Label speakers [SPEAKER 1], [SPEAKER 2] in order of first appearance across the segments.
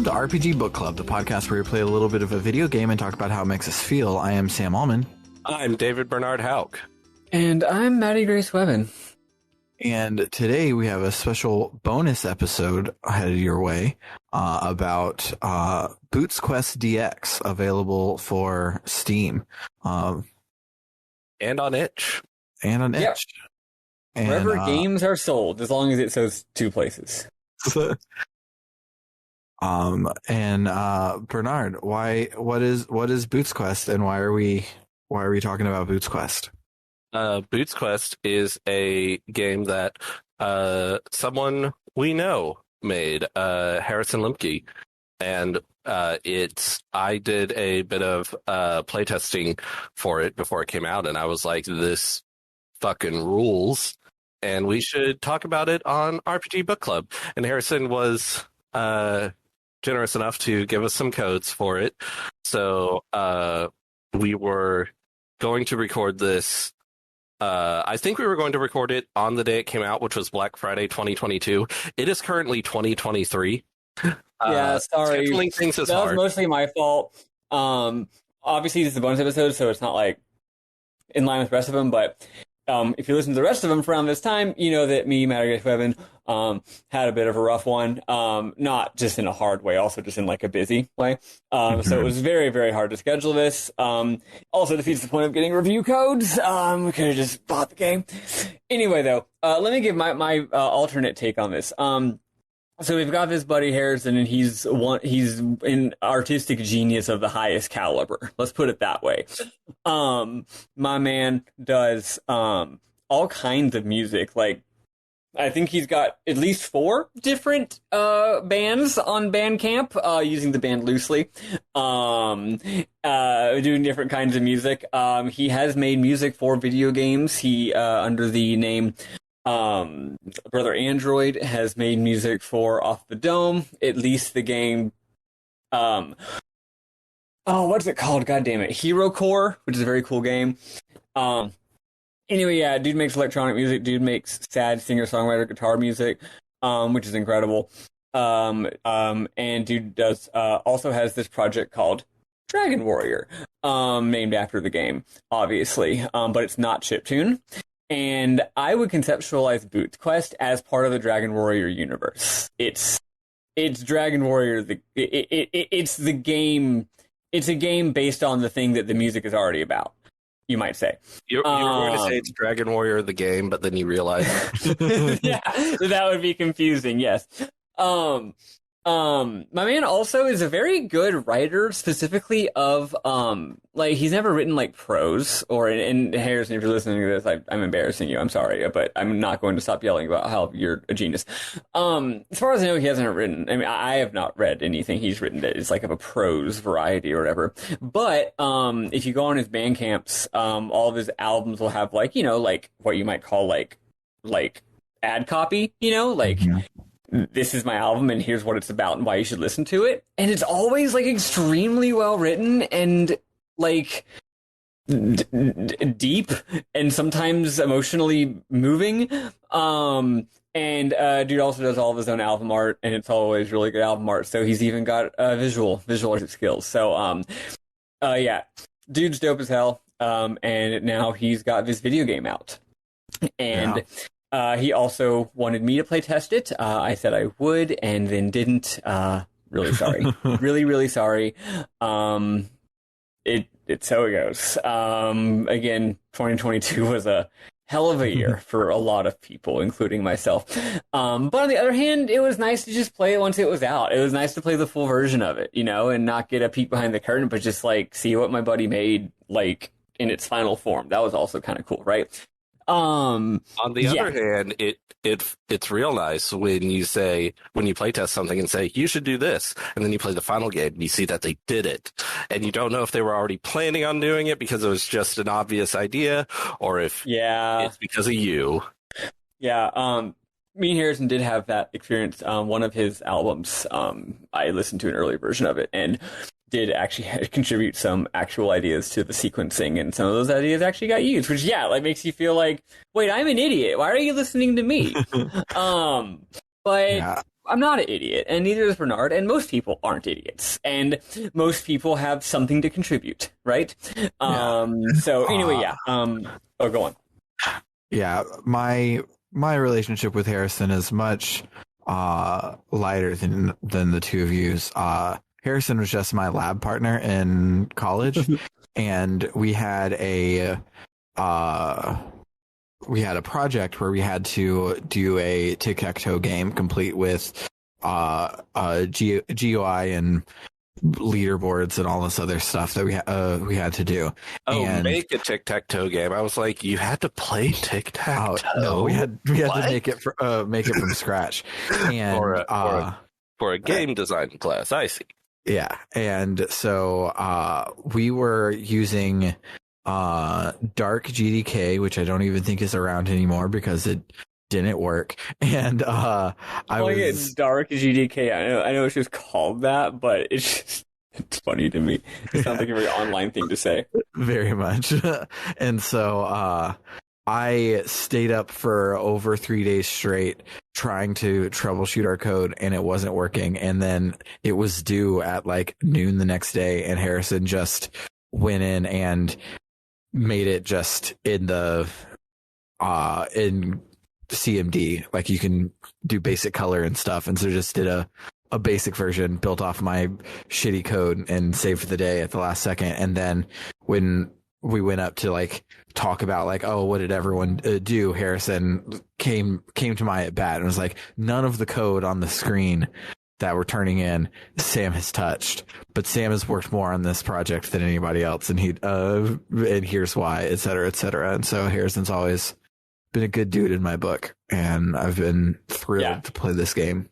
[SPEAKER 1] Welcome to RPG Book Club, the podcast where we play a little bit of a video game and talk about how it makes us feel. I am Sam Allman.
[SPEAKER 2] I'm David Bernard Hauk.
[SPEAKER 3] And I'm Maddie Grace Webben.
[SPEAKER 1] And today we have a special bonus episode headed your way about Boots Quest DX, available for Steam.
[SPEAKER 2] And on itch.
[SPEAKER 1] Yep. And,
[SPEAKER 3] wherever games are sold, as long as it says two places.
[SPEAKER 1] Bernard, what is Boots Quest, and why are we talking about Boots Quest?
[SPEAKER 2] Boots Quest is a game that someone we know made, Harrison Lemke, and I did a bit of playtesting for it before it came out, and I was like, this fucking rules, and we should talk about it on RPG Book Club. And Harrison was generous enough to give us some codes for it, so we were going to record this. I think we were going to record it on the day it came out, which was Black Friday 2022. It is currently 2023.
[SPEAKER 3] Yeah, sorry.
[SPEAKER 2] Scheduling things is
[SPEAKER 3] that
[SPEAKER 2] hard.
[SPEAKER 3] was mostly my fault. Obviously, this is a bonus episode, so it's not like in line with the rest of them, but if you listen to the rest of them from around this time, you know that me, Maddie Grace Webben, had a bit of a rough one. Not just in a hard way, also just in like a busy way. So it was very, very hard to schedule this. Also defeats the point of getting review codes. We could have just bought the game. Anyway, though, let me give my alternate take on this. So we've got this buddy Harrison, and he's an artistic genius of the highest caliber. Let's put it that way. My man does all kinds of music. Like, I think he's got at least 4 different bands on Bandcamp, using the band loosely, doing different kinds of music. He has made music for video games. He under the name Brother Android has made music for Off the Dome, at least the game. What's it called? God damn it, Hero Core, which is a very cool game. Anyway, yeah, dude makes electronic music. Dude makes sad singer-songwriter guitar music, which is incredible. And dude does also has this project called Dragon Warrior, named after the game, obviously, but it's not chiptune. And I would conceptualize Boots Quest as part of the Dragon Warrior universe. It's Dragon Warrior. It's the game. It's a game based on the thing that the music is already about, you might say. You were
[SPEAKER 2] going to say it's Dragon Warrior the game, but then you realized.
[SPEAKER 3] Yeah, that would be confusing. Yes. My man also is a very good writer, specifically of, like, he's never written, like, prose, and Harrison, if you're listening to this, I'm embarrassing you, I'm sorry, but I'm not going to stop yelling about how you're a genius. As far as I know, he hasn't written, I mean, I have not read anything he's written that is, like, of a prose variety or whatever, but, if you go on his Bandcamps, all of his albums will have, like, you know, like, what you might call, like, ad copy, you know, like, this is my album and here's what it's about and why you should listen to it. And it's always like extremely well written and like deep and sometimes emotionally moving. And dude also does all of his own album art, and it's always really good album art. So he's even got visual skills. So yeah, dude's dope as hell. And now he's got this video game out. And yeah. He also wanted me to play test it. I said I would, and then didn't. Really sorry. really, really sorry. It's so it goes. Again, 2022 was a hell of a year for a lot of people, including myself. But on the other hand, it was nice to just play it once it was out. It was nice to play the full version of it, you know, and not get a peek behind the curtain, but just like see what my buddy made, like in its final form. That was also kind of cool, right?
[SPEAKER 2] On the other hand, it's real nice when you play test something and say you should do this, and then you play the final game and you see that they did it, and you don't know if they were already planning on doing it because it was just an obvious idea, or if it's because of you. Yeah,
[SPEAKER 3] me and Harrison did have that experience. One of his albums, I listened to an early version of it, and did actually contribute some actual ideas to the sequencing, and some of those ideas actually got used, which, yeah, like makes you feel like, wait, I'm an idiot. Why are you listening to me? But I'm not an idiot, and neither is Bernard, and most people aren't idiots, and most people have something to contribute, right? So anyway, yeah. Go on.
[SPEAKER 1] Yeah, my relationship with Harrison is much lighter than the two of you's. Harrison was just my lab partner in college, and we had a project where we had to do a tic-tac-toe game complete with GUI and leaderboards and all this other stuff that we had to do.
[SPEAKER 2] Oh,
[SPEAKER 1] and
[SPEAKER 2] make a tic-tac-toe game. I was like, you had to play tic-tac-toe?
[SPEAKER 1] No, we had to make it from scratch. And
[SPEAKER 2] for a game design class, I see.
[SPEAKER 1] Yeah, and so we were using Dark GDK, which I don't even think is around anymore because it didn't work. And I was
[SPEAKER 3] Dark GDK. I know it's just called that, but it's funny to me. It sounds like a very online thing to say.
[SPEAKER 1] Very much. And so I stayed up for over 3 days straight trying to troubleshoot our code, and it wasn't working. And then it was due at like noon the next day, and Harrison just went in and made it just in the in CMD, like you can do basic color and stuff. And so just did a basic version built off my shitty code and saved the day at the last second. And then when we went up to like talk about like, oh, what did everyone do? Harrison came to my at bat and was like, none of the code on the screen that we're turning in, Sam has touched, but Sam has worked more on this project than anybody else. And and here's why, et cetera, et cetera. And so Harrison's always been a good dude in my book, and I've been thrilled to play this game.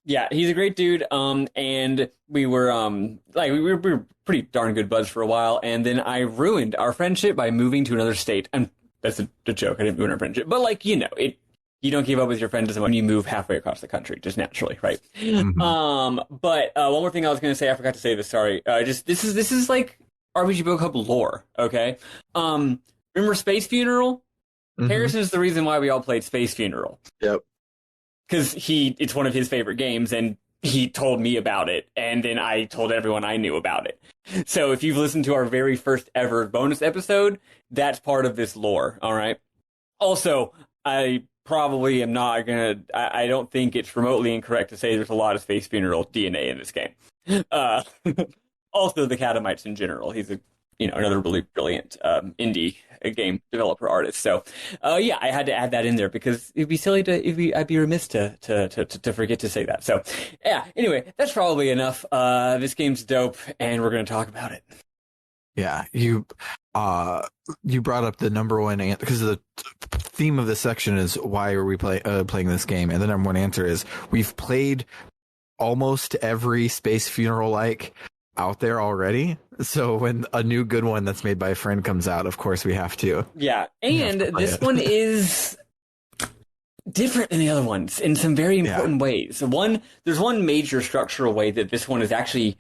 [SPEAKER 3] Yeah, he's a great dude. And we were we were pretty darn good buds for a while, and then I ruined our friendship by moving to another state. And that's a joke. I didn't ruin our friendship, but like you don't give up with your friends when you move halfway across the country, just naturally, right? Mm-hmm. But one more thing I was going to say, I forgot to say this. Sorry. This is like RPG Book Club lore. Okay. Remember Space Funeral? Mm-hmm. Harrison is the reason why we all played Space Funeral.
[SPEAKER 1] Yep.
[SPEAKER 3] Because it's one of his favorite games, and he told me about it, and then I told everyone I knew about it. So if you've listened to our very first ever bonus episode, that's part of this lore, all right? Also, I probably am not gonna... I don't think it's remotely incorrect to say there's a lot of Space Funeral DNA in this game. Also, the Catamites in general. He's another really brilliant indie game developer artist. So, I had to add that in there because it'd be silly I'd be remiss to forget to say that. So, yeah. Anyway, that's probably enough. This game's dope, and we're gonna talk about it.
[SPEAKER 1] Yeah, you brought up the number one answer because the theme of this section is why are we playing this game, and the number one answer is we've played almost every Space Funeral like out there already. So when a new good one that's made by a friend comes out, of course we have to.
[SPEAKER 3] Yeah, and this one is different than the other ones in some very important ways. There's one major structural way that this one is actually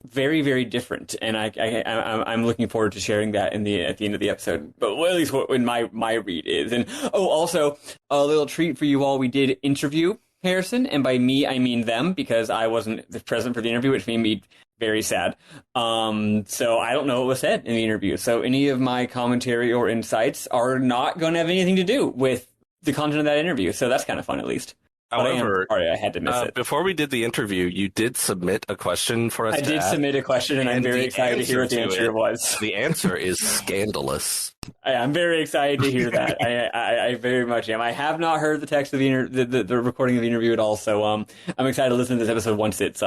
[SPEAKER 3] very, very different, and I'm looking forward to sharing that at the end of the episode. But at least when my read is. And also a little treat for you all. We did interview Harrison, and by me I mean them because I wasn't present for the interview, which made me very sad. So I don't know what was said in the interview. So any of my commentary or insights are not going to have anything to do with the content of that interview. So that's kind of fun, at least.
[SPEAKER 2] However,
[SPEAKER 3] sorry, I had to miss it.
[SPEAKER 2] Before we did the interview, you did submit a question for us.
[SPEAKER 3] I did submit a question, and I'm very excited to hear what the answer was.
[SPEAKER 2] The answer is scandalous.
[SPEAKER 3] I'm very excited to hear that. I very much am. I have not heard the text of the recording of the interview at all, so I'm excited to listen to this episode once it's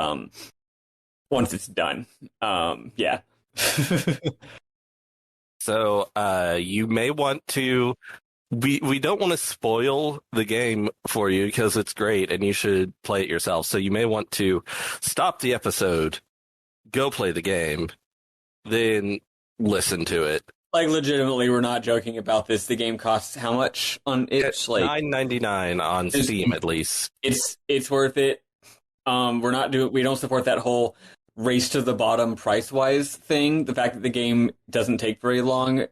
[SPEAKER 3] done. Yeah.
[SPEAKER 2] So you may want to. We don't want to spoil the game for you because it's great and you should play it yourself. So you may want to stop the episode, go play the game, then listen to it.
[SPEAKER 3] Like legitimately, we're not joking about this. The game costs how much on itch? Like
[SPEAKER 2] $9.99 on Steam, at least.
[SPEAKER 3] It's worth it. We don't support that whole race to the bottom price wise thing. The fact that the game doesn't take very long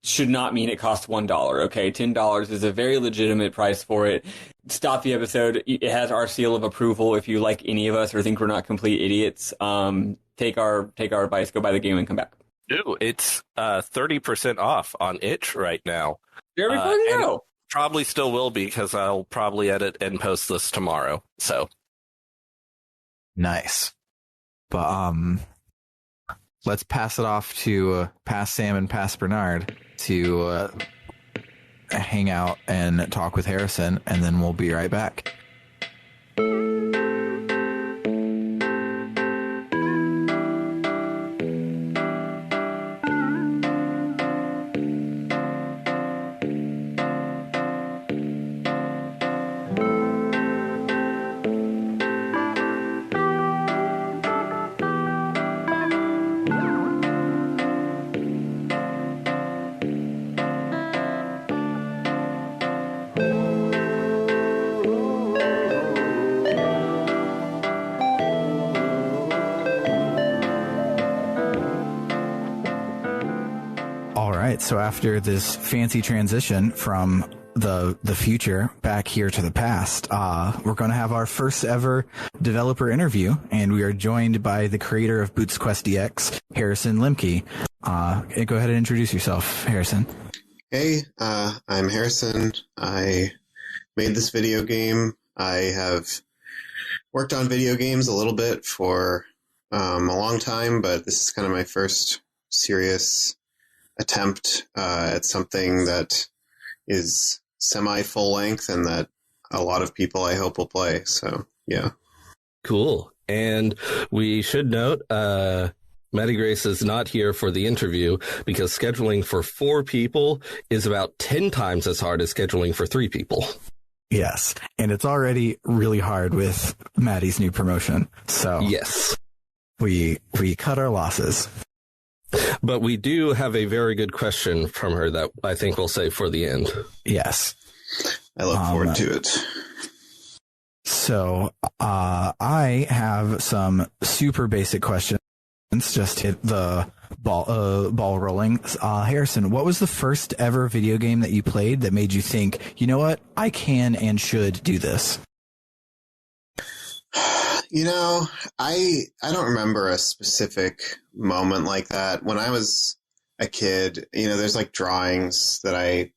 [SPEAKER 3] should not mean it costs $1. Okay, $10 is a very legitimate price for it. Stop the episode. It has our seal of approval. If you like any of us or think we're not complete idiots, take our advice, go buy the game, and come back.
[SPEAKER 2] Dude, it's 30% off on itch right now.
[SPEAKER 3] There we fucking go.
[SPEAKER 2] Probably still will be because I'll probably edit and post this tomorrow. So
[SPEAKER 1] nice. But let's pass it off to past Sam and past Bernard to hang out and talk with Harrison, and then we'll be right back. So after this fancy transition from the future back here to the past, we're going to have our first ever developer interview, and we are joined by the creator of Boots Quest DX, Harrison Lemke. Go ahead and introduce yourself, Harrison.
[SPEAKER 4] Hey, I'm Harrison. I made this video game. I have worked on video games a little bit for a long time, but this is kind of my first serious attempt at something that is semi full length and that a lot of people I hope will play. So yeah.
[SPEAKER 2] Cool. And we should note Maddie Grace is not here for the interview because scheduling for 4 people is about 10 times as hard as scheduling for 3 people.
[SPEAKER 1] Yes. And it's already really hard with Maddie's new promotion. So
[SPEAKER 2] yes,
[SPEAKER 1] we cut our losses.
[SPEAKER 2] But we do have a very good question from her that I think we'll save for the end.
[SPEAKER 1] Yes.
[SPEAKER 4] I look forward to it.
[SPEAKER 1] So I have some super basic questions. Just hit the ball rolling. Harrison, what was the first ever video game that you played that made you think, you know what, I can and should do this?
[SPEAKER 4] You know, I don't remember a specific moment like that. When I was a kid, you know, there's like drawings that I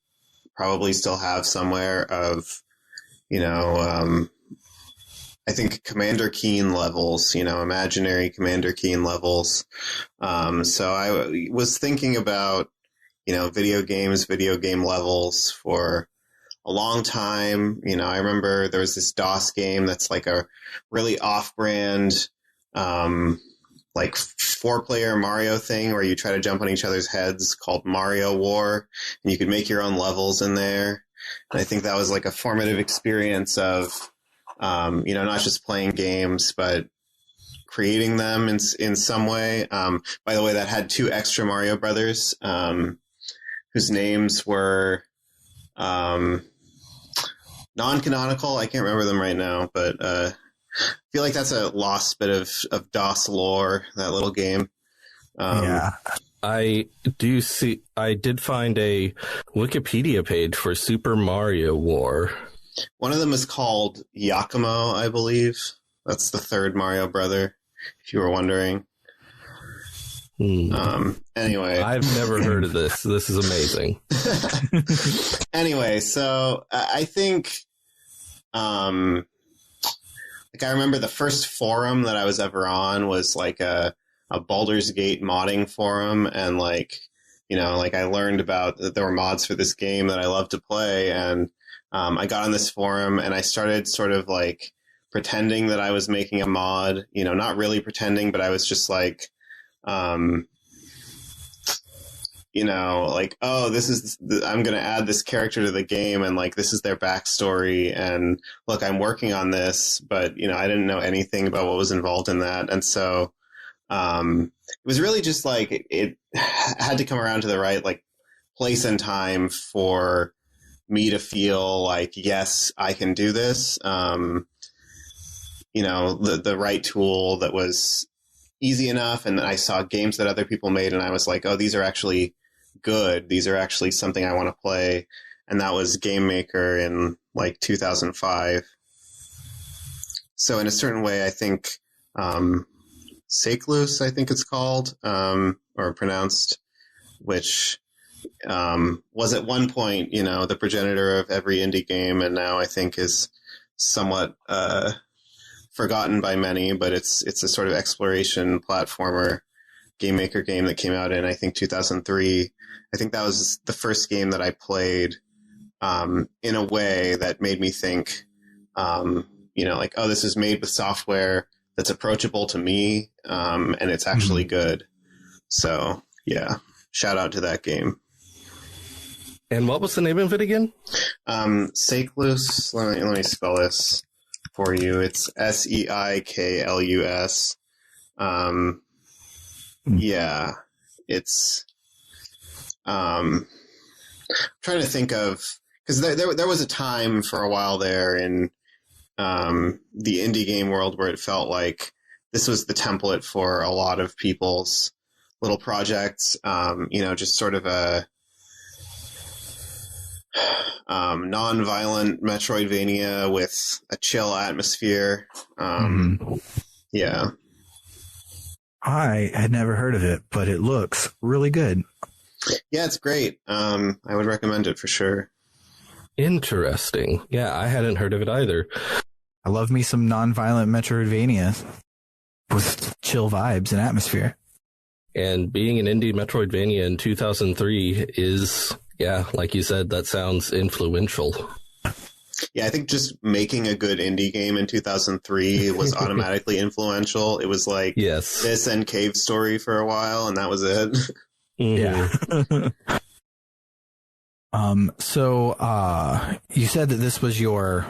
[SPEAKER 4] probably still have somewhere of, you know, I think Commander Keen levels, you know, imaginary Commander Keen levels. So I was thinking about, you know, video game levels for a long time. You know, I remember there was this DOS game that's like a really off-brand, like 4-player Mario thing where you try to jump on each other's heads called Mario War, and you could make your own levels in there. And I think that was like a formative experience of, you know, not just playing games, but creating them in some way. By the way, that had 2 extra Mario brothers, whose names were, non-canonical. I can't remember them right now, but I feel like that's a lost bit of DOS lore, that little game.
[SPEAKER 1] Yeah.
[SPEAKER 2] I did find a Wikipedia page for Super Mario War.
[SPEAKER 4] One of them is called Yakumo, I believe. That's the 3rd Mario brother, if you were wondering. Anyway.
[SPEAKER 2] I've never heard of this. This is amazing.
[SPEAKER 4] Anyway, so I think, like I remember the first forum that I was ever on was like a Baldur's Gate modding forum, and like, you know, like I learned about that there were mods for this game that I love to play, and I got on this forum and I started sort of like pretending that I was making a mod, you know, not really pretending, but I was just like, you know, like, oh, I'm going to add this character to the game, and like, this is their backstory, and look, I'm working on this, but, you know, I didn't know anything about what was involved in that. And so, it was really just like, it had to come around to the right, like, place and time for me to feel like, yes, I can do this. You know, the right tool that was easy enough. And I saw games that other people made, and I was like, oh, these are actually good. These are actually something I want to play. And that was Game Maker in like 2005. So in a certain way, I think Sakelus, I think it's called, or pronounced, which was at one point, the progenitor of every indie game, and now I think is somewhat forgotten by many, but it's a sort of exploration platformer Game Maker game that came out in, I think, 2003. I think that was the first game that I played in a way that made me think, like, oh, this is made with software that's approachable to me, and it's actually good. So, yeah, shout out to that game.
[SPEAKER 2] And what was the name of it again?
[SPEAKER 4] Seiklus. Let me spell this for you. It's Seiklus. Yeah, it's. I'm trying to think of, because there was a time for a while there in the indie game world where it felt like this was the template for a lot of people's little projects. Just sort of a non-violent Metroidvania with a chill atmosphere. Yeah.
[SPEAKER 1] I had never heard of it, but it looks really good.
[SPEAKER 4] Yeah, it's great. I would recommend it for sure.
[SPEAKER 2] Interesting. Yeah, I hadn't heard of it either.
[SPEAKER 1] I love me some non-violent Metroidvania with chill vibes and atmosphere.
[SPEAKER 2] And being an indie Metroidvania in 2003 is, yeah, like you said, that sounds influential.
[SPEAKER 4] Yeah, I think just making a good indie game in 2003 was automatically influential. It was like this and Cave Story for a while, and that was it.
[SPEAKER 1] Yeah. So you said that this was your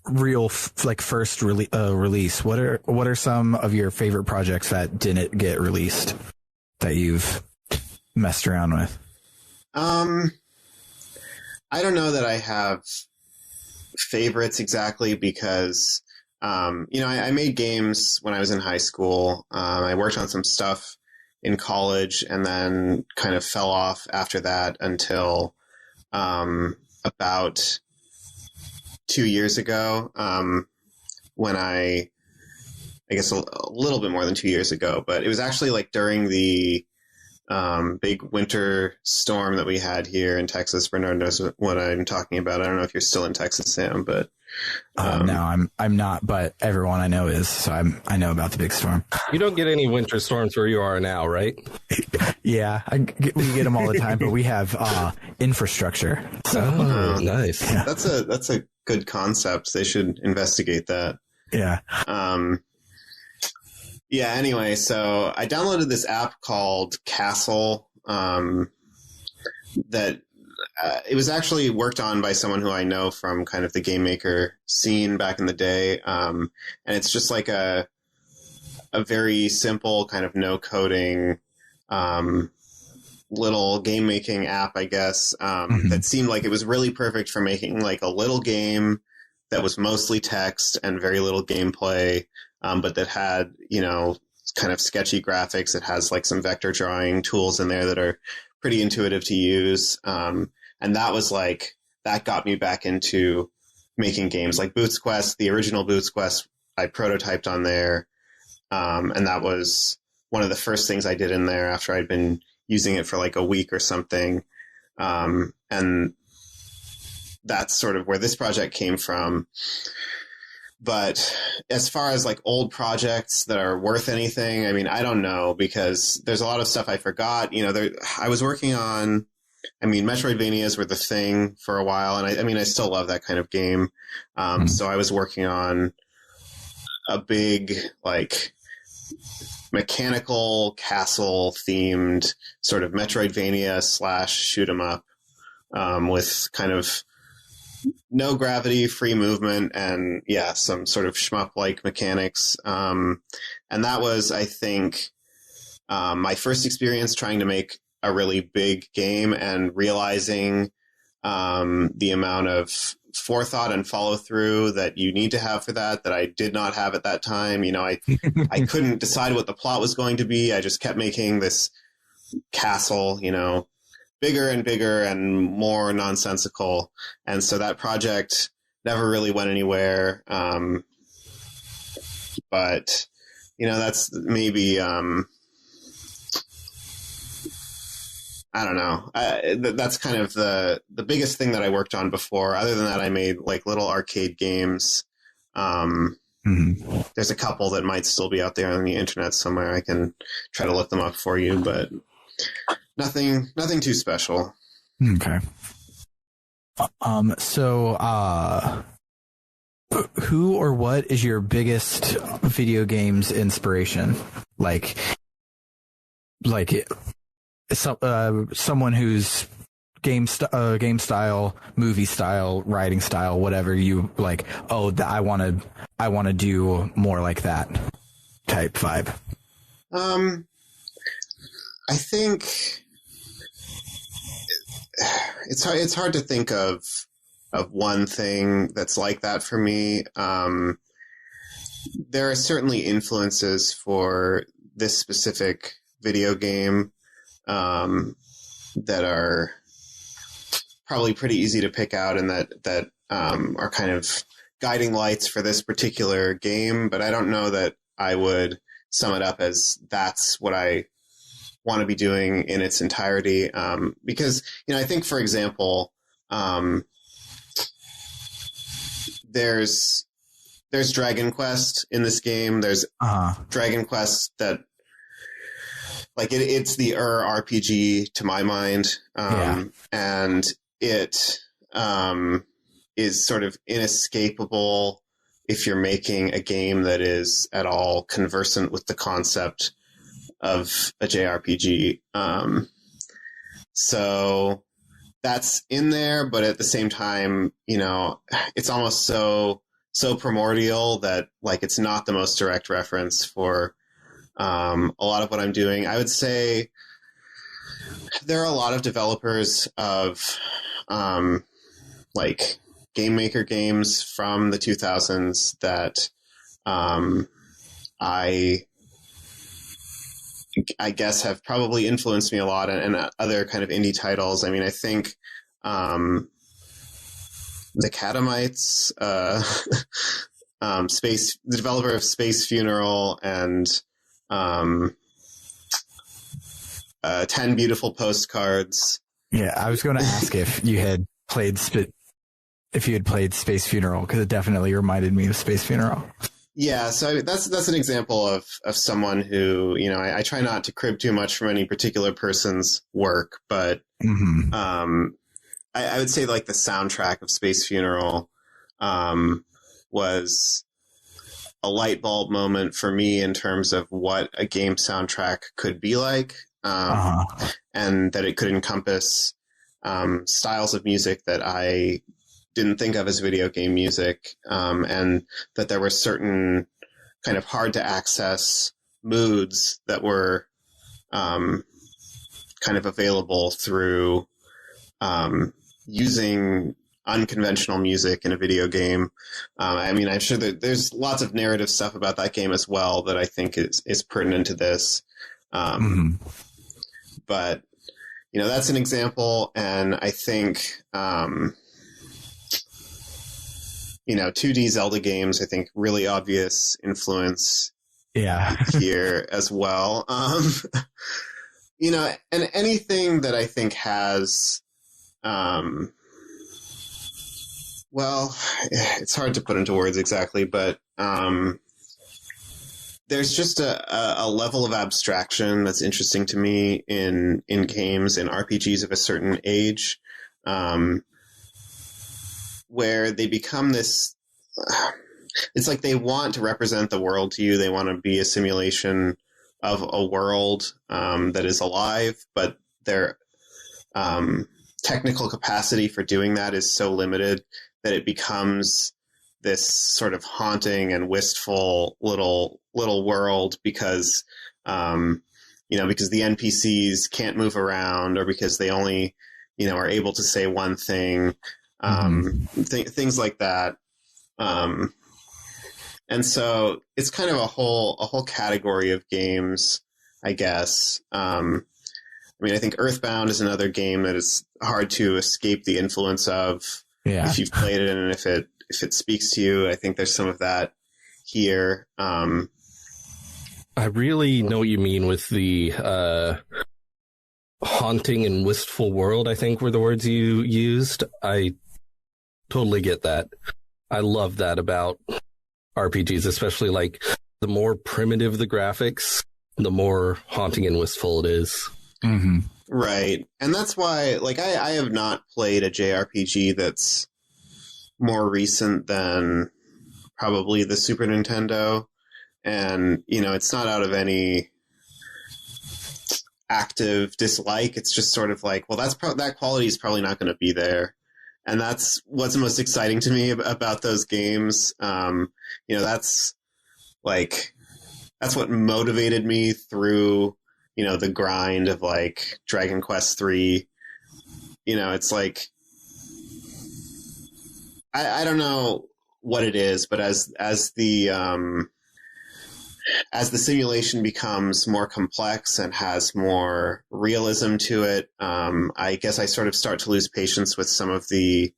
[SPEAKER 1] real first release. What are some of your favorite projects that didn't get released that you've messed around with?
[SPEAKER 4] I don't know that I have favorites exactly because I made games when I was in high school. I worked on some stuff in college and then kind of fell off after that until about 2 years ago, when I guess a little bit more than 2 years ago, but it was actually like during the big winter storm that we had here in Texas. Bernard knows what I'm talking about. I don't know if you're still in Texas, Sam, but
[SPEAKER 1] no, I'm not, but everyone I know is, so I know about the big storm.
[SPEAKER 2] You don't get any winter storms where you are now, right?
[SPEAKER 1] Yeah, we get them all the time, but we have infrastructure. So
[SPEAKER 2] nice.
[SPEAKER 1] Yeah.
[SPEAKER 4] That's a good concept. They should investigate that.
[SPEAKER 1] Yeah.
[SPEAKER 4] Yeah, anyway, so I downloaded this app called Castle that it was actually worked on by someone who I know from kind of the game maker scene back in the day. And it's just like a very simple kind of no coding little game making app, I guess, that seemed like it was really perfect for making like a little game that was mostly text and very little gameplay. But that had, kind of sketchy graphics. It has like some vector drawing tools in there that are pretty intuitive to use. And that got me back into making games like Boots Quest. The original Boots Quest I prototyped on there. And that was one of the first things I did in there after I'd been using it for like a week or something. And that's sort of where this project came from. But as far as like old projects that are worth anything, I mean, I don't know, because there's a lot of stuff I forgot. I was working on, Metroidvanias were the thing for a while. And I still love that kind of game. So I was working on a big, like, mechanical castle themed sort of Metroidvania / shoot 'em up, with kind of no gravity, free movement, and some sort of shmup-like mechanics. And that was, I think, my first experience trying to make a really big game and realizing the amount of forethought and follow-through that you need to have for that I did not have at that time. I couldn't decide what the plot was going to be. I just kept making this castle, bigger and bigger and more nonsensical. And so that project never really went anywhere. But, that's maybe, I don't know. That's kind of the biggest thing that I worked on before. Other than that, I made like little arcade games. There's a couple that might still be out there on the internet somewhere. I can try to look them up for you, but nothing too special.
[SPEAKER 1] Okay. So, who or what is your biggest video games inspiration? Like someone who's game style, movie style, writing style, whatever you like. Oh, I want to do more like that type vibe.
[SPEAKER 4] I think it's hard to think of one thing that's like that for me. There are certainly influences for this specific video game that are probably pretty easy to pick out and that are kind of guiding lights for this particular game. But I don't know that I would sum it up as that's what I want to be doing in its entirety. Because, I think, for example, there's Dragon Quest in this game. There's Dragon Quest that, like, it's the RPG to my mind. And it is sort of inescapable if you're making a game that is at all conversant with the concept of a JRPG. So that's in there, but at the same time, it's almost so primordial that, like, it's not the most direct reference for a lot of what I'm doing. I would say there are a lot of developers of like game maker games from the 2000s that I guess have probably influenced me a lot, and other kind of indie titles. I mean, I think the Catamites, the developer of Space Funeral, and 10 Beautiful Postcards.
[SPEAKER 1] Yeah, I was going to ask if you had played Space Funeral, because it definitely reminded me of Space Funeral.
[SPEAKER 4] Yeah, so that's an example of someone who, I try not to crib too much from any particular person's work, but I would say, like, the soundtrack of Space Funeral was a light bulb moment for me in terms of what a game soundtrack could be like, and that it could encompass styles of music that I didn't think of as video game music, and that there were certain kind of hard to access moods that were kind of available through using unconventional music in a video game. I mean, I'm sure that there's lots of narrative stuff about that game as well that I think is pertinent to this. But, that's an example. And I think, 2D Zelda games, I think, really obvious influence here as well. And anything that I think has, well, it's hard to put into words exactly, but there's just a level of abstraction that's interesting to me in games and RPGs of a certain age, where they become this. It's like they want to represent the world to you. They want to be a simulation of a world that is alive, but their technical capacity for doing that is so limited that it becomes this sort of haunting and wistful little world because because the NPCs can't move around, or because they only are able to say one thing, things like that. And so it's kind of a whole category of games, I guess. I mean, I think Earthbound is another game that is hard to escape the influence of if you've played it and if it speaks to you. I think there's some of that here.
[SPEAKER 2] I really know what you mean with the haunting and wistful world, I think were the words you used. I totally get that. I love that about RPGs, especially like the more primitive the graphics, the more haunting and wistful it is.
[SPEAKER 1] Mm-hmm.
[SPEAKER 4] Right. And that's why, like, I have not played a JRPG that's more recent than probably the Super Nintendo. And, you know, it's not out of any active dislike. It's just sort of like, well, that quality is probably not going to be there. And that's what's most exciting to me about those games. You know, that's what motivated me through, you know, the grind of like Dragon Quest III. You know, it's like, I don't know what it is, but as the simulation becomes more complex and has more realism to it, I guess I sort of start to lose patience with some of the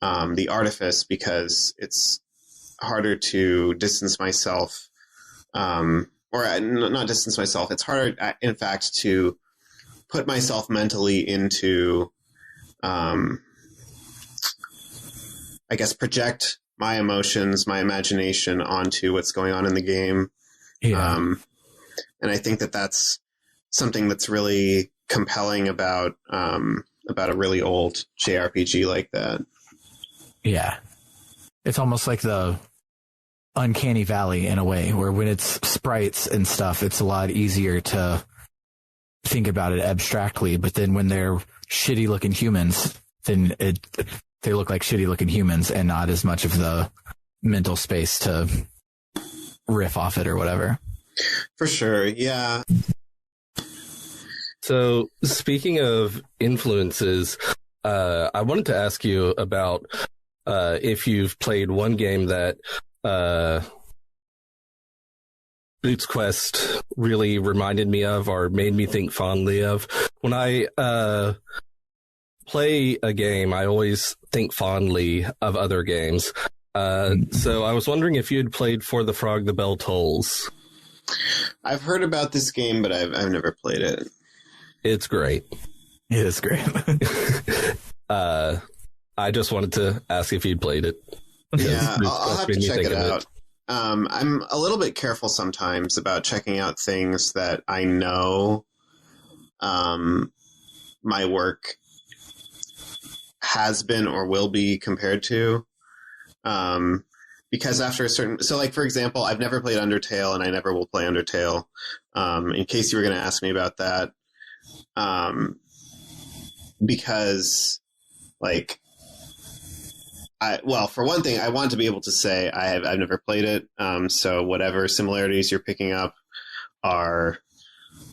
[SPEAKER 4] artifice, because it's harder to distance myself, or not distance myself. It's harder, in fact, to put myself mentally into, I guess, project my emotions, my imagination onto what's going on in the game.
[SPEAKER 1] Yeah.
[SPEAKER 4] And I think that that's something that's really compelling about a really old JRPG like that.
[SPEAKER 1] Yeah. It's almost like the uncanny valley in a way, where when it's sprites and stuff, it's a lot easier to think about it abstractly. But then when they're shitty looking humans, then they look like shitty looking humans and not as much of the mental space to riff off it or whatever.
[SPEAKER 4] For sure. Yeah.
[SPEAKER 2] So speaking of influences, I wanted to ask you about if you've played one game that Boots Quest really reminded me of or made me think fondly of. When I play a game, I always think fondly of other games. So I was wondering if you'd played For the Frog, the Bell Tolls.
[SPEAKER 4] I've heard about this game, but I've never played it.
[SPEAKER 2] It's great.
[SPEAKER 1] It is great.
[SPEAKER 2] I just wanted to ask if you'd played it.
[SPEAKER 4] Yeah, I'll have to check it out. I'm a little bit careful sometimes about checking out things that I know my work has been or will be compared to. Because after a certain... So, like, for example, I've never played Undertale, and I never will play Undertale. In case you were going to ask me about that. Because, like... Well, for one thing, I want to be able to say I've never played it. So whatever similarities you're picking up are,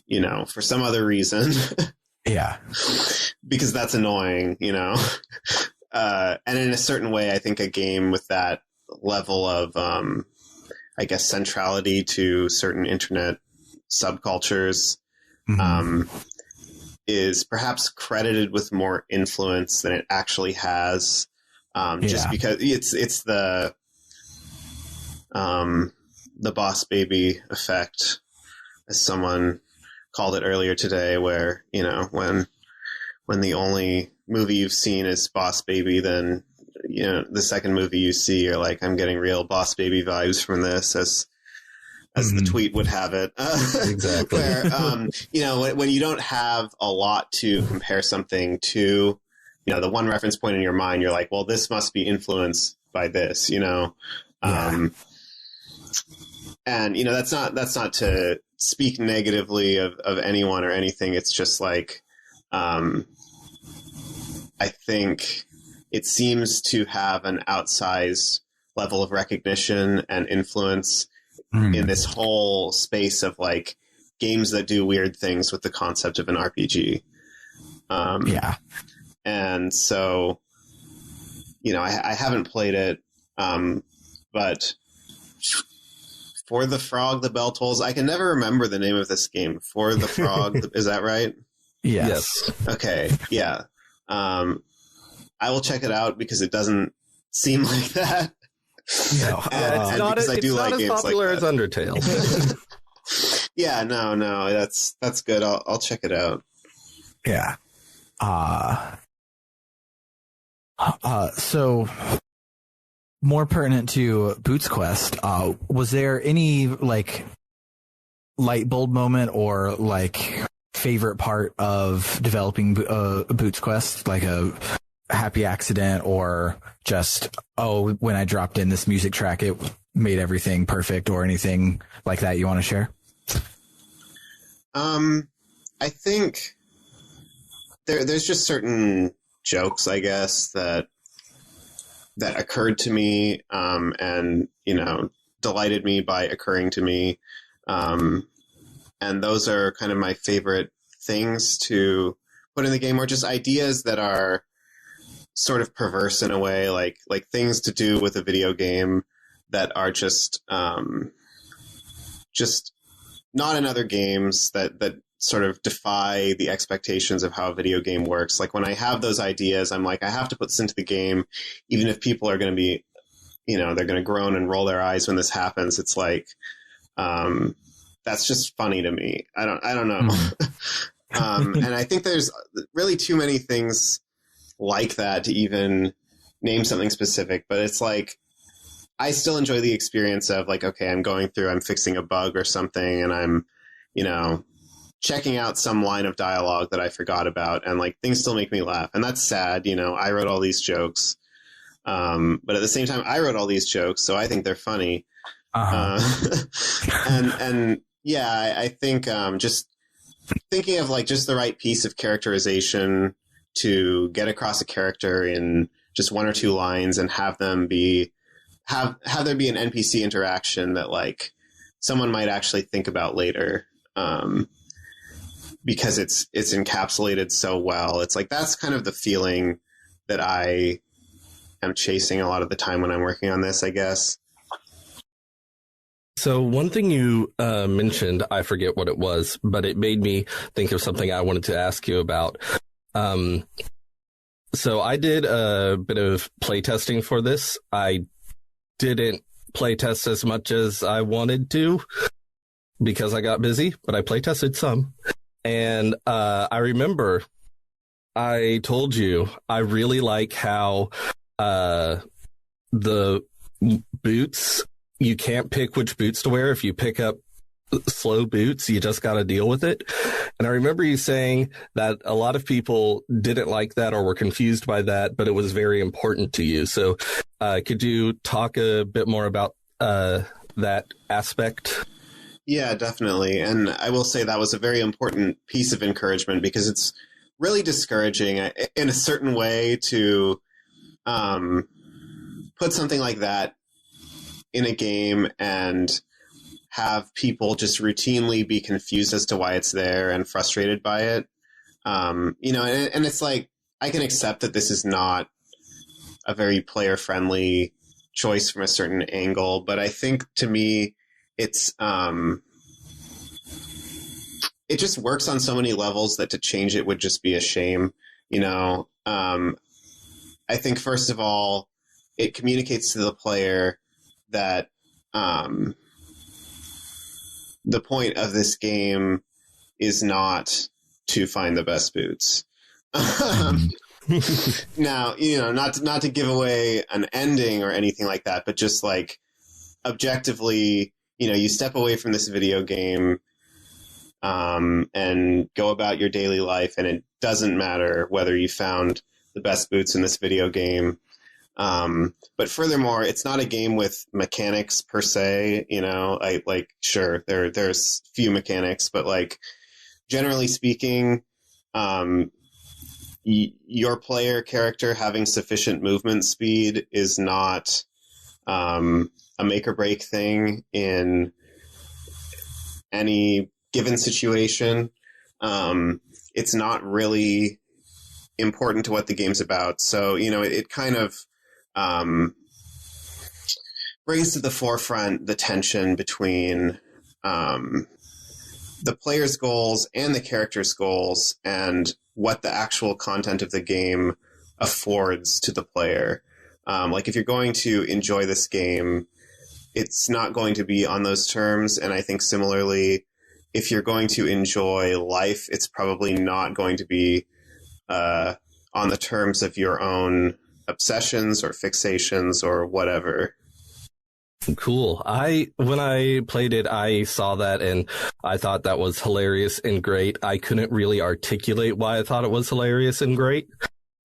[SPEAKER 4] you know, for some other reason.
[SPEAKER 1] Yeah.
[SPEAKER 4] Because that's annoying, you know. And in a certain way, I think a game with that level of, I guess, centrality to certain internet subcultures is perhaps credited with more influence than it actually has. Just because it's the boss baby effect, as someone called it earlier today, where, you know, when the only movie you've seen is Boss Baby, then, you know, the second movie you see, you're like, I'm getting real Boss Baby vibes from this, as the tweet would have it.
[SPEAKER 2] Exactly.
[SPEAKER 4] Where, you know, when you don't have a lot to compare something to, you know, the one reference point in your mind, you're like, well, this must be influenced by this, you know? And, you know, that's not to speak negatively of anyone or anything. It's just like, I think it seems to have an outsized level of recognition and influence in this whole space of like games that do weird things with the concept of an RPG. And so, you know, I haven't played it, but For the Frog, the Bell Tolls, I can never remember the name of this game. For the Frog, is that right?
[SPEAKER 1] Yes.
[SPEAKER 4] Okay, yeah. I will check it out because it doesn't seem like that.
[SPEAKER 1] No.
[SPEAKER 2] Yeah, it's not as popular as Undertale.
[SPEAKER 4] Yeah, no, that's good. I'll check it out.
[SPEAKER 1] Yeah. So more pertinent to Boots Quest, was there any like light bulb moment or like favorite part of developing Boots Quest, like a happy accident or just, oh, when I dropped in this music track, it made everything perfect, or anything like that you want to share?
[SPEAKER 4] I think there's just certain jokes, I guess, that occurred to me, and delighted me by occurring to me, and those are kind of my favorite things to put in the game, or just ideas that are sort of perverse in a way, like things to do with a video game that are just not in other games, that sort of defy the expectations of how a video game works. Like when I have those ideas, I'm like, I have to put this into the game, even if people are going to be, they're going to groan and roll their eyes when this happens. It's like, that's just funny to me. I don't know. And I think there's really too many things like that to even name something specific, but it's like, I still enjoy the experience of like, okay, I'm fixing a bug or something, and I'm, checking out some line of dialogue that I forgot about, and like things still make me laugh. And that's sad. I wrote all these jokes. But at the same time, I wrote all these jokes, so I think they're funny. And yeah, I think, just thinking of like just the right piece of characterization to get across a character in just one or two lines, and have them have there be an NPC interaction that like someone might actually think about later, because it's encapsulated so well. It's like, that's kind of the feeling that I am chasing a lot of the time when I'm working on this, I guess.
[SPEAKER 2] So one thing you mentioned, I forget what it was, but it made me think of something I wanted to ask you about. So I did a bit of playtesting for this. I didn't playtest as much as I wanted to because I got busy, but I playtested some. And I remember I told you I really like how the boots, you can't pick which boots to wear. If you pick up slow boots, you just got to deal with it. And I remember you saying that a lot of people didn't like that or were confused by that, but it was very important to you. So could you talk a bit more about that aspect?
[SPEAKER 4] Yeah, definitely. And I will say that was a very important piece of encouragement, because it's really discouraging in a certain way to put something like that in a game and have people just routinely be confused as to why it's there and frustrated by it. And it's like, I can accept that this is not a very player-friendly choice from a certain angle, but I think to me, it's it just works on so many levels that to change it would just be a shame. I think first of all, it communicates to the player that the point of this game is not to find the best boots. Now, not to give away an ending or anything like that, but just like objectively, you step away from this video game and go about your daily life, and it doesn't matter whether you found the best boots in this video game. But furthermore, it's not a game with mechanics per se. Sure, there's few mechanics, but like generally speaking, your player character having sufficient movement speed is not a make or break thing in any given situation. It's not really important to what the game's about. So, it kind of brings to the forefront the tension between the player's goals and the character's goals and what the actual content of the game affords to the player. Like if you're going to enjoy this game, it's not going to be on those terms. And I think similarly, if you're going to enjoy life, it's probably not going to be on the terms of your own obsessions or fixations or whatever.
[SPEAKER 2] Cool. When I played it, I saw that and I thought that was hilarious and great. I couldn't really articulate why I thought it was hilarious and great.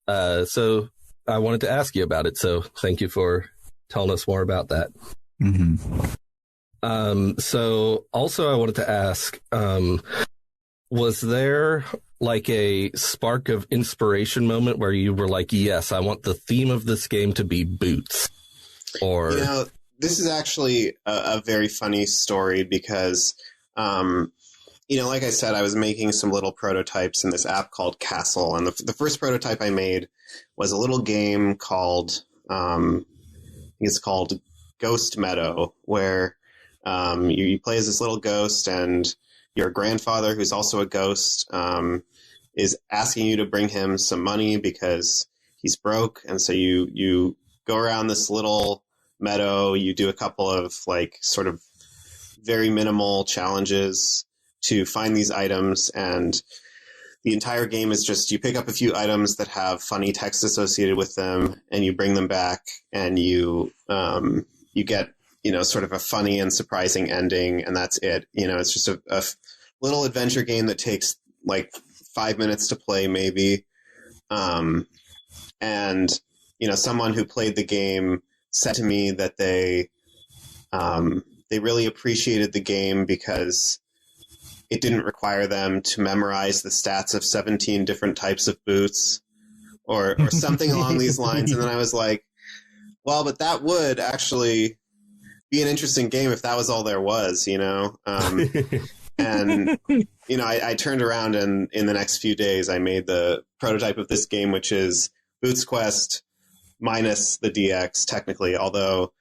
[SPEAKER 2] So I wanted to ask you about it. So thank you for telling us more about that.
[SPEAKER 1] Mm-hmm.
[SPEAKER 2] So also I wanted to ask, was there like a spark of inspiration moment where you were like, yes, I want the theme of this game to be boots? Or,
[SPEAKER 4] you know, this is actually a very funny story because, you know, like I said, I was making some little prototypes in this app called Castle. And the first prototype I made was a little game called, I think it's called Ghost Meadow, where you play as this little ghost, and your grandfather, who's also a ghost, is asking you to bring him some money because he's broke. And so you go around this little meadow, you do a couple of like sort of very minimal challenges to find these items, and the entire game is just you pick up a few items that have funny text associated with them, and you bring them back, and you get, you know, sort of a funny and surprising ending, and that's it. You know, it's just a little adventure game that takes like 5 minutes to play, maybe. And you know, someone who played the game said to me that they really appreciated the game because it didn't require them to memorize the stats of 17 different types of boots or something along these lines. And then I was like, well, but that would actually be an interesting game if that was all there was, you know? And, you know, I turned around and in the next few days, I made the prototype of this game, which is Boots Quest minus the DX, technically, although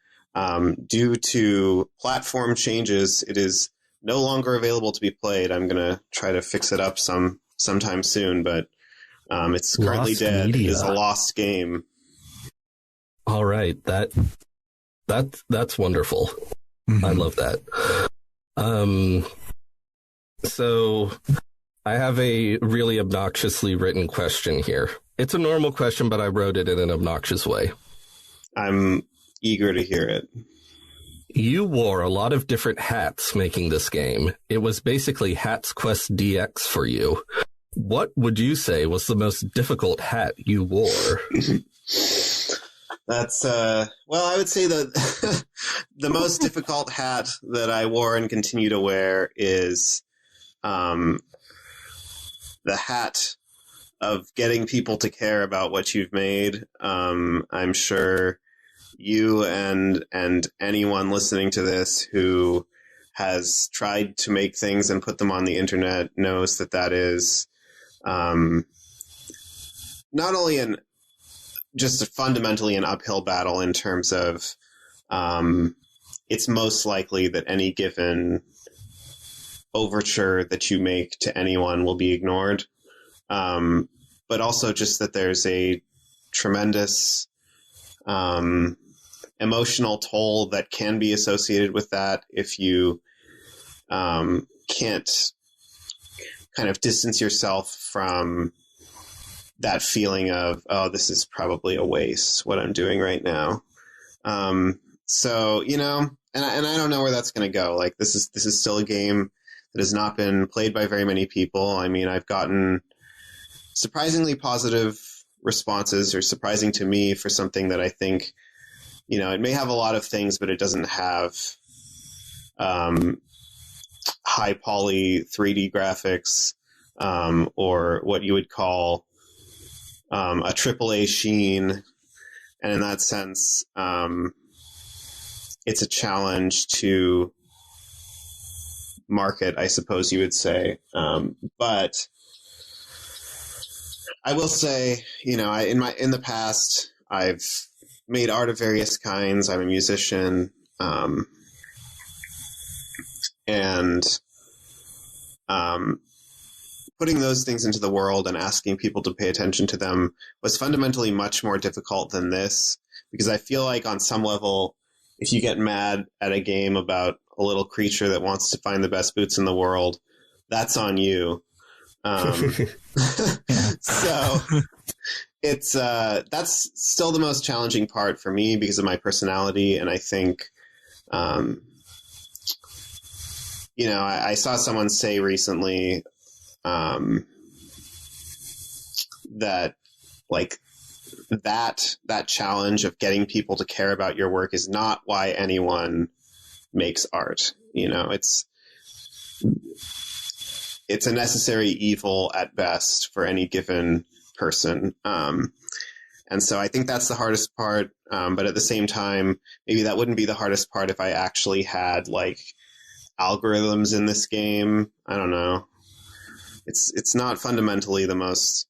[SPEAKER 4] due to platform changes, it is no longer available to be played. I'm going to try to fix it up sometime soon, but it's currently
[SPEAKER 2] Lost
[SPEAKER 4] dead.
[SPEAKER 2] media.
[SPEAKER 4] It's a lost game.
[SPEAKER 2] all right, that's wonderful.
[SPEAKER 1] Mm-hmm.
[SPEAKER 2] I love that. So I have a really obnoxiously written question here. It's a normal question, but I wrote it in an obnoxious way.
[SPEAKER 4] I'm eager to hear it.
[SPEAKER 2] You wore a lot of different hats making this game. It was basically Hats Quest DX for you. What would you say was the most difficult hat you wore?
[SPEAKER 4] That's, well, I would say that the most difficult hat that I wore and continue to wear is the hat of getting people to care about what you've made. I'm sure you and anyone listening to this who has tried to make things and put them on the internet knows that is not only just fundamentally an uphill battle in terms of it's most likely that any given overture that you make to anyone will be ignored. But also just that there's a tremendous emotional toll that can be associated with that if you can't kind of distance yourself from that feeling of, oh, this is probably a waste, what I'm doing right now. So, you know, and I don't know where that's going to go. Like, this is still a game that has not been played by very many people. I mean, I've gotten surprisingly positive responses, or surprising to me for something that I think, you know, it may have a lot of things, but it doesn't have high poly 3D graphics or what you would call a AAA sheen. And in that sense, it's a challenge to market, I suppose you would say. But I will say, you know, in the past, I've made art of various kinds. I'm a musician, and putting those things into the world and asking people to pay attention to them was fundamentally much more difficult than this, because I feel like on some level, if you get mad at a game about a little creature that wants to find the best boots in the world, that's on you. So it's that's still the most challenging part for me because of my personality, and I think I saw someone say recently that like that challenge of getting people to care about your work is not why anyone makes art. It's a necessary evil at best for any given person. And so I think that's the hardest part. But at the same time, maybe that wouldn't be the hardest part if I actually had like algorithms in this game. I don't know. It's not fundamentally the most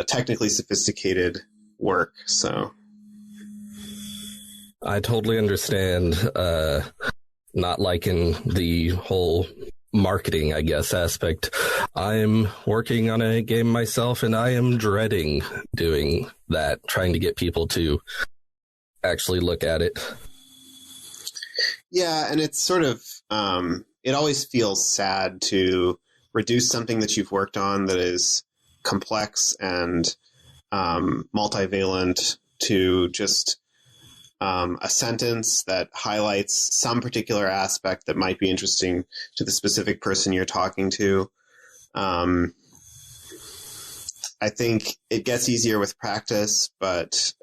[SPEAKER 4] technically sophisticated work. So
[SPEAKER 2] I totally understand not liking the whole marketing, I guess, aspect. I'm working on a game myself, and I am dreading doing that, trying to get people to actually look at it.
[SPEAKER 4] Yeah, and it's sort of, it always feels sad to reduce something that you've worked on that is complex and multivalent to just a sentence that highlights some particular aspect that might be interesting to the specific person you're talking to. I think it gets easier with practice, but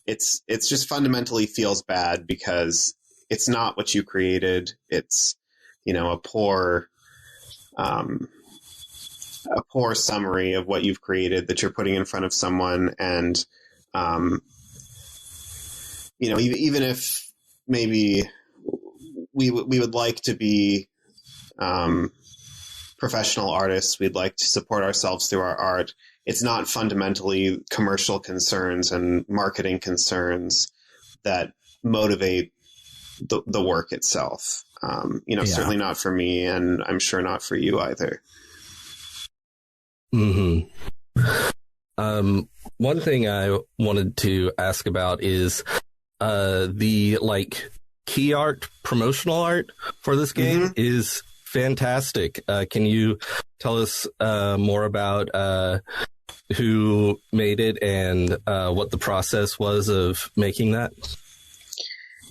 [SPEAKER 4] it's just fundamentally feels bad because it's not what you created. It's, a poor summary of what you've created that you're putting in front of someone. And, even if maybe we would like to be professional artists, we'd like to support ourselves through our art. It's not fundamentally commercial concerns and marketing concerns that motivate the work itself. Certainly not for me, and I'm sure not for you either.
[SPEAKER 2] Mm-hmm. One thing I wanted to ask about is the key art, promotional art for this game is fantastic. Can you tell us more about who made it and what the process was of making that?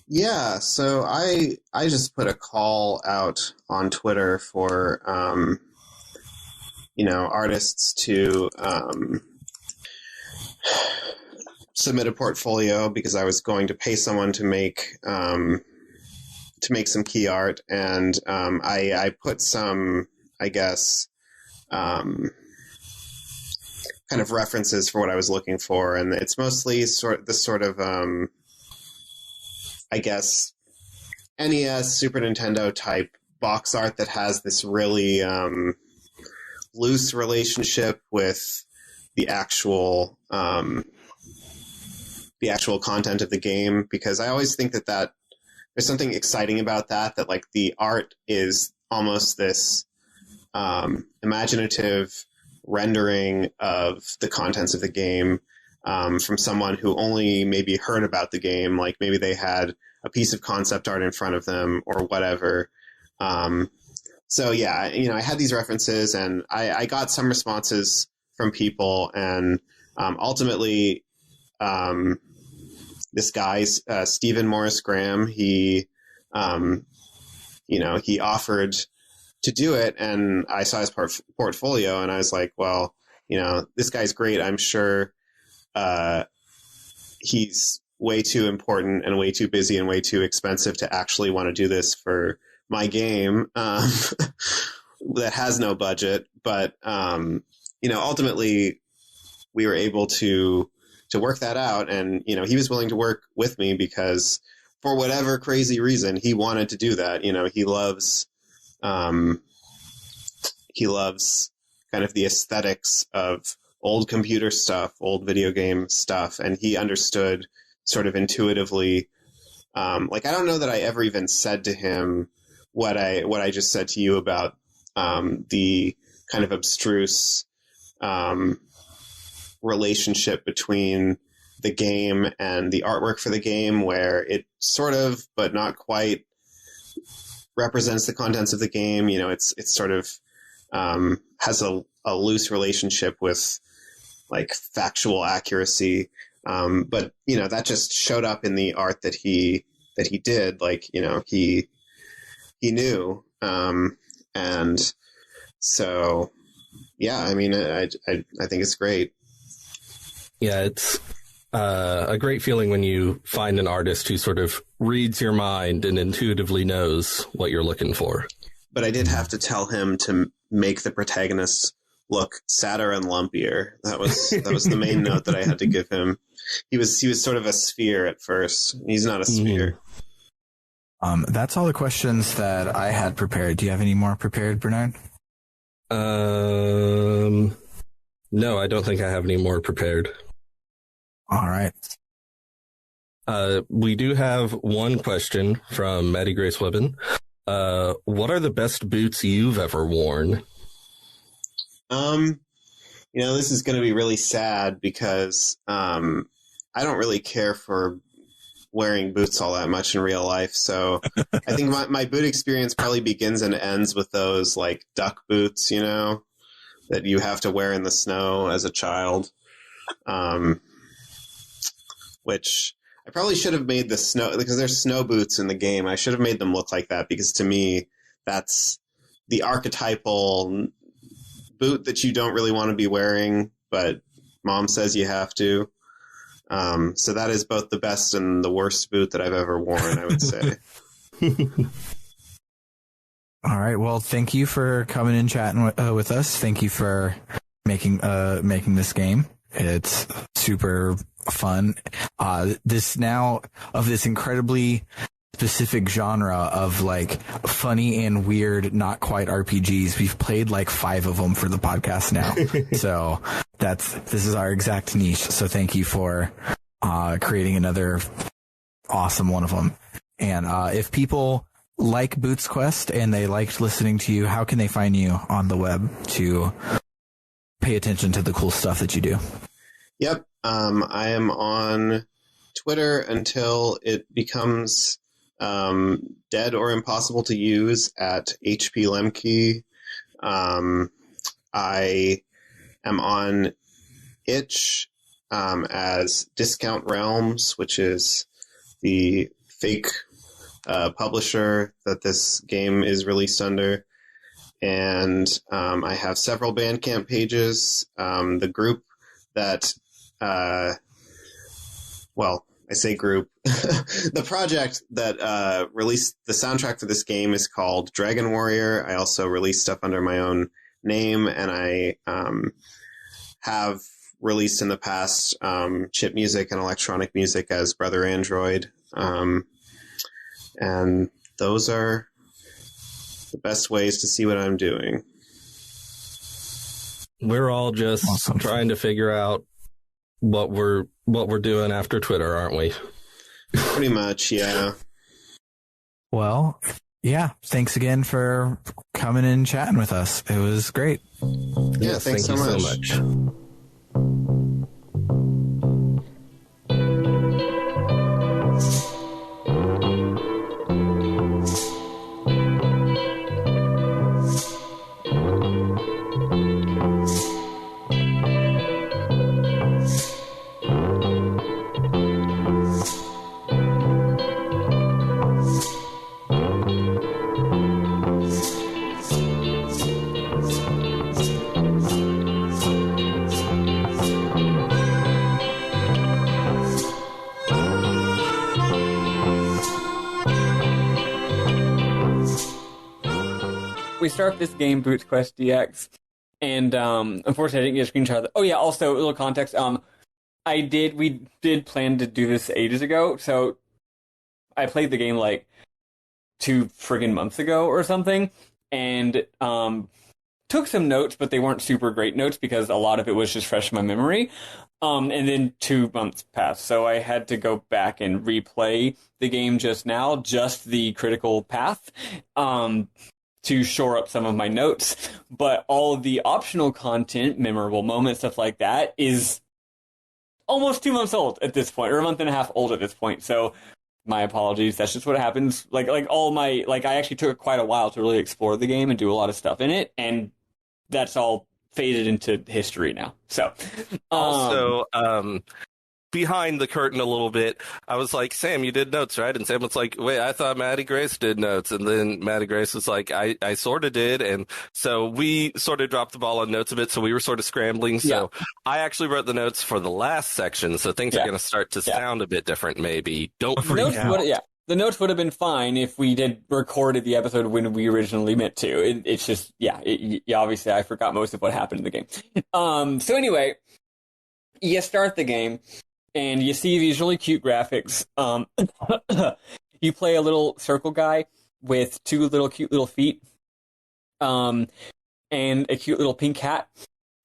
[SPEAKER 4] Yeah, so I just put a call out on Twitter for artists to submit a portfolio because I was going to pay someone to make some key art, and I put some, I guess, kind of references for what I was looking for, and it's mostly this sort of I guess NES, Super Nintendo type box art that has this really loose relationship with the actual content of the game, because I always think that there's something exciting about that like the art is almost this imaginative rendering of the contents of the game from someone who only maybe heard about the game, like maybe they had a piece of concept art in front of them or whatever. So yeah, I had these references, and I got some responses from people, and ultimately this guy, Stephen Morris Graham, he offered to do it, and I saw his portfolio, and I was like, well, this guy's great. I'm sure he's way too important and way too busy and way too expensive to actually want to do this for my game that has no budget. But, ultimately we were able to work that out. And, he was willing to work with me because for whatever crazy reason, he wanted to do that. He loves kind of the aesthetics of old computer stuff, old video game stuff. And he understood sort of intuitively. I don't know that I ever even said to him, what I just said to you about the kind of abstruse relationship between the game and the artwork for the game, where it sort of, but not quite, represents the contents of the game. You know, it's sort of has a loose relationship with like factual accuracy, but you know, that just showed up in the art that he did. Like, you know, he knew, and so yeah, I mean, I think it's great.
[SPEAKER 2] Yeah, it's a great feeling when you find an artist who sort of reads your mind and intuitively knows what you're looking for.
[SPEAKER 4] But I did have to tell him to make the protagonist look sadder and lumpier. That was the main note that I had to give him. He was sort of a sphere at first. He's not a sphere.
[SPEAKER 1] That's all the questions that I had prepared. Do you have any more prepared, Bernard?
[SPEAKER 2] No, I don't think I have any more prepared.
[SPEAKER 1] All right.
[SPEAKER 2] We do have one question from Maddie Grace Webben. What are the best boots you've ever worn?
[SPEAKER 4] You know, this is going to be really sad because I don't really care for wearing boots all that much in real life. So I think my boot experience probably begins and ends with those like duck boots, you know, that you have to wear in the snow as a child. Which I probably should have made the snow, because there's snow boots in the game. I should have made them look like that, because to me, that's the archetypal boot that you don't really want to be wearing, but mom says you have to. So that is both the best and the worst boot that I've ever worn, I would say.
[SPEAKER 1] All right. Well, thank you for coming and chatting with us. Thank you for making this game. It's super fun. This incredibly specific genre of like funny and weird, not quite RPGs. We've played like 5 of them for the podcast now. So this is our exact niche. So thank you for creating another awesome one of them. And if people like Boots Quest and they liked listening to you, how can they find you on the web to pay attention to the cool stuff that you do?
[SPEAKER 4] Yep. I am on Twitter until it becomes dead or impossible to use at HP Lemke. I am on itch as Discount Realms, which is the fake publisher that this game is released under. And I have several Bandcamp pages. The group that, I say group. The project that released the soundtrack for this game is called Dragon Warrior. I also release stuff under my own name, and I have released in the past chip music and electronic music as Brother Android. And those are the best ways to see what I'm doing.
[SPEAKER 2] We're all just trying to figure out what we're doing after Twitter, aren't we?
[SPEAKER 4] Pretty much, yeah.
[SPEAKER 1] Well, yeah. Thanks again for coming and chatting with us. It was great.
[SPEAKER 4] Yeah, thanks so much.
[SPEAKER 3] We start this game, Boots Quest DX, and unfortunately I didn't get a screenshot of it. Oh yeah, also a little context. We did plan to do this ages ago, so I played the game like 2 friggin' months ago or something, and took some notes, but they weren't super great notes because a lot of it was just fresh in my memory. And then 2 months passed, so I had to go back and replay the game just now, just the critical path, to shore up some of my notes. But all of the optional content, memorable moments, stuff like that, is almost 2 months old at this point, or a month and a half old at this point. So my apologies. That's just what happens. Like all my, like, I actually took quite a while to really explore the game and do a lot of stuff in it, and that's all faded into history now. So,
[SPEAKER 2] also, behind the curtain a little bit, I was like, Sam, you did notes, right? And Sam was like, wait, I thought Maddie Grace did notes. And then Maddie Grace was like, I sort of did. And so we sort of dropped the ball on notes a bit. So we were sort of scrambling. So I actually wrote the notes for the last section. So things are going to start to sound a bit different, maybe. Don't freak out.
[SPEAKER 3] The notes would have been fine if we did recorded the episode when we originally meant to. It's just, obviously I forgot most of what happened in the game. So anyway, you start the game and you see these really cute graphics. You play a little circle guy with 2 cute little feet, and a cute little pink hat.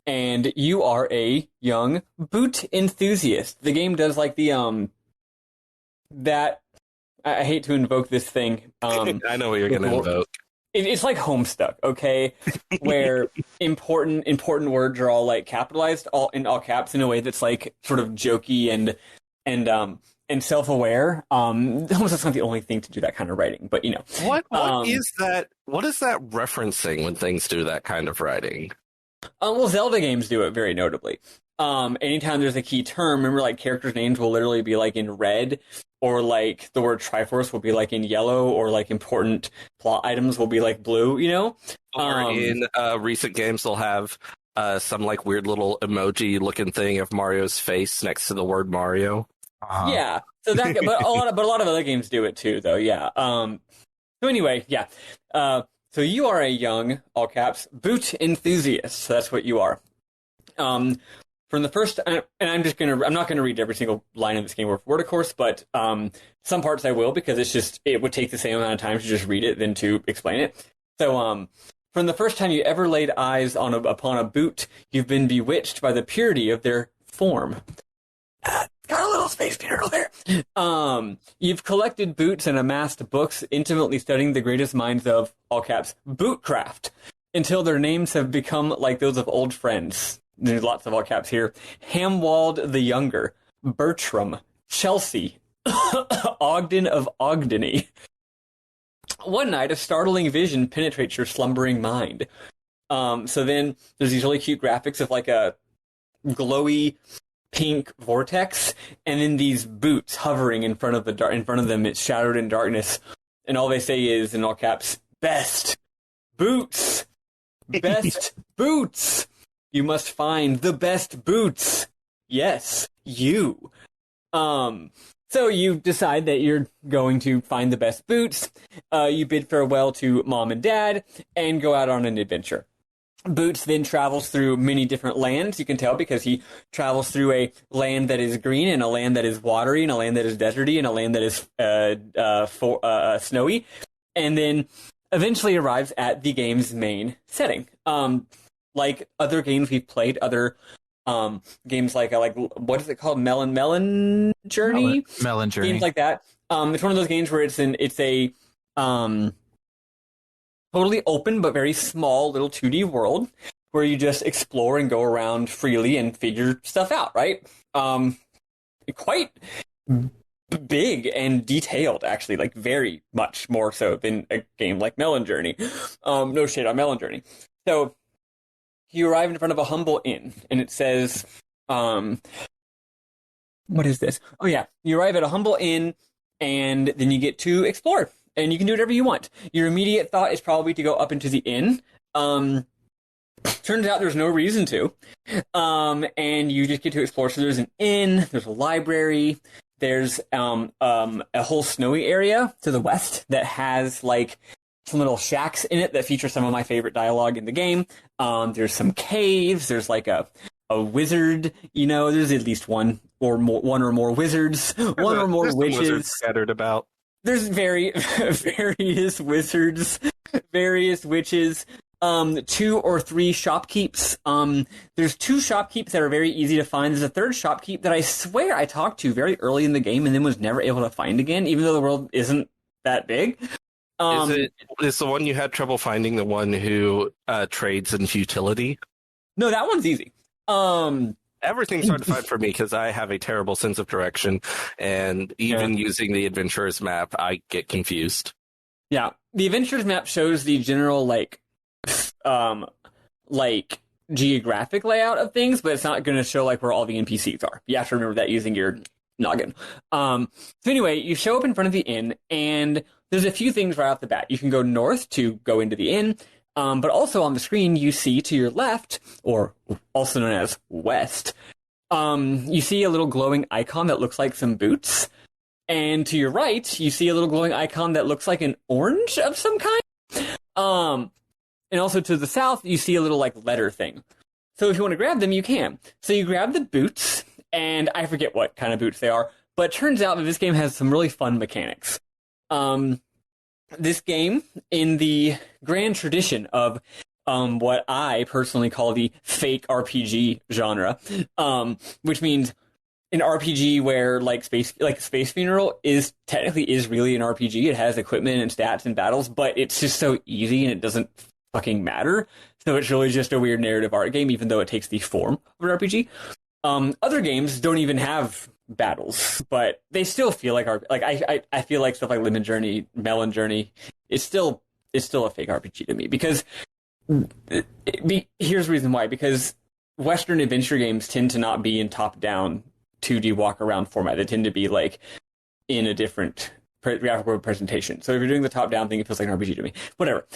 [SPEAKER 3] And you are a young boot enthusiast. The game does like the, that... I hate to invoke this thing.
[SPEAKER 2] I know what you're going to invoke.
[SPEAKER 3] It's like Homestuck, okay? Where important words are all like capitalized, all in all caps, in a way that's like sort of jokey and self-aware. Homestuck's not the only thing to do that kind of writing, but you know.
[SPEAKER 2] What is that? What is that referencing when things do that kind of writing?
[SPEAKER 3] Well, Zelda games do it very notably. Anytime there's a key term, remember, like, characters' names will literally be like in red, or like the word Triforce will be like in yellow, or like important plot items will be like blue, you know?
[SPEAKER 2] Or in recent games, they'll have some like weird little emoji looking thing of Mario's face next to the word Mario.
[SPEAKER 3] Yeah. So that, but a lot of other games do it too, though. Yeah. So anyway, yeah. So you are a young, all caps, boot enthusiast. So that's what you are. From the first, and I'm not gonna read every single line of this game word for word, of course, but some parts I will, because it would take the same amount of time to just read it than to explain it. So, from the first time you ever laid eyes upon a boot, you've been bewitched by the purity of their form. Got a little space beetle there. You've collected boots and amassed books, intimately studying the greatest minds of, all caps, bootcraft, until their names have become like those of old friends. There's lots of all caps here. Hamwald the Younger, Bertram, Chelsea, Ogden of Ogdeny. One night, a startling vision penetrates your slumbering mind. So then there's these really cute graphics of like a glowy pink vortex, and then these boots hovering in front of them. It's shadowed in darkness, and all they say is, in all caps, "Best boots, best boots. You must find the best boots. Yes, you." So you decide that you're going to find the best boots. You bid farewell to Mom and Dad and go out on an adventure. Boots then travels through many different lands, you can tell, because he travels through a land that is green, and a land that is watery, and a land that is deserty, and a land that is snowy, and then eventually arrives at the game's main setting. Like other games we've played, other games like what is it called? Melon Journey?
[SPEAKER 1] Melon Journey.
[SPEAKER 3] Games like that. It's one of those games where it's a totally open but very small little 2D world where you just explore and go around freely and figure stuff out, right? Quite big and detailed, actually, like very much more so than a game like Melon Journey. No shade on Melon Journey. So you arrive in front of a humble inn, and it says, what is this? Oh yeah, you arrive at a humble inn, and then you get to explore, and you can do whatever you want. Your immediate thought is probably to go up into the inn. Turns out there's no reason to, and you just get to explore. So there's an inn, there's a library, there's a whole snowy area to the west that has like some little shacks in it that feature some of my favorite dialogue in the game. There's some caves. There's like a wizard. You know, there's at least one or more wizards. One or more witches
[SPEAKER 2] wizards scattered about.
[SPEAKER 3] There's various wizards, various witches. 2 or 3 shopkeeps. There's 2 shopkeeps that are very easy to find. There's a 3rd shopkeep that I swear I talked to very early in the game and then was never able to find again, even though the world isn't that big.
[SPEAKER 2] Is the one you had trouble finding the one who trades in futility?
[SPEAKER 3] No, that one's easy.
[SPEAKER 2] Everything's hard to find for me because I have a terrible sense of direction, and even using the adventurer's map, I get confused.
[SPEAKER 3] Yeah, the adventurer's map shows the general geographic layout of things, but it's not going to show where all the NPCs are. You have to remember that using your noggin. So anyway, you show up in front of the inn, and there's a few things right off the bat. You can go north to go into the inn, but also on the screen you see to your left, or also known as west, you see a little glowing icon that looks like some boots. And to your right, you see a little glowing icon that looks like an orange of some kind. And also to the south, you see a little letter thing. So if you want to grab them, you can. So you grab the boots, and I forget what kind of boots they are, but it turns out that this game has some really fun mechanics. This game, in the grand tradition of what I personally call the fake RPG genre, which means an RPG where Space Funeral is really an RPG. It has equipment and stats and battles, but it's just so easy and it doesn't fucking matter. So it's really just a weird narrative art game, even though it takes the form of an RPG. Other games don't even have battles, but they still feel I feel like stuff like Lemon Journey, Melon Journey, it's still a fake RPG to me, because here's the reason why. Because Western adventure games tend to not be in top-down 2D walk-around format. They tend to be in a different graphical presentation. So if you're doing the top-down thing, it feels like an RPG to me. Whatever.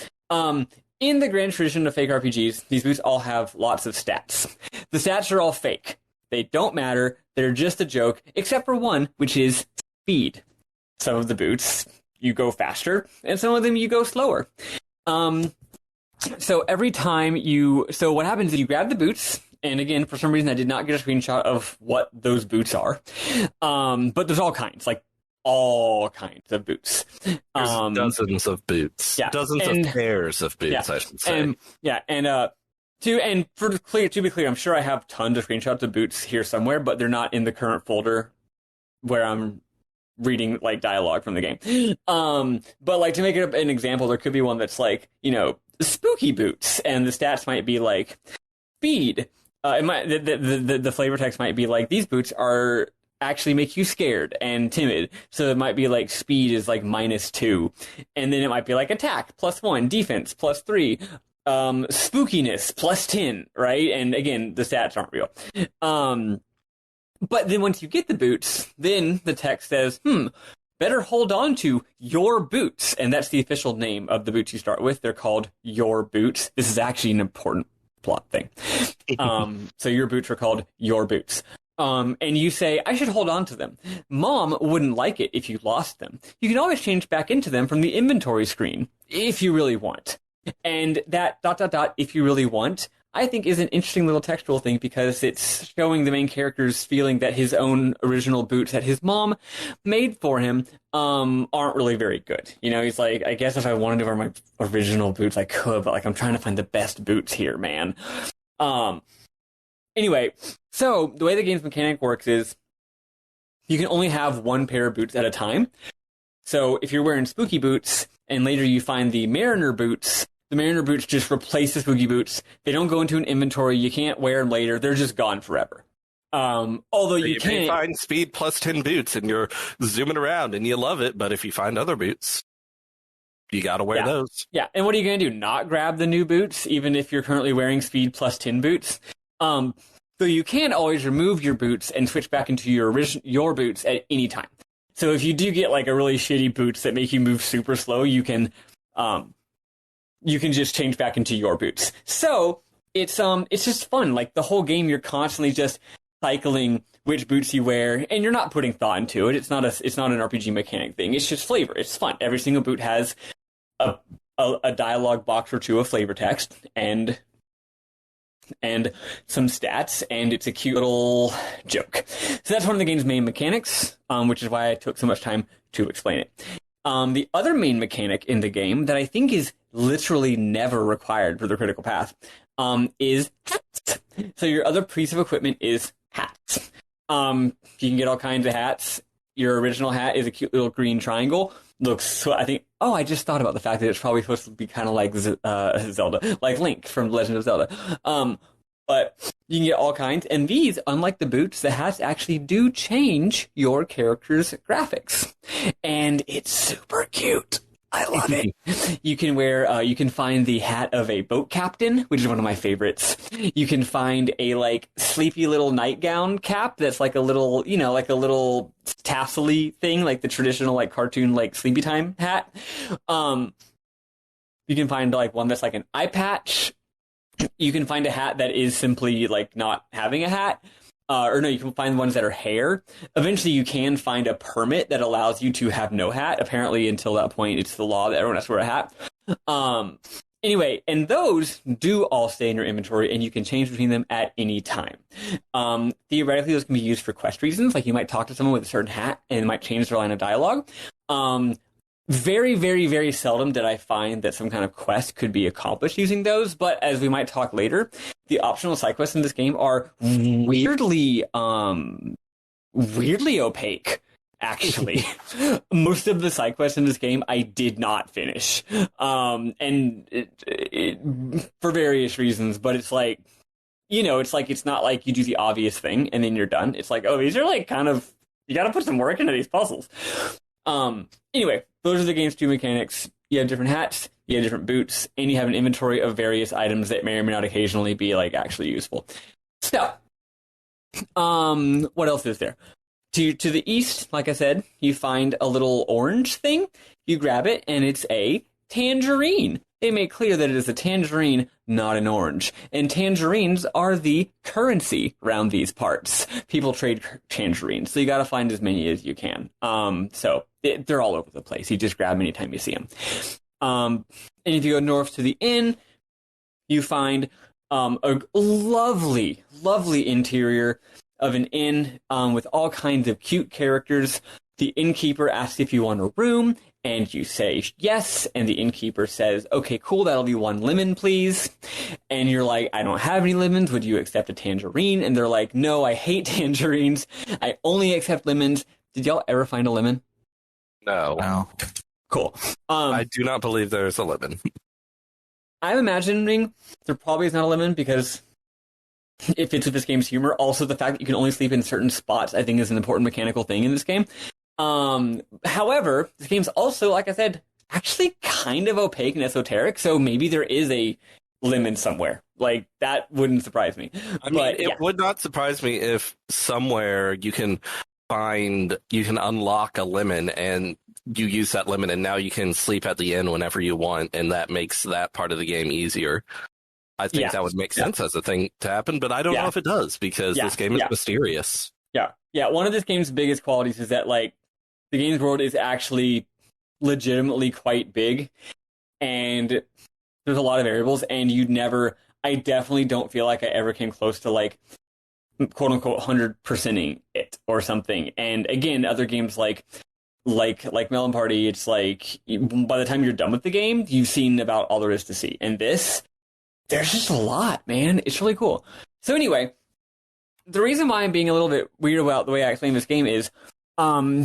[SPEAKER 3] In the grand tradition of fake RPGs, these boots all have lots of stats. The stats are all fake. They don't matter. They're just a joke, except for one, which is speed. Some of the boots, you go faster, and some of them you go slower. So every time so what happens is you grab the boots, and again, for some reason, I did not get a screenshot of what those boots are. But there's all kinds of boots.
[SPEAKER 2] There's dozens of boots.
[SPEAKER 3] Yeah,
[SPEAKER 2] dozens of pairs of boots, I should say. To be clear, I'm sure I have tons of screenshots of boots here somewhere, but they're not in the current folder where I'm reading dialogue from the game. But to make it an example, there could be one that's spooky boots, and the stats might be speed. It might the flavor text might be these boots are actually make you scared and timid. So it might be speed is -2, and then it might be attack +1, defense +3. Spookiness +10, right? And again, the stats aren't real. But then once you get the boots, then the text says, better hold on to your boots. And that's the official name of the boots you start with. They're called your boots. This is actually an important plot thing. So your boots are called your boots. And you say, I should hold on to them. Mom wouldn't like it if you lost them. You can always change back into them from the inventory screen, if you really want. And that ... if you really want, I think is an interesting little textual thing, because it's showing the main character's feeling that his own original boots that his mom made for him aren't really very good. He's I guess if I wanted to wear my original boots, I could, but I'm trying to find the best boots here, man. Anyway, so the way the game's mechanic works is you can only have one pair of boots at a time. So if you're wearing spooky boots and later you find the mariner boots just replace the spooky boots. They don't go into an inventory. You can't wear them later. They're just gone forever. Although you may find speed +10 boots and you're zooming around and you love it, but if you find other boots, you got to wear those.
[SPEAKER 3] Yeah, and what are you going to do? Not grab the new boots, even if you're currently wearing speed +10 boots? So you can always remove your boots and switch back into your boots at any time. So if you do get a really shitty boots that make you move super slow, you can just change back into your boots. So it's just fun. The whole game, you're constantly just cycling which boots you wear, and you're not putting thought into it. It's not an RPG mechanic thing. It's just flavor. It's fun. Every single boot has a dialogue box or two of flavor text and some stats, and it's a cute little joke. So that's one of the game's main mechanics, which is why I took so much time to explain it. The other main mechanic in the game that I think is literally never required for the critical path, is hats. So your other piece of equipment is hats. You can get all kinds of hats. Your original hat is a cute little green triangle. Looks so, I think, oh, I just thought about the fact that it's probably supposed to be kind of like Zelda, like Link from Legend of Zelda. But you can get all kinds, and these, unlike the boots, the hats actually do change your character's graphics, and it's super cute. I love it. You can wear, you can find the hat of a boat captain, which is one of my favorites. You can find a like sleepy little nightgown cap that's like a little, you know, like a little tassel-y thing, like the traditional like cartoon like sleepy time hat. You can find like one that's like an eye patch. You can find a hat that is simply like not having a hat. Or no, you can find ones that are hair. Eventually, you can find a permit that allows you to have no hat. Apparently, until that point, it's the law that everyone has to wear a hat. Anyway, and those do all stay in your inventory, and you can change between them at any time. Theoretically, those can be used for quest reasons. Like you might talk to someone with a certain hat, and it might change their line of dialogue. Very, very, very seldom did I find that some kind of quest could be accomplished using those, but as we might talk later, the optional side quests in this game are weirdly opaque, actually. Most of the side quests in this game I did not finish, and for various reasons, but it's like, you know, it's like, it's not like you do the obvious thing and then you're done. It's like, oh, these are like kind of, you gotta put some work into these puzzles. Anyway, those are the game's two mechanics. You have different hats, you have different boots, and you have an inventory of various items that may or may not occasionally be like actually useful. So, what else is there? To the east, like I said, you find a little orange thing. You grab it, and it's a tangerine. They make clear that it is a tangerine, not an orange. And tangerines are the currency around these parts. People trade tangerines, so you got to find as many as you can. They're all over the place. You just grab them anytime you see them. And if you go north to the inn, you find a lovely, lovely interior of an inn with all kinds of cute characters. The innkeeper asks if you want a room, and you say yes, and the innkeeper says, okay, cool, that'll be 1 lemon, please. And you're like, I don't have any lemons, would you accept a tangerine? And they're like, no, I hate tangerines, I only accept lemons. Did y'all ever find a lemon?
[SPEAKER 2] No.
[SPEAKER 3] Cool.
[SPEAKER 2] I do not believe there's a lemon.
[SPEAKER 3] I'm imagining there probably is not a lemon, because it fits with this game's humor. Also, the fact that you can only sleep in certain spots, I think, is an important mechanical thing in this game. However, this game's also, like I said, actually kind of opaque and esoteric, so maybe there is a lemon somewhere. Like, that wouldn't surprise me.
[SPEAKER 2] It would not surprise me if somewhere you can unlock a lemon and you use that lemon, and now you can sleep at the inn whenever you want, and that makes that part of the game easier. I think that would make sense as a thing to happen, but I don't know if it does, because this game is mysterious.
[SPEAKER 3] Yeah, one of this game's biggest qualities is that, like, the game's world is actually legitimately quite big, and there's a lot of variables, and I definitely don't feel like I ever came close to, like, quote-unquote 100%ing it or something. And again, other games like Melon Party, it's like, by the time you're done with the game, you've seen about all there is to see. And this, there's just a lot, man. It's really cool. So anyway, the reason why I'm being a little bit weird about the way I explain this game is,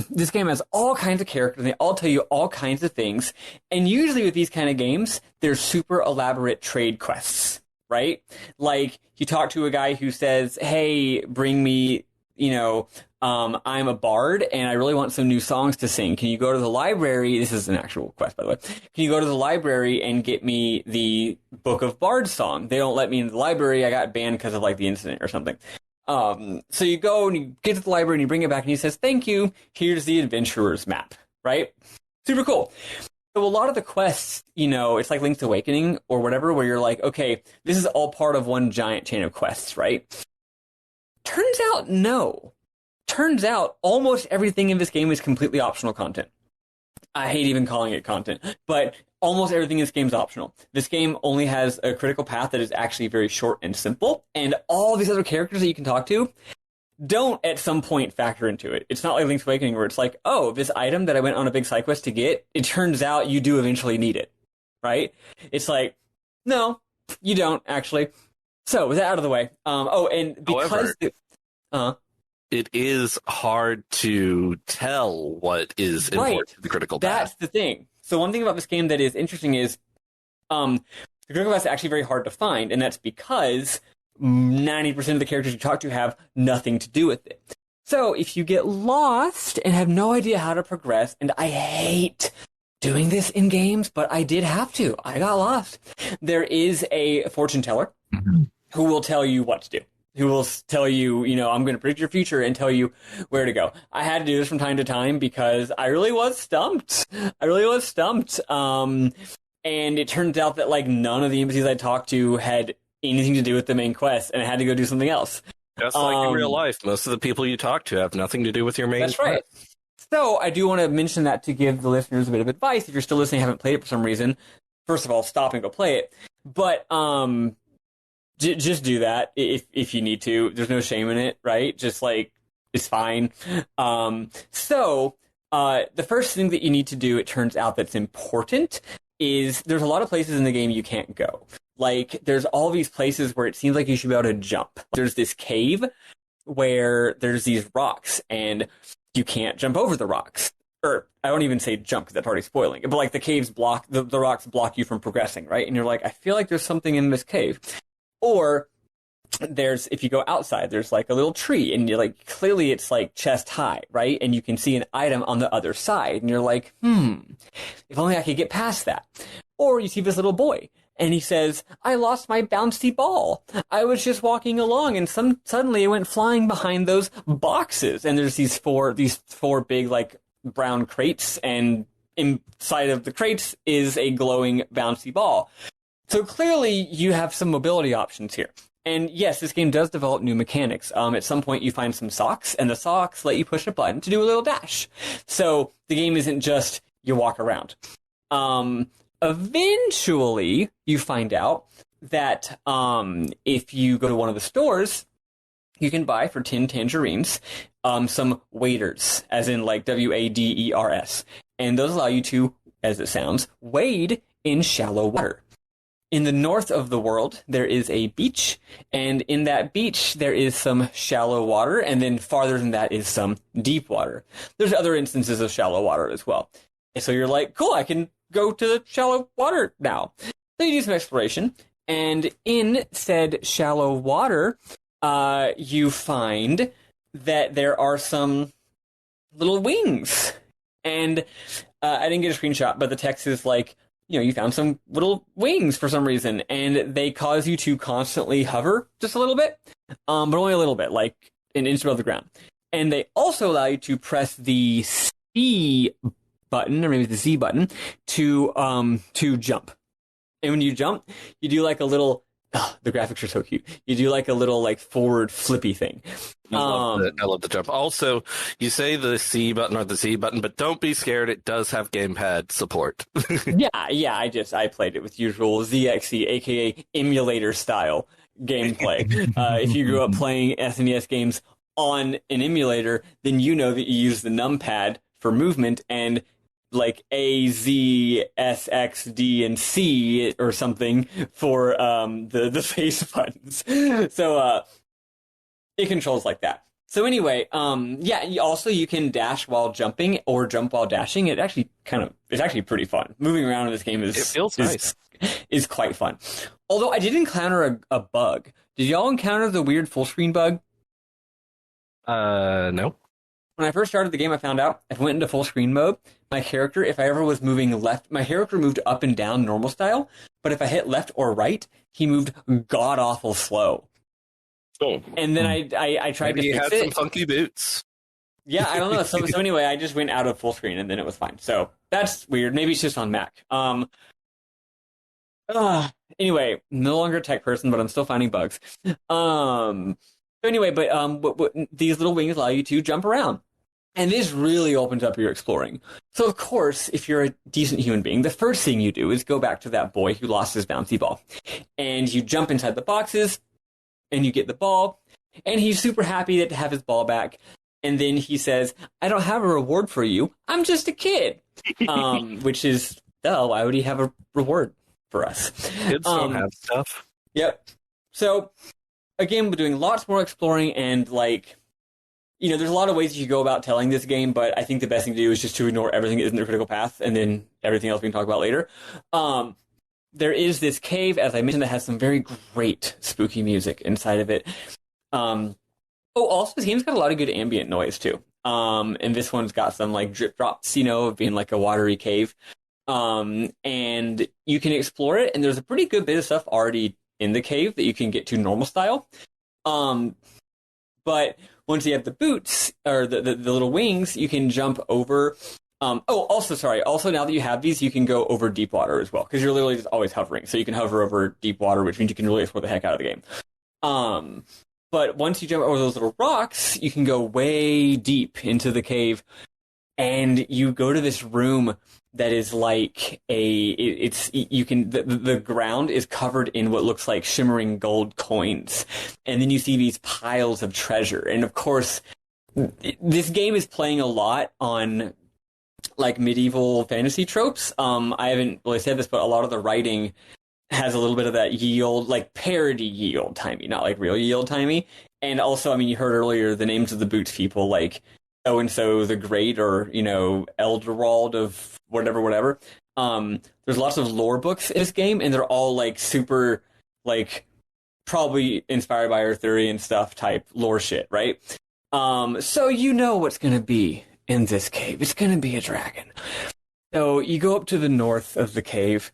[SPEAKER 3] this game has all kinds of characters, and they all tell you all kinds of things. And usually with these kind of games, there's super elaborate trade quests, right? Like, you talk to a guy who says, hey, bring me, I'm a bard, and I really want some new songs to sing. Can you go to the library? This is an actual quest, by the way. Can you go to the library and get me the Book of Bard song? They don't let me in the library. I got banned because of, like, the incident or something. So you go and you get to the library and you bring it back and he says, thank you, here's the adventurer's map, right? Super cool. So a lot of the quests, it's like Link's Awakening or whatever, where you're like, okay, this is all part of one giant chain of quests, right? Turns out, no. Turns out almost everything in this game is completely optional content. I hate even calling it content, but almost everything in this game is optional. This game only has a critical path that is actually very short and simple, and all these other characters that you can talk to don't at some point factor into it. It's not like Link's Awakening where it's like, oh, this item that I went on a big side quest to get, it turns out you do eventually need it. right? It's like, no, you don't actually. So with that out of the way, and because
[SPEAKER 2] However, it is hard to tell what is important to the critical path.
[SPEAKER 3] That's the thing. So one thing about this game that is interesting is, the critical path is actually very hard to find, and that's because 90% of the characters you talk to have nothing to do with it. So if you get lost and have no idea how to progress, and I hate doing this in games, but I did have to. I got lost. There is a fortune teller who will tell you what to do. Who will tell you, I'm going to predict your future and tell you where to go. I had to do this from time to time because I really was stumped. And it turns out that none of the NPCs I talked to had anything to do with the main quest, and I had to go do something else.
[SPEAKER 2] Just like in real life, most of the people you talk to have nothing to do with your main quest.
[SPEAKER 3] That's right. So I do want to mention that to give the listeners a bit of advice. If you're still listening and haven't played it for some reason, first of all, stop and go play it. But just do that if you need to. There's no shame in it, right? Just it's fine. So the first thing that you need to do, it turns out that's important, is there's a lot of places in the game you can't go. There's all these places where it seems like you should be able to jump. There's this cave where there's these rocks, and you can't jump over the rocks. Or I won't even say jump because that's already spoiling it. But the caves block, the rocks block you from progressing, right? And you're like, I feel like there's something in this cave. Or if you go outside, there's a little tree, and you're clearly it's chest high, right? And you can see an item on the other side, and you're like, if only I could get past that. Or you see this little boy, and he says, I lost my bouncy ball. I was just walking along, and suddenly it went flying behind those boxes. And there's these four big brown crates, and inside of the crates is a glowing bouncy ball. So clearly you have some mobility options here. And yes, this game does develop new mechanics. At some point you find some socks, and the socks let you push a button to do a little dash. So the game isn't just you walk around. Eventually you find out that if you go to one of the stores, you can buy for 10 tangerines some waders, as in Waders. And those allow you to, as it sounds, wade in shallow water. In the north of the world, there is a beach, and in that beach, there is some shallow water, and then farther than that is some deep water. There's other instances of shallow water as well. And so you're like, cool, I can go to the shallow water now. So you do some exploration, and in said shallow water, you find that there are some little wings. And I didn't get a screenshot, but the text is you found some little wings for some reason, and they cause you to constantly hover just a little bit, but only a little bit, an inch above the ground. And they also allow you to press the C button, or maybe the Z button, to jump. And when you jump, you do a little. The graphics are so cute. You do a little forward flippy thing.
[SPEAKER 2] I love the jump. Also, you say the C button or the Z button, but don't be scared. It does have gamepad support.
[SPEAKER 3] Yeah. I played it with usual ZXC, aka emulator style gameplay. If you grew up playing SNES games on an emulator, then you know that you use the numpad for movement, and A, Z, S, X, D, and C or something for the face buttons. So it controls like that. So anyway, you can dash while jumping or jump while dashing. It's actually pretty fun. Moving around in this game is quite fun. Although I did encounter a bug. Did y'all encounter the weird full screen bug?
[SPEAKER 2] No.
[SPEAKER 3] When I first started the game, I found out I went into full screen mode. My character, if I ever was moving left, my character moved up and down normal style. But if I hit left or right, he moved god awful slow.
[SPEAKER 2] Oh.
[SPEAKER 3] And then I tried
[SPEAKER 2] Maybe
[SPEAKER 3] to fix it.
[SPEAKER 2] you had some funky boots.
[SPEAKER 3] Yeah, I don't know. So anyway, I just went out of full screen, and then it was fine. So that's weird. Maybe it's just on Mac. Anyway, no longer a tech person, but I'm still finding bugs. Anyway, but these little wings allow you to jump around. And this really opens up your exploring. So, of course, if you're a decent human being, the first thing you do is go back to that boy who lost his bouncy ball. And you jump inside the boxes, and you get the ball, and he's super happy to have his ball back. And then he says, I don't have a reward for you. I'm just a kid. Which is duh, why would he have a reward for us?
[SPEAKER 2] Kids don't have stuff.
[SPEAKER 3] Yep. So, again, we're doing lots more exploring, and, like, you know, there's a lot of ways you go about telling this game, but I think the best thing to do is just to ignore everything that isn't the critical path, and then everything else we can talk about later. There is this cave, as I mentioned, that has some very great spooky music inside of it. Also, this game's got a lot of good ambient noise, too. And this one's got some, like, drip drops, you know, of being like a watery cave. And you can explore it, and there's a pretty good bit of stuff already in the cave that you can get to normal style. But once you have the boots, or the little wings, you can jump over. Also, now that you have these, you can go over deep water as well, because you're literally just always hovering. So you can hover over deep water, which means you can really explore the heck out of the game. But once you jump over those little rocks, you can go way deep into the cave, and you go to this room that is like the ground is covered in what looks like shimmering gold coins, and then you see these piles of treasure. And of course, this game is playing a lot on, like, medieval fantasy tropes. I haven't really said this, but a lot of the writing has a little bit of that ye olde, like, parody ye olde timey, not like real ye olde timey. And also, I mean, you heard earlier the names of the boots people, like so the Great, or, you know, Elderwald of whatever. There's lots of lore books in this game, and they're all, like, super, like, probably inspired by Arthurian stuff type lore shit, right? So you know what's gonna be in this cave. It's gonna be a dragon. So you go up to the north of the cave,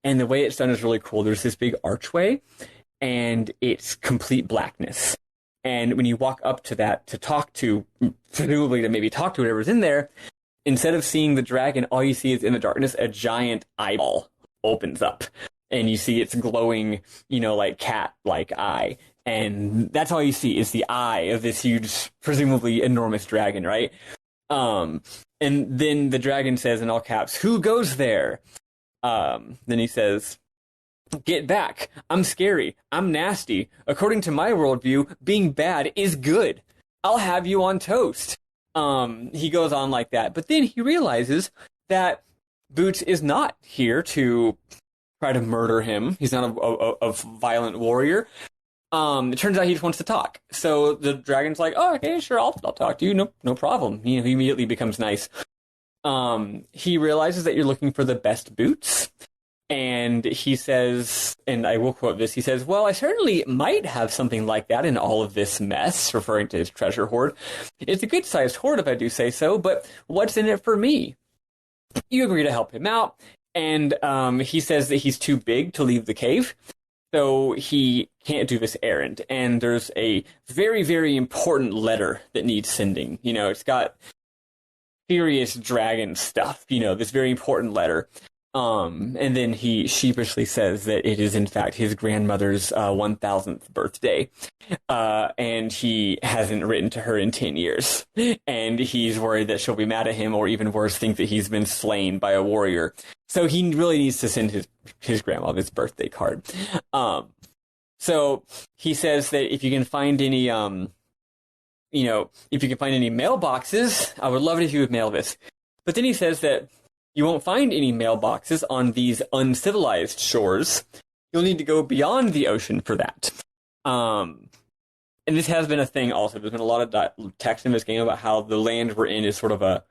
[SPEAKER 3] and the way it's done is really cool. There's this big archway, and it's complete blackness. And when you walk up to that to talk to, presumably to maybe talk to whatever's in there, instead of seeing the dragon, all you see is in the darkness, a giant eyeball opens up. And you see its glowing, you know, like cat-like eye. And that's all you see is the eye of this huge, presumably enormous dragon, right? And then the dragon says in all caps, "Who goes there?" Then he says, "Get back. I'm scary. I'm nasty. According to my worldview, being bad is good. I'll have you on toast." He goes on like that. But then he realizes that Boots is not here to try to murder him. He's not a violent warrior. It turns out he just wants to talk. So the dragon's like, "Oh, okay, sure, I'll talk to you. No problem." You know, he immediately becomes nice. He realizes that you're looking for the best boots. And he says, and I will quote this, he says, "Well, I certainly might have something like that in all of this mess," referring to his treasure hoard. "It's a good-sized hoard, if I do say so, but what's in it for me?" You agree to help him out, and he says that he's too big to leave the cave, so he can't do this errand. And there's a very, very important letter that needs sending. You know, it's got serious dragon stuff, you know, this very important letter. And then he sheepishly says that it is in fact his grandmother's 1000th birthday, and he hasn't written to her in 10 years, and he's worried that she'll be mad at him, or even worse, think that he's been slain by a warrior. So he really needs to send his grandma this birthday card. So he says that if you can find any, if you can find any mailboxes, I would love it if you would mail this. But then he says that you won't find any mailboxes on these uncivilized shores. You'll need to go beyond the ocean for that. And this has been a thing also. There's been a lot of text in this game about how the land we're in is sort of a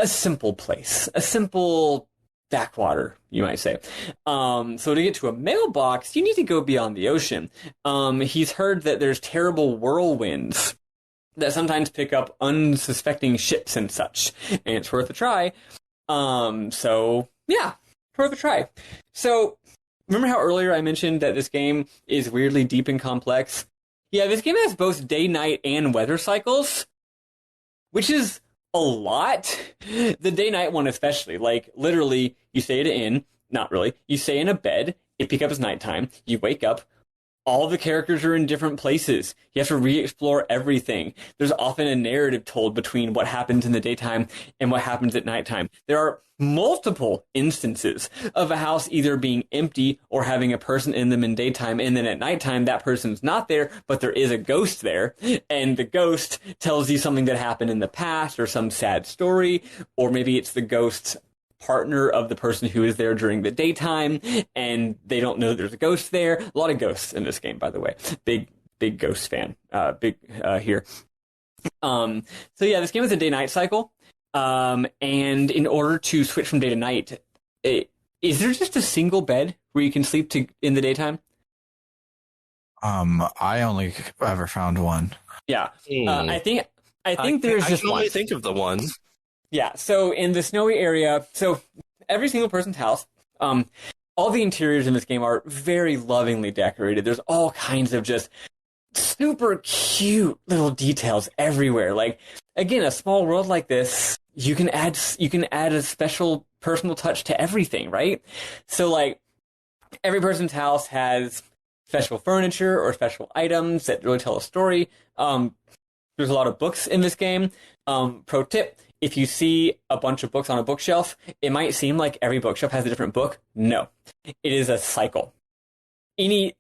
[SPEAKER 3] simple place. A simple backwater, you might say. So to get to a mailbox, you need to go beyond the ocean. He's heard that there's terrible whirlwinds that sometimes pick up unsuspecting ships and such. And it's worth a try. So yeah, worth a try. So remember how earlier I mentioned that this game is weirdly deep and complex? Yeah, this game has both day, night, and weather cycles, which is a lot. The day-night one especially, like literally you stay at an inn, not really, you stay in a bed, it picks up as nighttime, you wake up, all the characters are in different places. You have to re-explore everything. There's often a narrative told between what happens in the daytime and what happens at nighttime. There are multiple instances of a house either being empty or having a person in them in daytime, and then at nighttime that person's not there, but there is a ghost there, and the ghost tells you something that happened in the past or some sad story, or maybe it's the ghost partner of the person who is there during the daytime, and they don't know there's a ghost there. A lot of ghosts in this game, by the way. Big ghost fan. Here. So yeah, this game is a day-night cycle. And in order to switch from day to night, is there just a single bed where you can sleep in the daytime?
[SPEAKER 1] I only ever found one.
[SPEAKER 3] Yeah. I think there's just
[SPEAKER 2] I can
[SPEAKER 3] one.
[SPEAKER 2] only think of the one.
[SPEAKER 3] Yeah. So in the snowy area, so every single person's house, all the interiors in this game are very lovingly decorated. There's all kinds of just super cute little details everywhere. Like, again, a small world like this, you can add a special personal touch to everything, right? So like every person's house has special furniture or special items that really tell a story. There's a lot of books in this game. Pro tip, if you see a bunch of books on a bookshelf, it might seem like every bookshelf has a different book. No, it is a cycle.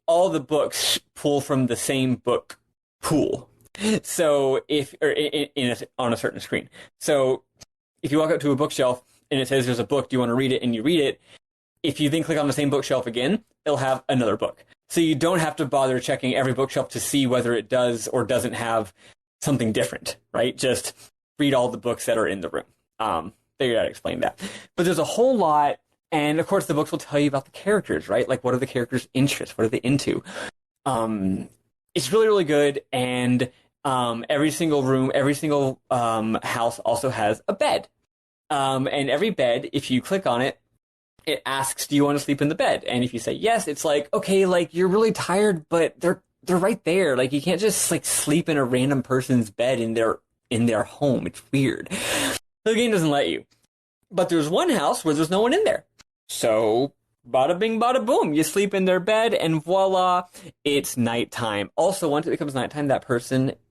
[SPEAKER 3] All the books pull from the same book pool. So on a certain screen. So if you walk up to a bookshelf and it says there's a book, do you want to read it? And you read it. If you then click on the same bookshelf again, it'll have another book. So you don't have to bother checking every bookshelf to see whether it does or doesn't have something different, right? Just read all the books that are in the room. Figured out to explain that. But there's a whole lot. And of course, the books will tell you about the characters, right? Like, what are the characters' interests? What are they into? It's really, really good. And every single room, every single house also has a bed. And every bed, if you click on it, it asks, do you want to sleep in the bed? And if you say yes, it's like, okay, like, you're really tired, but they're right there. Like, you can't just like sleep in a random person's bed in their home. It's weird. The game doesn't let you. But there's one house where there's no one in there. So, bada bing, bada boom, you sleep in their bed, and voila, it's nighttime. Also, once it becomes nighttime,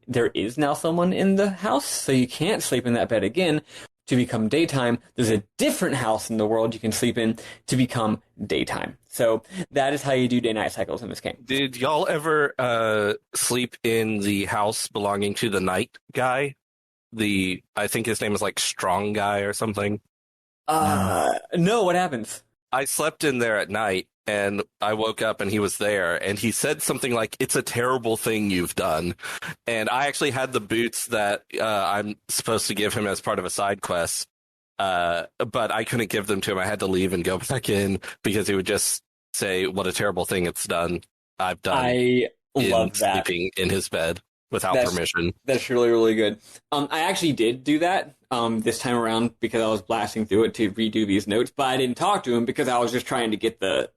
[SPEAKER 3] there is now someone in the house, so you can't sleep in that bed again. To become daytime, there's a different house in the world you can sleep in to become daytime. So, that is how you do day-night cycles in this game.
[SPEAKER 2] Did y'all ever sleep in the house belonging to the night guy? I think his name is like Strong Guy or something.
[SPEAKER 3] No, what happens?
[SPEAKER 2] I slept in there at night, and I woke up and he was there, and he said something like, "It's a terrible thing you've done." And I actually had the boots that I'm supposed to give him as part of a side quest, but I couldn't give them to him. I had to leave and go back in because he would just say, "What a terrible thing I've done."
[SPEAKER 3] I love that.
[SPEAKER 2] Sleeping in his bed without permission.
[SPEAKER 3] That's really, really good. I actually did do that this time around because I was blasting through it to redo these notes, but I didn't talk to him because I was just trying to get the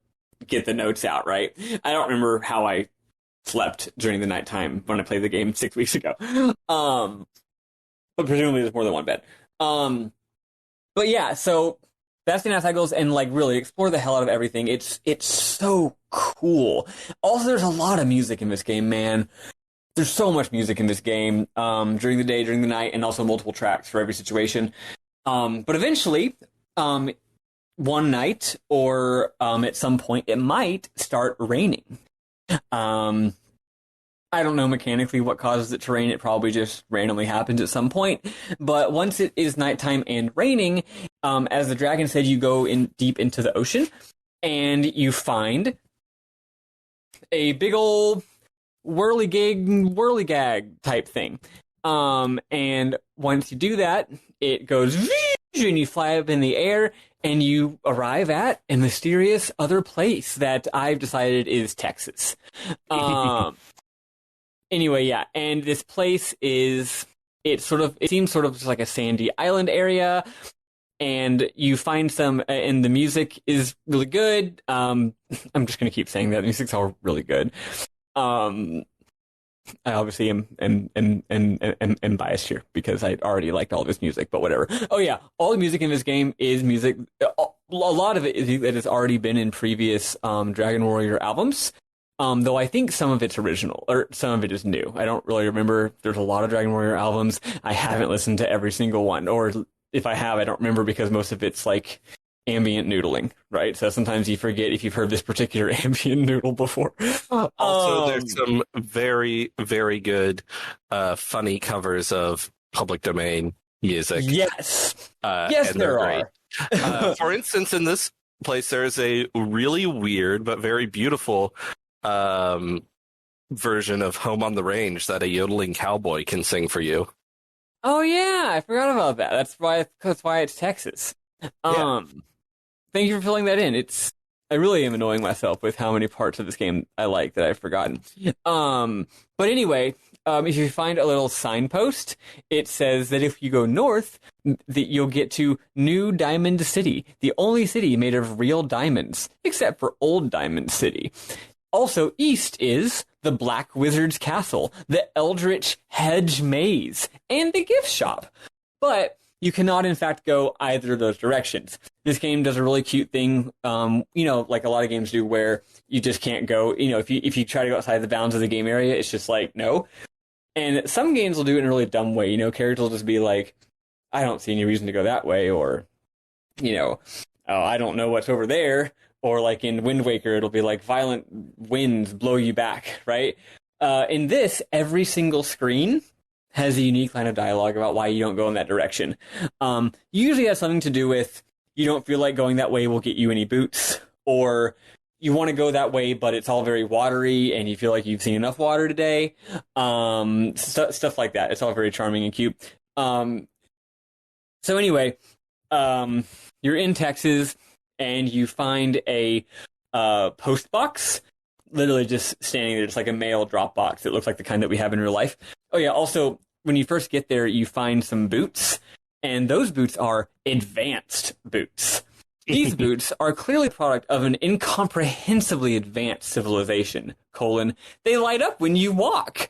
[SPEAKER 3] notes out, right? I don't remember how I slept during the nighttime when I played the game 6 weeks ago. But presumably there's more than one bed. But yeah, so that's the night cycles, and like really explore the hell out of everything. It's so cool. Also, there's a lot of music in this game, man. There's so much music in this game during the day, during the night, and also multiple tracks for every situation. But eventually, one night or at some point, it might start raining. I don't know mechanically what causes it to rain. It probably just randomly happens at some point. But once it is nighttime and raining, as the dragon said, you go in deep into the ocean and you find a big old whirligag type thing. And once you do that, it goes and you fly up in the air and you arrive at a mysterious other place that I've decided is Texas. Anyway, yeah, and this place it seems sort of just like a sandy island area, and you find and the music is really good. I'm just gonna keep saying that the music's all really good. I obviously am biased here because I already liked all of his music, but whatever. Oh yeah, all the music in this game is music. A lot of it has already been in previous Dragon Warrior albums. Though I think some of it's original, or some of it is new. I don't really remember. There's a lot of Dragon Warrior albums. I haven't listened to every single one, or if I have, I don't remember because most of it's like ambient noodling, right? So sometimes you forget if you've heard this particular ambient noodle before.
[SPEAKER 2] Also, there's some very, very good, funny covers of public domain music.
[SPEAKER 3] Yes, yes, there are.
[SPEAKER 2] For instance, in this place, there is a really weird but very beautiful version of Home on the Range that a yodeling cowboy can sing for you.
[SPEAKER 3] Oh yeah, I forgot about that. That's why it's Texas. Thank you for filling that in. I really am annoying myself with how many parts of this game I like that I've forgotten. But anyway, if you find a little signpost, it says that if you go north, that you'll get to New Diamond City, the only city made of real diamonds, except for Old Diamond City. Also, east is the Black Wizard's Castle, the Eldritch Hedge Maze, and the gift shop. But you cannot, in fact, go either of those directions. This game does a really cute thing, like a lot of games do, where you just can't go. If you try to go outside the bounds of the game area, it's just like, no. And some games will do it in a really dumb way. Characters will just be like, I don't see any reason to go that way, or, oh, I don't know what's over there. Or like in Wind Waker, it'll be like violent winds blow you back, right? In this, every single screen has a unique line of dialogue about why you don't go in that direction. Usually has something to do with you don't feel like going that way will get you any boots, or you want to go that way, but it's all very watery and you feel like you've seen enough water today. Stuff like that. It's all very charming and cute. So anyway, you're in Texas, and you find a post box, literally just standing there, just like a mail drop box. It looks like the kind that we have in real life. Oh yeah, also, when you first get there, you find some boots, and those boots are advanced boots. These boots are clearly a product of an incomprehensibly advanced civilization, they light up when you walk.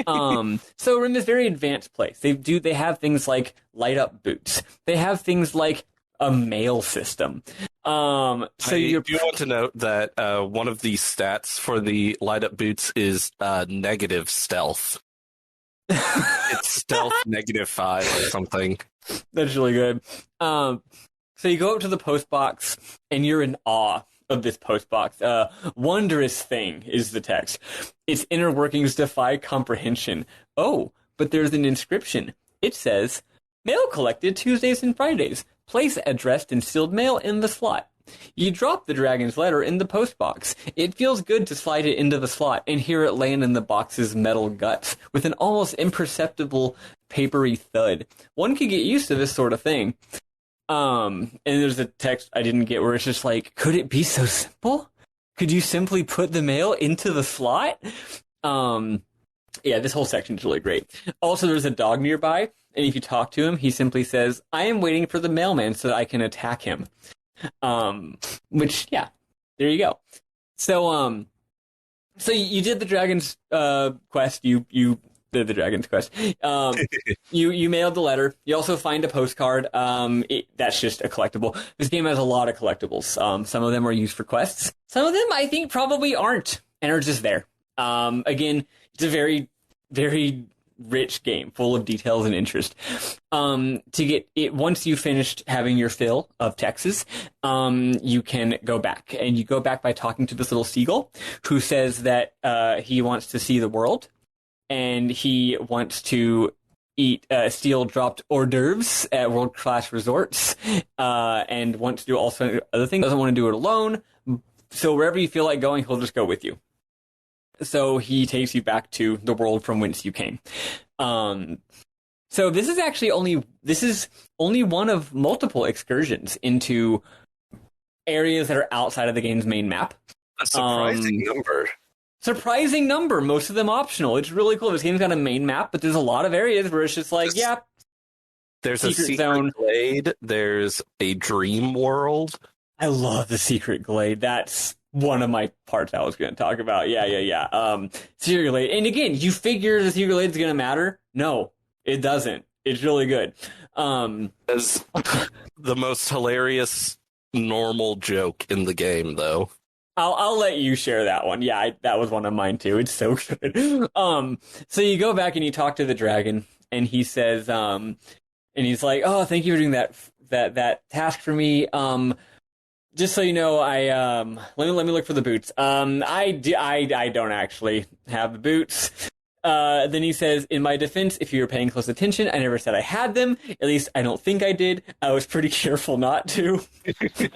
[SPEAKER 3] So we're in this very advanced place. They have things like light up boots. They have things like a mail system. I do
[SPEAKER 2] want to note that one of the stats for the light up boots is negative stealth. It's stealth -5 or something.
[SPEAKER 3] That's really good. So you go up to the post box, and you're in awe of this post box. Wondrous thing is the text. Its inner workings defy comprehension. Oh, but there's an inscription. It says, mail collected Tuesdays and Fridays. Place addressed in sealed mail in the slot. You drop the dragon's letter in the post box. It feels good to slide it into the slot and hear it land in the box's metal guts with an almost imperceptible papery thud. One could get used to this sort of thing. And there's a text I didn't get where it's just like, could it be so simple? Could you simply put the mail into the slot? Yeah, this whole section is really great. Also, there's a dog nearby, and if you talk to him, he simply says, I am waiting for the mailman so that I can attack him. Which, yeah, there you go. So you did the dragon's quest. You did the dragon's quest. You mailed the letter. You also find a postcard. That's just a collectible. This game has a lot of collectibles. Some of them are used for quests. Some of them I think probably aren't and are just there. Again, it's a very, very rich game, full of details and interest. To get it, once you finished having your fill of Texas, you can go back, and you go back by talking to this little seagull who says that he wants to see the world, and he wants to eat steel dropped hors d'oeuvres at world class resorts, and wants to do also other things. Doesn't want to do it alone, so wherever you feel like going, he'll just go with you. So he takes you back to the world from whence you came. So this is only one of multiple excursions into areas that are outside of the game's main map.
[SPEAKER 2] A surprising number.
[SPEAKER 3] Surprising number. Most of them optional. It's really cool. This game's got a main map, but there's a lot of areas where it's just like, yeah.
[SPEAKER 2] There's a secret glade. There's a dream world.
[SPEAKER 3] I love the secret glade. That's one of my parts I was going to talk about. Yeah. Secret glade. And again, you figure the secret glade is going to matter? No, it doesn't. It's really good.
[SPEAKER 2] As the most hilarious normal joke in the game, though.
[SPEAKER 3] I'll let you share that one. Yeah, that was one of mine too. It's so good. So you go back and you talk to the dragon, and he says, and he's like, "Oh, thank you for doing that task for me. Just so you know, let me look for the boots. I don't actually have the boots. Then he says, in my defense, if you were paying close attention, I never said I had them. At least I don't think I did. I was pretty careful not to.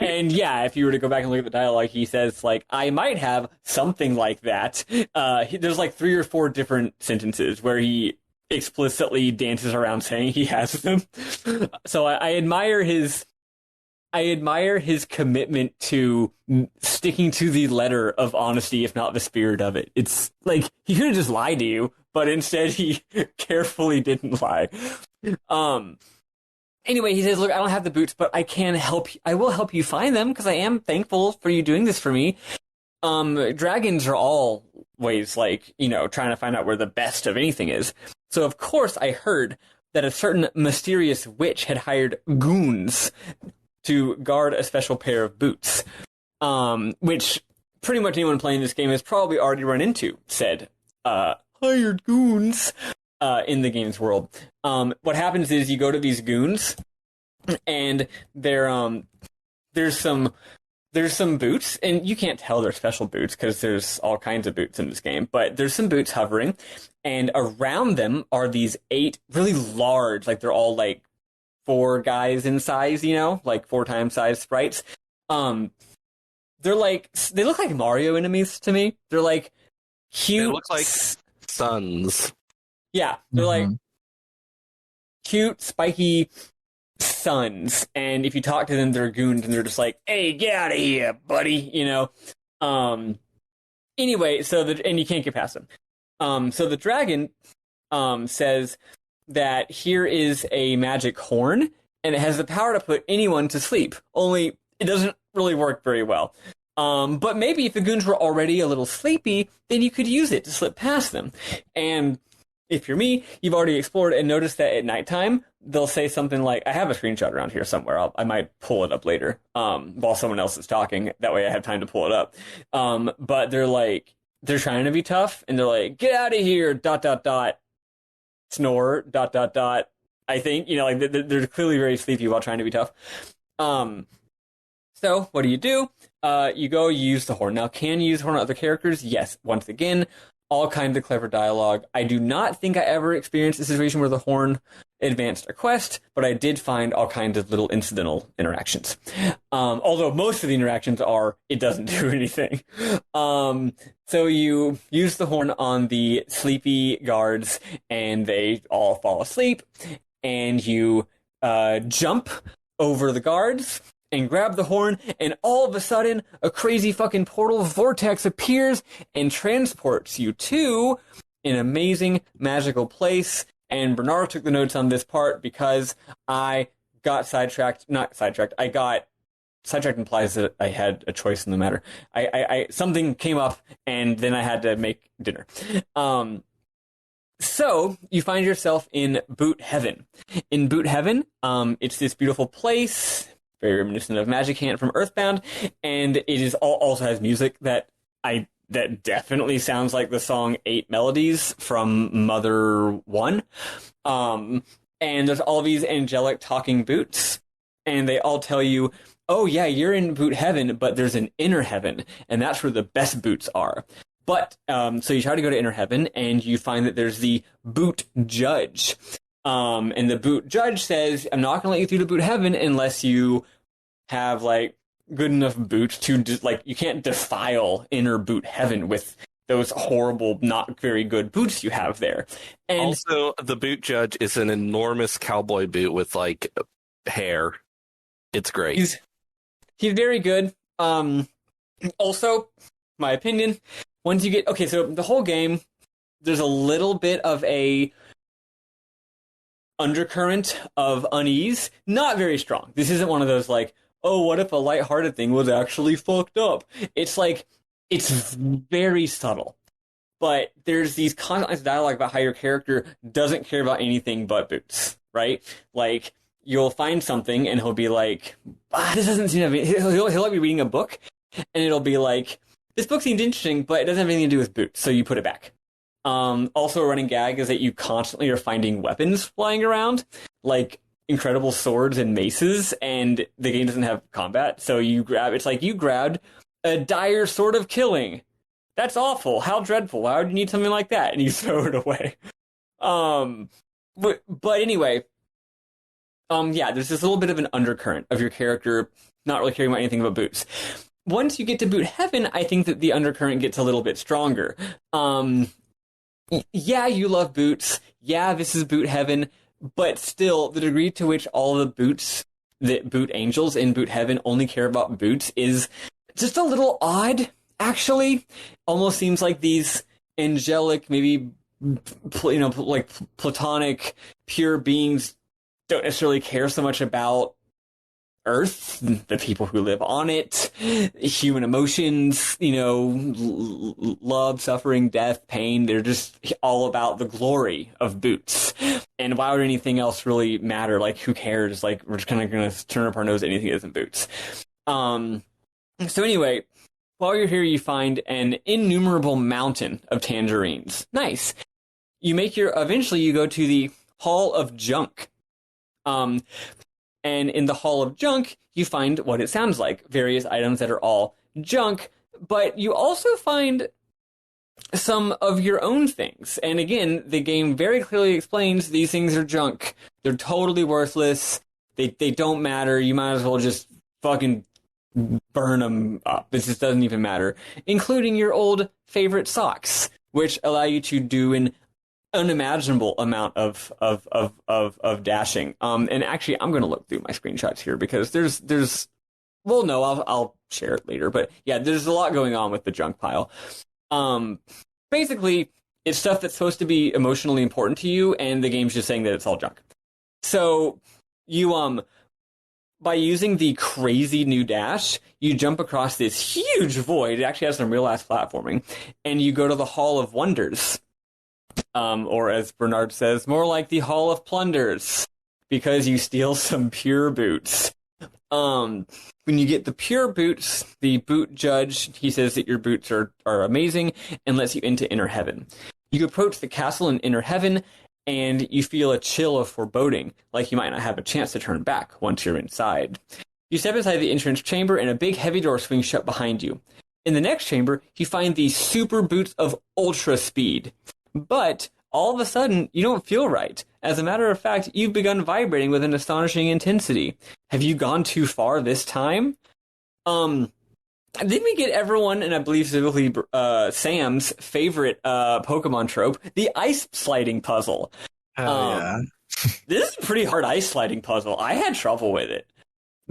[SPEAKER 3] And yeah, if you were to go back and look at the dialogue, he says, like, I might have something like that. There's like 3 or 4 different sentences where he explicitly dances around saying he has them. So I admire his commitment to sticking to the letter of honesty, if not the spirit of it. It's like, he could have just lied to you, but instead he carefully didn't lie. Anyway, he says, look, I don't have the boots, but I can help. I will help you find them, because I am thankful for you doing this for me. Dragons are always, like, trying to find out where the best of anything is. So, of course, I heard that a certain mysterious witch had hired goons to guard a special pair of boots, which pretty much anyone playing this game has probably already run into said hired goons in the game's world. What happens is you go to these goons, and there's some boots, and you can't tell they're special boots because there's all kinds of boots in this game, but there's some boots hovering, and around them are these 8 really large, like they're all like 4 guys in size, like 4 times size sprites. They look like Mario enemies to me. They're like cute.
[SPEAKER 2] They look like suns.
[SPEAKER 3] Yeah, they're like cute, spiky suns. And if you talk to them, they're goons, and they're just like, "Hey, get out of here, buddy!" Anyway, and you can't get past them. So the dragon says that here is a magic horn, and it has the power to put anyone to sleep. Only it doesn't really work very well. But maybe if the goons were already a little sleepy, then you could use it to slip past them. And if you're me, you've already explored and noticed that at nighttime, they'll say something like, I have a screenshot around here somewhere. I might pull it up later while someone else is talking. That way I have time to pull it up. But they're trying to be tough, and they're like, get out of here, ... snore, ... I think, they're clearly very sleepy while trying to be tough. So what do? You go, you use the horn. Now, can you use the horn on other characters? Yes. Once again, all kinds of clever dialogue. I do not think I ever experienced a situation where the horn advanced a quest, but I did find all kinds of little incidental interactions. Although most of the interactions are, it doesn't do anything. So you use the horn on the sleepy guards, and they all fall asleep, and you jump over the guards and grab the horn, and all of a sudden, a crazy fucking portal vortex appears and transports you to an amazing magical place. And Bernardo took the notes on this part because I got sidetracked. Not sidetracked. I got sidetracked implies that I had a choice in the matter. I something came up, and then I had to make dinner. So you find yourself in Boot Heaven. In Boot Heaven, it's this beautiful place, very reminiscent of Magic Hand from Earthbound, and it is also has music that definitely sounds like the song 8 Melodies from Mother 1. And there's all these angelic talking boots, and they all tell you, oh yeah, you're in Boot Heaven, but there's an inner heaven, and that's where the best boots are. But, so you try to go to inner heaven, and you find that there's the boot judge. And the boot judge says, I'm not going to let you through to Boot Heaven unless you have, good enough boots to, you can't defile inner Boot Heaven with those horrible, not very good boots you have there. And
[SPEAKER 2] also, the boot judge is an enormous cowboy boot with, hair. It's great.
[SPEAKER 3] He's very good. Also, my opinion, once you get... Okay, so the whole game, there's a little bit of a undercurrent of unease. Not very strong. This isn't one of those, oh, what if a lighthearted thing was actually fucked up? It's it's very subtle. But there's these constant dialogue about how your character doesn't care about anything but boots, right? You'll find something, and he'll be like, this doesn't seem to have... He'll be reading a book, and it'll be like, this book seems interesting, but it doesn't have anything to do with boots, so you put it back. Also, a running gag is that you constantly are finding weapons flying around, incredible swords and maces, and the game doesn't have combat, so you grab... It's like you grabbed a dire sword of killing That's awful. How dreadful. Why would you need something like that? And you throw it away. But anyway, yeah, there's this little bit of an undercurrent of your character not really caring about anything but boots. Once you get to boot heaven, I think that the undercurrent gets a little bit stronger. Yeah, you love boots. Yeah, this is boot heaven. But still, the degree to which all the boots that boot angels in boot heaven only care about boots is just a little odd, actually. Almost seems like these angelic, maybe, like platonic, pure beings don't necessarily care so much about Earth, the people who live on it, human emotions, love, suffering, death, pain. They're just all about the glory of boots. And why would anything else really matter? Like, who cares? Like, we're just kind of going to turn up our nose at anything that isn't boots. So anyway, while you're here, you find an innumerable mountain of tangerines. Nice. Eventually you go to the Hall of Junk. And in the Hall of Junk, you find what it sounds like, various items that are all junk, but you also find some of your own things. And again, the game very clearly explains these things are junk. They're totally worthless. They don't matter. You might as well just fucking burn them up. This just doesn't even matter. Including your old favorite socks, which allow you to do an unimaginable amount of dashing. And actually, I'm going to look through my screenshots here because I'll share it later. But yeah, there's a lot going on with the junk pile. Basically, it's stuff that's supposed to be emotionally important to you, and the game's just saying that it's all junk. So you by using the crazy new dash, you jump across this huge void. It actually has some real ass platforming, and you go to the Hall of Wonders. Or as Bernard says, more like the Hall of Plunders, because you steal some pure boots. When you get the pure boots, the boot judge, he says that your boots are amazing and lets you into Inner Heaven. You approach the castle in Inner Heaven, and you feel a chill of foreboding, like you might not have a chance to turn back once you're inside. You step inside the entrance chamber, and a big heavy door swings shut behind you. In the next chamber, you find the super boots of ultra speed. But all of a sudden, you don't feel right. As a matter of fact, you've begun vibrating with an astonishing intensity. Have you gone too far this time? Then we get everyone, and I believe specifically Sam's favorite Pokemon trope, the ice sliding puzzle.
[SPEAKER 1] Yeah.
[SPEAKER 3] This is a pretty hard ice sliding puzzle. I had trouble with it.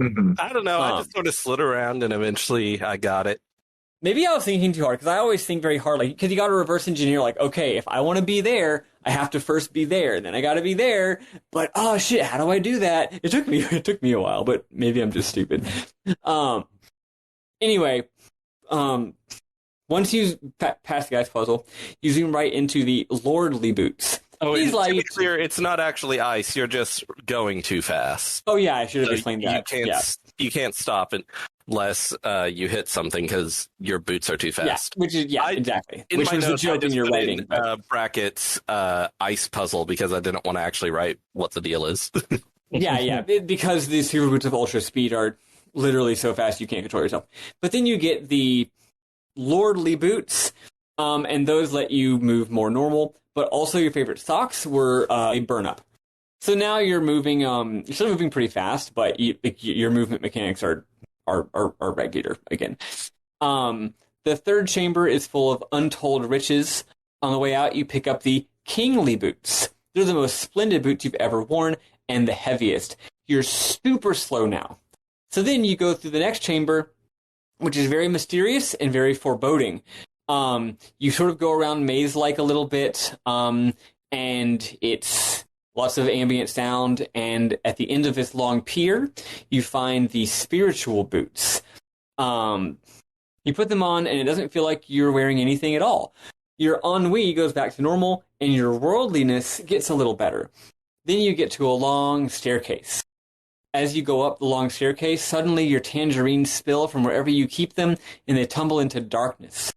[SPEAKER 2] I don't know. I just sort of slid around, and eventually I got it.
[SPEAKER 3] Maybe I was thinking too hard, because I always think very hard, like, because you got to reverse engineer, like, okay, if I want to be there, I have to first be there, then I got to be there, but, oh shit, how do I do that? It took me a while, but maybe I'm just stupid. Anyway, once you pass the ice puzzle, you zoom right into the Lordly Boots.
[SPEAKER 2] Oh, to be clear, it's not actually ice, you're just going too fast.
[SPEAKER 3] Oh yeah, I should have explained that.
[SPEAKER 2] You can't stop it. Unless you hit something because your boots are too fast.
[SPEAKER 3] Yeah, exactly.
[SPEAKER 2] Which was a joke in your writing. Brackets ice puzzle because I didn't want to actually write what the deal is.
[SPEAKER 3] yeah, because the super boots of ultra speed are literally so fast you can't control yourself. But then you get the Lordly boots, and those let you move more normal. But also your favorite socks were a burn up. So now you're moving. You're still moving pretty fast, but your movement mechanics are regular again. The third chamber is full of untold riches. On the way out, you pick up the Kingly boots. They're the most splendid boots you've ever worn and the heaviest. You're super slow now. So then you go through the next chamber, which is very mysterious and very foreboding. You sort of go around maze-like a little bit, and it's lots of ambient sound, and at the end of this long pier, you find the spiritual boots. You put them on, and it doesn't feel like you're wearing anything at all. Your ennui goes back to normal, and your worldliness gets a little better. Then you get to a long staircase. As you go up the long staircase, suddenly your tangerines spill from wherever you keep them, and they tumble into darkness.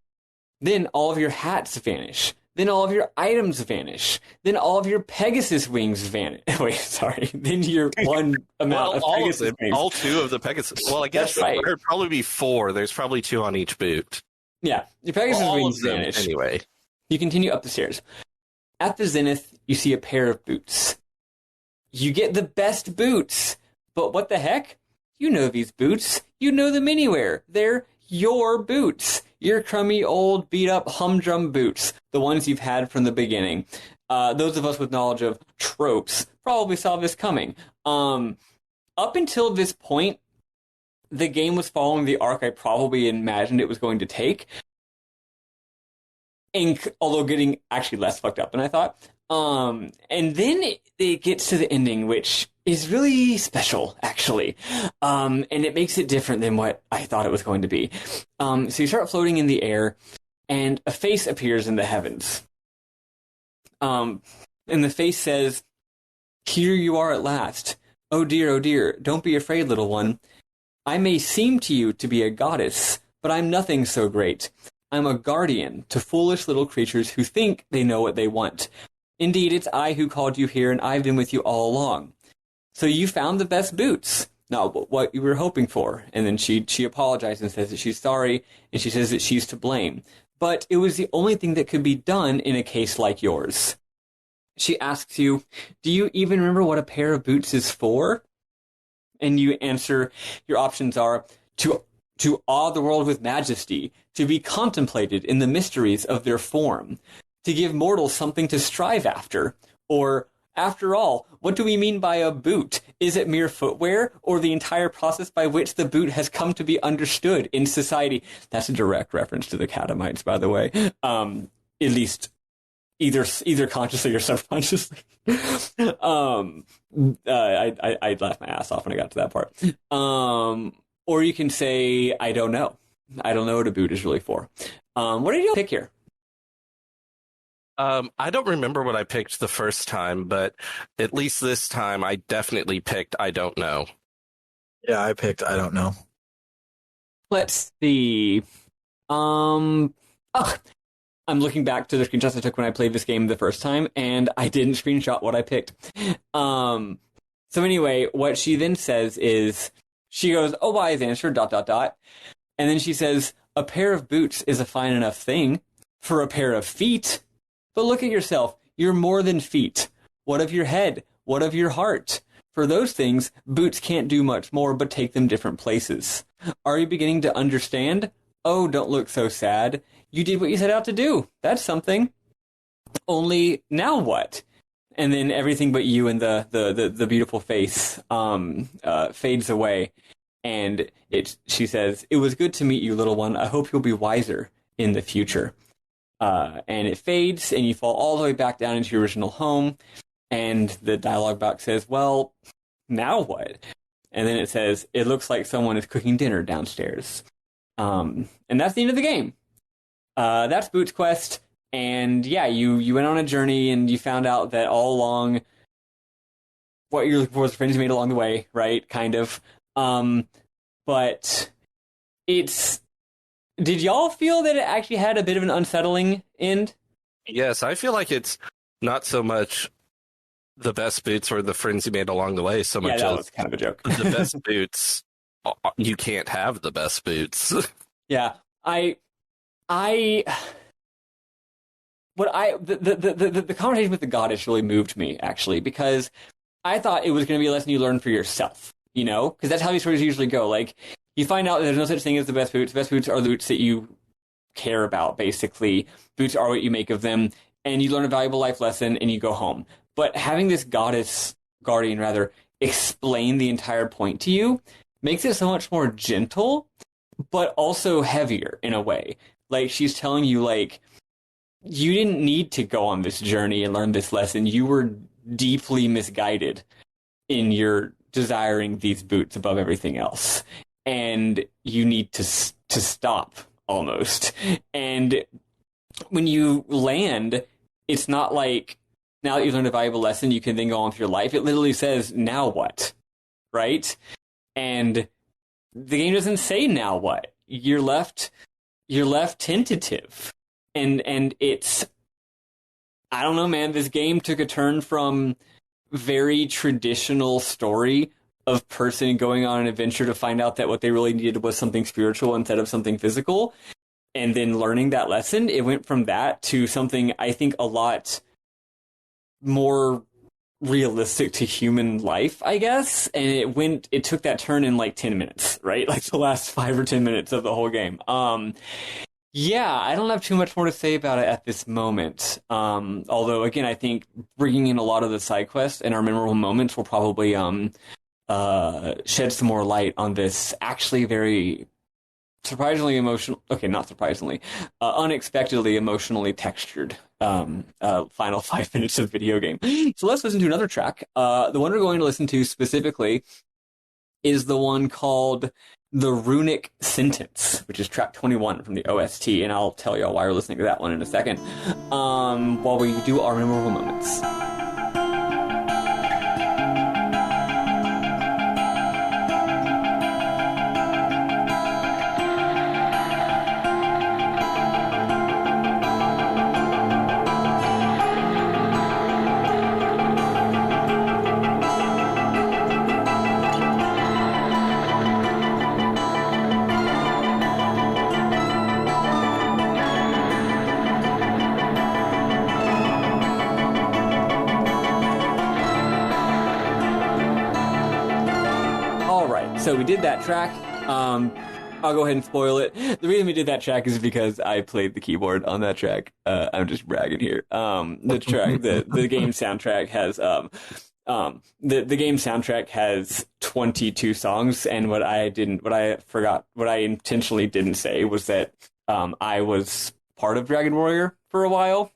[SPEAKER 3] Then all of your hats vanish. Then all of your items vanish. Then all of your Pegasus wings vanish. Wait, sorry. Then your one amount of Pegasus wings.
[SPEAKER 2] All two of the Pegasus. Well, I guess
[SPEAKER 3] right.
[SPEAKER 2] There'd probably be four. There's probably two on each boot.
[SPEAKER 3] Yeah, your Pegasus
[SPEAKER 2] All
[SPEAKER 3] wings
[SPEAKER 2] of them,
[SPEAKER 3] vanish.
[SPEAKER 2] anyway.
[SPEAKER 3] You continue up the stairs. At the zenith, you see a pair of boots. You get the best boots. But what the heck? You know these boots. You know them anywhere. They're your boots. Your crummy, old, beat-up, humdrum boots. The ones you've had from the beginning. Those of us with knowledge of tropes probably saw this coming. Up until this point, the game was following the arc I probably imagined it was going to take. Although getting actually less fucked up than I thought. And then it gets to the ending, which is really special, actually. And it makes it different than what I thought it was going to be. So you start floating in the air, and a face appears in the heavens. And the face says, "Here you are at last. Oh dear, don't be afraid, little one. I may seem to you to be a goddess, but I'm nothing so great. I'm a guardian to foolish little creatures who think they know what they want. Indeed, it's I who called you here, and I've been with you all along. So you found the best boots, not what you were hoping for." And then she apologizes and says that she's sorry, and she says that she's to blame. But it was the only thing that could be done in a case like yours. She asks you, "Do you even remember what a pair of boots is for?" And you answer, your options are to awe the world with majesty, to be contemplated in the mysteries of their form, to give mortals something to strive after, or, after all, what do we mean by a boot? Is it mere footwear, or the entire process by which the boot has come to be understood in society? That's a direct reference to the Catamites, by the way. At least either consciously or subconsciously. I laughed my ass off when I got to that part. Or you can say, I don't know. I don't know what a boot is really for. What did you pick here?
[SPEAKER 2] I don't remember what I picked the first time, but at least this time I definitely picked I don't know.
[SPEAKER 1] Yeah, I picked I don't know.
[SPEAKER 3] Let's see. I'm looking back to the screenshots I took when I played this game the first time, and I didn't screenshot what I picked. So anyway, what she then says is, she goes, "Oh, wise answer, ... And then she says, "A pair of boots is a fine enough thing for a pair of feet. But look at yourself. You're more than feet. What of your head? What of your heart? For those things, boots can't do much more but take them different places. Are you beginning to understand? Oh, don't look so sad. You did what you set out to do. That's something. Only now what?" And then everything but you and the beautiful face fades away. And she says, "It was good to meet you, little one. I hope you'll be wiser in the future." And it fades, and you fall all the way back down into your original home. And the dialogue box says, "Well, now what?" And then it says, "It looks like someone is cooking dinner downstairs." And that's the end of the game. That's Boots Quest. And yeah, you went on a journey, and you found out that all along what you're looking for was friends you made along the way, right? Kind of. But did y'all feel that it actually had a bit of an unsettling end?
[SPEAKER 2] Yes, I feel like it's not so much the best boots or the friends you made along the way, so much
[SPEAKER 3] that
[SPEAKER 2] as
[SPEAKER 3] was kind of a joke.
[SPEAKER 2] the best boots. You can't have the best boots.
[SPEAKER 3] Yeah, the conversation with the goddess really moved me, actually, because I thought it was going to be a lesson you learn for yourself, you know? Because that's how these stories usually go. Like, you find out that there's no such thing as the best boots. The best boots are the boots that you care about, basically. Boots are what you make of them, and you learn a valuable life lesson, and you go home. But having this guardian, explain the entire point to you makes it so much more gentle, but also heavier in a way. Like, she's telling you, like, you didn't need to go on this journey and learn this lesson. You were deeply misguided in your desiring these boots above everything else. And you need to stop, almost. And when you land, it's not like, now that you've learned a valuable lesson, you can then go on with your life. It literally says, now what? Right? And the game doesn't say now what. You're left tentative. And it's, I don't know, man, this game took a turn from very traditional story of person going on an adventure to find out that what they really needed was something spiritual instead of something physical, and then learning that lesson, it went from that to something I think a lot more realistic to human life, I guess. And it took that turn in like 10 minutes, right? Like the last 5 or 10 minutes of the whole game. Yeah, I don't have too much more to say about it at this moment. Although, again, I think bringing in a lot of the side quests and our memorable moments will probably shed some more light on this actually very surprisingly emotional. Okay, not surprisingly, unexpectedly emotionally textured final 5 minutes of video game. So let's listen to another track. The one we're going to listen to specifically is the one called The Runic Sentence, which is track 21 from the OST, and I'll tell y'all why we're listening to that one in a second, while we do our memorable moments. So we did that track. I'll go ahead and spoil it. The reason we did that track is because I played the keyboard on that track. I'm just bragging here. The track, the game soundtrack has the game soundtrack has 22 songs, and what I intentionally didn't say was that I was part of Dragon Warrior for a while.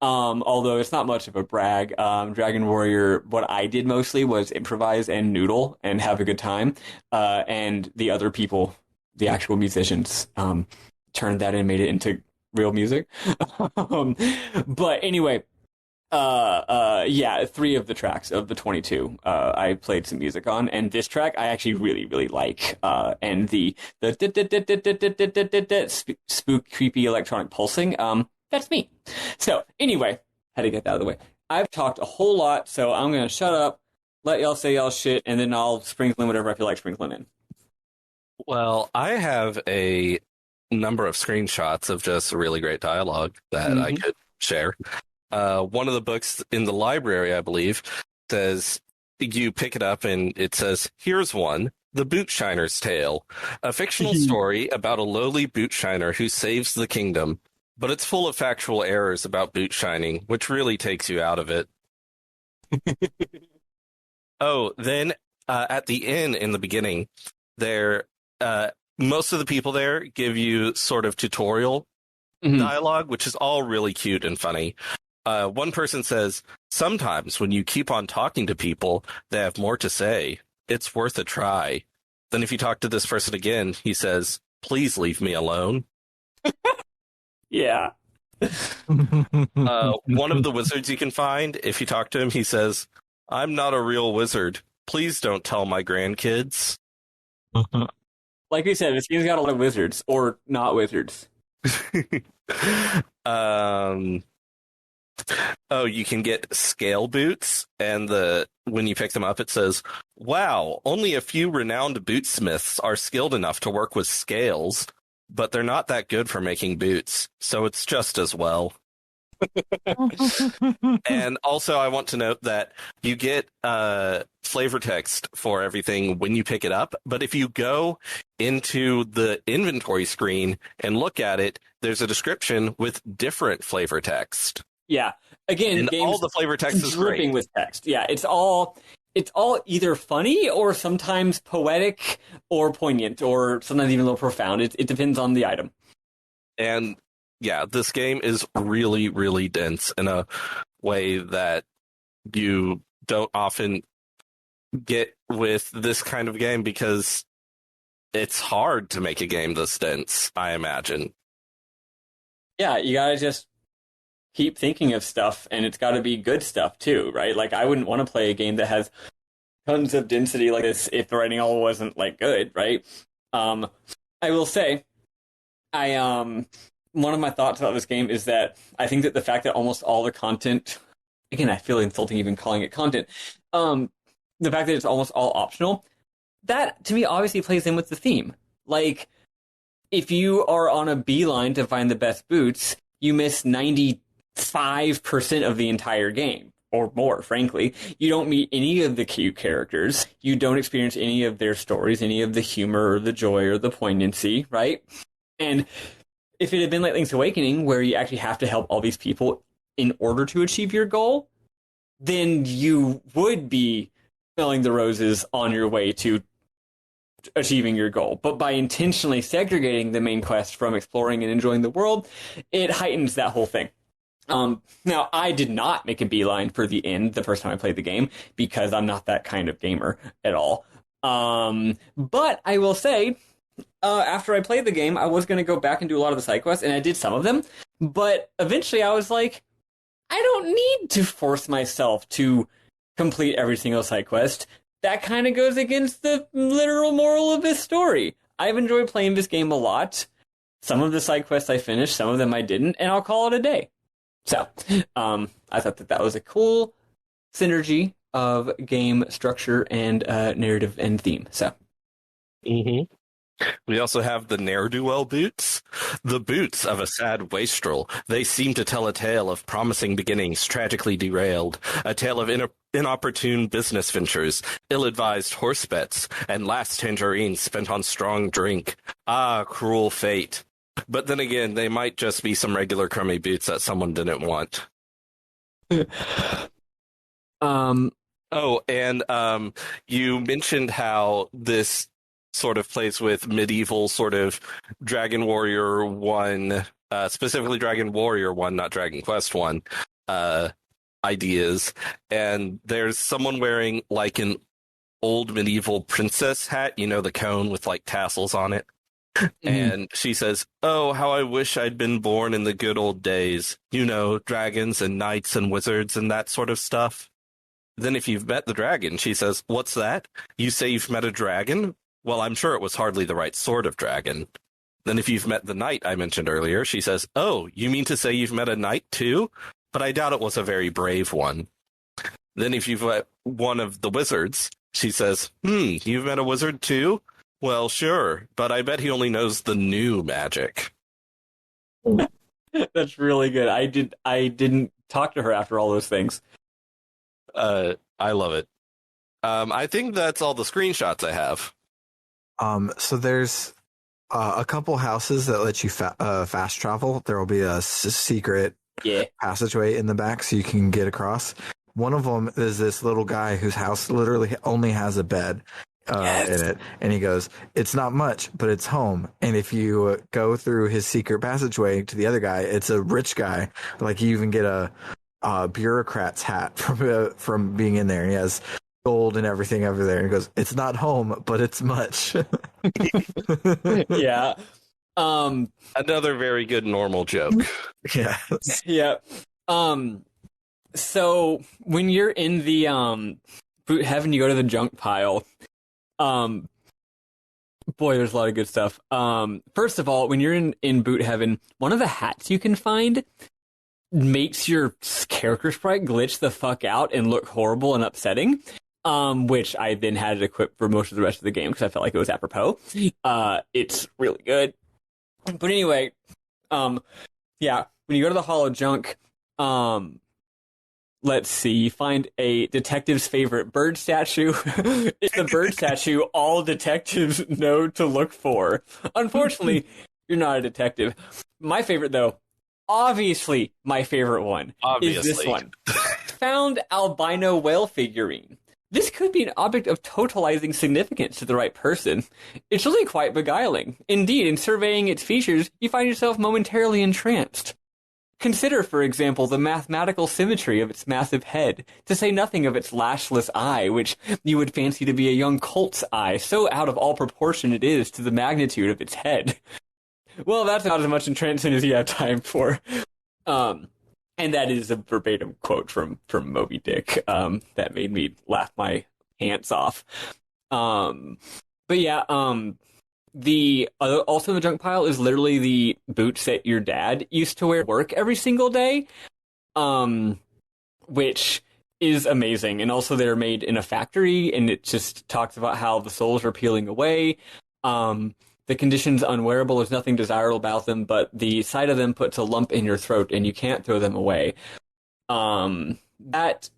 [SPEAKER 3] Although it's not much of a brag. Dragon Warrior, what I did mostly was improvise and noodle and have a good time. And the other people, the actual musicians, turned that and made it into real music. But anyway, yeah, 3 of the tracks of the 22, I played some music on, and this track I actually really, really like. And the spook, creepy electronic pulsing, that's me. So anyway, had to get that out of the way. I've talked a whole lot, so I'm going to shut up, let y'all say y'all shit, and then I'll sprinkle in whatever I feel like sprinkling in.
[SPEAKER 2] Well, I have a number of screenshots of just really great dialogue that I could share. One of the books in the library, I believe, says you pick it up and it says, "Here's one, The Boot Shiner's Tale, a fictional story about a lowly boot shiner who saves the kingdom. But it's full of factual errors about boot shining, which really takes you out of it." Oh, then at the inn in the beginning, there, most of the people there give you sort of tutorial dialogue, which is all really cute and funny. One person says, "Sometimes when you keep on talking to people, they have more to say. It's worth a try." Then if you talk to this person again, he says, "Please leave me alone."
[SPEAKER 3] Yeah.
[SPEAKER 2] One of the wizards you can find, if you talk to him, he says, "I'm not a real wizard. Please don't tell my grandkids."
[SPEAKER 3] Like we said, this game's got a lot of wizards, or not wizards.
[SPEAKER 2] Oh, you can get scale boots, and when you pick them up, it says, "Wow, only a few renowned bootsmiths are skilled enough to work with scales, but they're not that good for making boots, so it's just as well." And also, I want to note that you get flavor text for everything when you pick it up, but if you go into the inventory screen and look at it, there's a description with different flavor text.
[SPEAKER 3] Yeah. Again,
[SPEAKER 2] and all the flavor text is
[SPEAKER 3] dripping
[SPEAKER 2] great.
[SPEAKER 3] with text. Yeah, it's all either funny or sometimes poetic or poignant or sometimes even a little profound. It depends on the item.
[SPEAKER 2] And yeah, this game is really, really dense in a way that you don't often get with this kind of game, because it's hard to make a game this dense, I imagine.
[SPEAKER 3] Yeah, you gotta just keep thinking of stuff, and it's gotta be good stuff too, right? Like, I wouldn't want to play a game that has tons of density like this if the writing all wasn't like good, right? I will say, one of my thoughts about this game is that I think that the fact that almost all the content, again, I feel insulting even calling it content, the fact that it's almost all optional, that to me obviously plays in with the theme. Like, if you are on a beeline to find the best boots, you miss 95% of the entire game, or more, frankly. You don't meet any of the cute characters. You don't experience any of their stories, any of the humor or the joy or the poignancy, right? And if it had been like Link's Awakening, where you actually have to help all these people in order to achieve your goal, then you would be smelling the roses on your way to achieving your goal. But by intentionally segregating the main quest from exploring and enjoying the world, it heightens that whole thing. Now, I did not make a beeline for the end the first time I played the game, because I'm not that kind of gamer at all. But I will say, after I played the game, I was going to go back and do a lot of the side quests, and I did some of them. But eventually I was like, I don't need to force myself to complete every single side quest. That kind of goes against the literal moral of this story. I've enjoyed playing this game a lot. Some of the side quests I finished, some of them I didn't, and I'll call it a day. So, I thought that was a cool synergy of game structure and narrative and theme. So,
[SPEAKER 2] We also have the ne'er-do-well boots. The boots of a sad wastrel. They seem to tell a tale of promising beginnings tragically derailed, a tale of inopportune business ventures, ill-advised horse bets, and last tangerines spent on strong drink. Ah, cruel fate. But then again, they might just be some regular crummy boots that someone didn't want. You mentioned how this sort of plays with medieval sort of Dragon Warrior 1, specifically Dragon Warrior 1, not Dragon Quest 1, ideas. And there's someone wearing like an old medieval princess hat, you know, the cone with like tassels on it. And she says, "Oh, how I wish I'd been born in the good old days. You know, dragons and knights and wizards and that sort of stuff." Then if you've met the dragon, she says, "What's that? You say you've met a dragon? Well, I'm sure it was hardly the right sort of dragon." Then if you've met the knight I mentioned earlier, she says, "Oh, you mean to say you've met a knight too? But I doubt it was a very brave one." Then if you've met one of the wizards, she says, "You've met a wizard too? Well, sure, but I bet he only knows the new magic."
[SPEAKER 3] That's really good. I didn't talk to her after all those things.
[SPEAKER 2] I love it. I think that's all the screenshots I have.
[SPEAKER 1] So there's a couple houses that let you fast travel. There will be a secret passageway in the back so you can get across. One of them is this little guy whose house literally only has a bed in it. And he goes, "It's not much, but it's home." And if you go through his secret passageway to the other guy, it's a rich guy. Like you even get a bureaucrat's hat from being in there. And he has gold and everything over there. And he goes, "It's not home, but it's much."
[SPEAKER 3] Yeah.
[SPEAKER 2] Another very good normal joke.
[SPEAKER 1] Yeah.
[SPEAKER 3] Yeah. So when you're in the boot heaven, you go to the junk pile. Boy, there's a lot of good stuff. First of all, when you're in boot heaven, one of the hats you can find makes your character sprite glitch the fuck out and look horrible and upsetting. Which I then had it equipped for most of the rest of the game because I felt like it was apropos. It's really good. But anyway, yeah, when you go to the Hollow Junk, let's see, you find a detective's favorite bird statue. It's the bird statue all detectives know to look for. Unfortunately, you're not a detective. My favorite, though, obviously my favorite one, is this one. Found albino whale figurine. This could be an object of totalizing significance to the right person. It's really quite beguiling. Indeed, in surveying its features, you find yourself momentarily entranced. Consider, for example, the mathematical symmetry of its massive head, to say nothing of its lashless eye, which you would fancy to be a young colt's eye, so out of all proportion it is to the magnitude of its head. Well, that's not as much entrancement as you have time for. And that is a verbatim quote from Moby Dick that made me laugh my pants off. But yeah, the also in the junk pile is literally the boots that your dad used to wear to work every single day, which is amazing. And also they're made in a factory, and it just talks about how the soles are peeling away. The condition's unwearable. There's nothing desirable about them, but the sight of them puts a lump in your throat, and you can't throw them away. That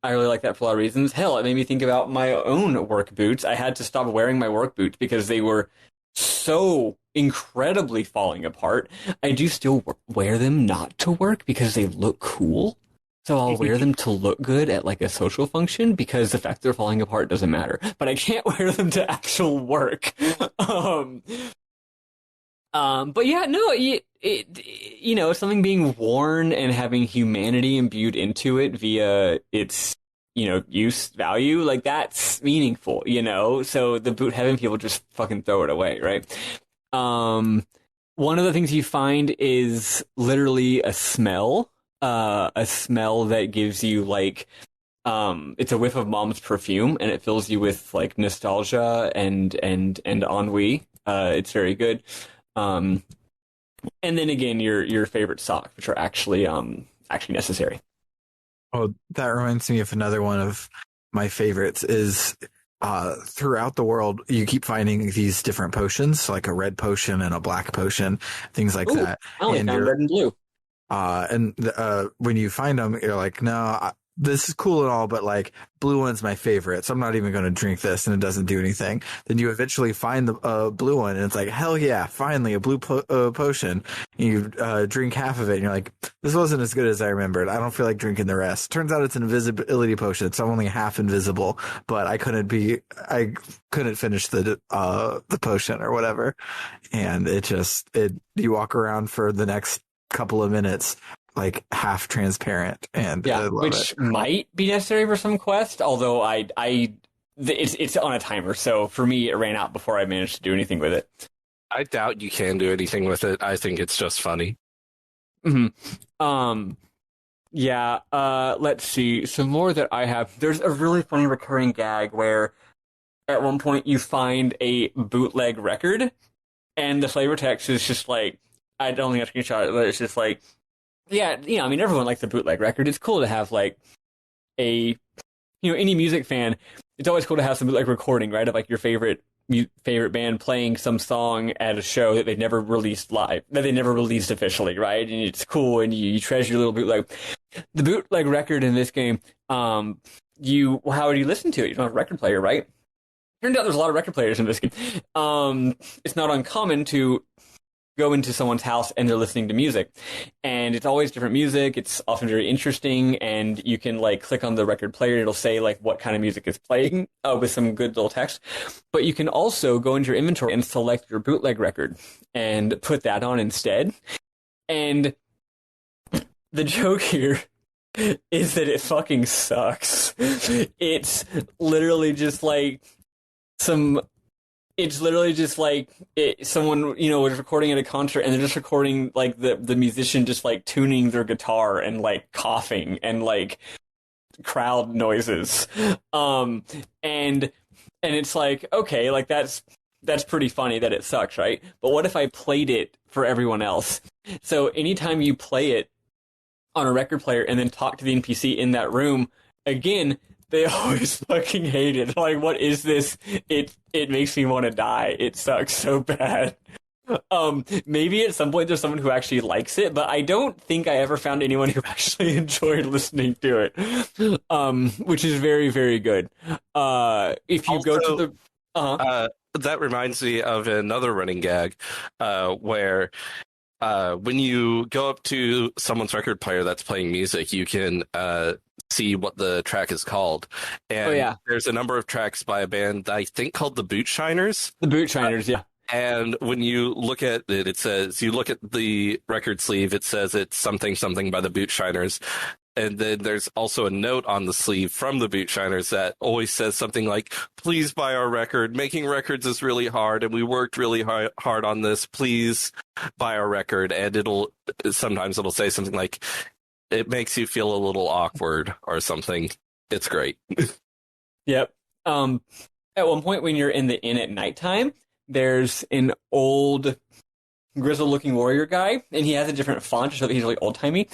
[SPEAKER 3] I really like that for a lot of reasons. Hell, it made me think about my own work boots. I had to stop wearing my work boots because they were so incredibly falling apart. I do still wear them not to work because they look cool. So I'll wear them to look good at like a social function because the fact they're falling apart doesn't matter. But I can't wear them to actual work. But yeah, no, something being worn and having humanity imbued into it via its, use value, like that's meaningful, So the boot having people just fucking throw it away, right? One of the things you find is literally a smell that gives you like, it's a whiff of mom's perfume and it fills you with like nostalgia and ennui. It's very good. And then again, your favorite socks, which are actually necessary.
[SPEAKER 1] Oh, that reminds me of another one of my favorites is throughout the world, you keep finding these different potions, like a red potion and a black potion, things like that.
[SPEAKER 3] I only found red and blue.
[SPEAKER 1] When you find them, you're like, no, this is cool and all, but like blue one's my favorite, so I'm not even going to drink this, and it doesn't do anything. Then you eventually find the blue one, and it's like, hell yeah, finally a blue potion. And you drink half of it, and you're like, this wasn't as good as I remembered. I don't feel like drinking the rest. Turns out it's an invisibility potion, so I'm only half invisible, but I couldn't finish the potion or whatever, and you walk around for the next couple of minutes like half transparent, and
[SPEAKER 3] which might be necessary for some quest, although it's on a timer, so for me it ran out before I managed to do anything with it.
[SPEAKER 2] I doubt you can do anything with it. I think it's just funny.
[SPEAKER 3] Mm-hmm. Let's see some more that I have. There's a really funny recurring gag where at one point you find a bootleg record and the flavor text is just like, I don't think I screenshot it, but it's just like, yeah, everyone likes a bootleg record. It's cool to have like any music fan. It's always cool to have some bootleg recording, right, of like your favorite band playing some song at a show that they never released live, that they never released officially, right? And it's cool, and you treasure your little bootleg. The bootleg record in this game, how would you listen to it? You don't have a record player, right? Turns out there's a lot of record players in this game. It's not uncommon to go into someone's house and they're listening to music, and it's always different music. It's often very interesting, and you can like click on the record player, it'll say like what kind of music is playing with some good little text. But you can also go into your inventory and select your bootleg record and put that on instead. And the joke here is that it fucking sucks. It's literally just like someone, was recording at a concert and they're just recording like the musician just like tuning their guitar and like coughing and like crowd noises. And it's like, okay, like that's pretty funny that it sucks, right? But what if I played it for everyone else? So anytime you play it on a record player and then talk to the NPC in that room, again, they always fucking hate it. Like, what is this? It makes me want to die. It sucks so bad. Maybe at some point there's someone who actually likes it, but I don't think I ever found anyone who actually enjoyed listening to it, which is very, very good. If you go to the...
[SPEAKER 2] that reminds me of another running gag where when you go up to someone's record player that's playing music, you can see what the track is called. And there's a number of tracks by a band I think called the Boot Shiners.
[SPEAKER 3] The Boot Shiners, yeah.
[SPEAKER 2] And when you look at it, it says, you look at the record sleeve, it says it's something by the Boot Shiners. And then there's also a note on the sleeve from the Boot Shiners that always says something like, please buy our record. Making records is really hard, and we worked really hard on this. Please buy our record. And sometimes it'll say something like, it makes you feel a little awkward or something. It's great.
[SPEAKER 3] Yep. At one point when you're in the inn at nighttime, there's an old grizzled looking warrior guy, and he has a different font to show that he's really old timey.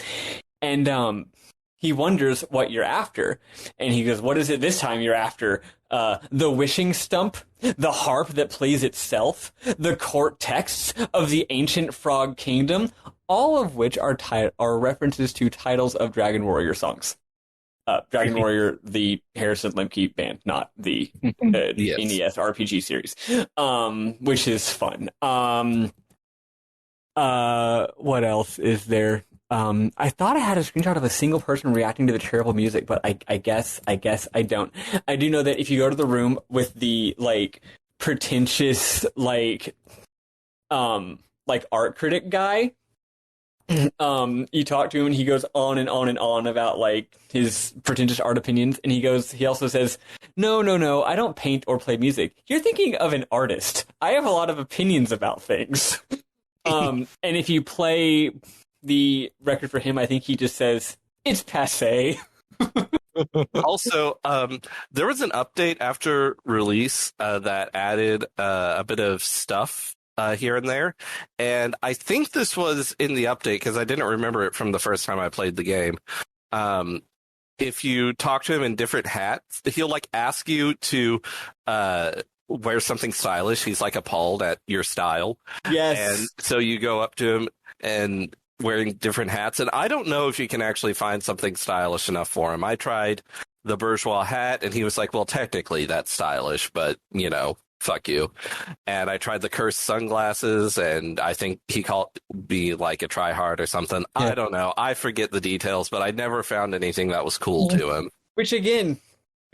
[SPEAKER 3] And he wonders what you're after. And he goes, what is it this time you're after? The wishing stump, the harp that plays itself, the court texts of the ancient frog kingdom, all of which are references to titles of Dragon Warrior songs. Dragon Warrior, the Harrison Lemke band, not the
[SPEAKER 2] Yes.
[SPEAKER 3] NES RPG series, which is fun. What else is there? I thought I had a screenshot of a single person reacting to the terrible music, but I guess I don't. I do know that if you go to the room with the like pretentious like art critic guy, you talk to him and he goes on and on and on about like his pretentious art opinions, and he also says, no, I don't paint or play music. You're thinking of an artist. I have a lot of opinions about things. And if you play the record for him, I think he just says it's passé.
[SPEAKER 2] Also, there was an update after release that added a bit of stuff here and there, and I think this was in the update because I didn't remember it from the first time I played the game. If you talk to him in different hats, he'll like ask you to wear something stylish. He's like appalled at your style.
[SPEAKER 3] Yes.
[SPEAKER 2] And so you go up to him and wearing different hats, and I don't know if you can actually find something stylish enough for him. I tried the bourgeois hat, and he was like, well, technically that's stylish, but, you know, fuck you. And I tried the cursed sunglasses, and I think he called me like a tryhard or something. Yeah. I don't know. I forget the details, but I never found anything that was cool to him.
[SPEAKER 3] Which, again,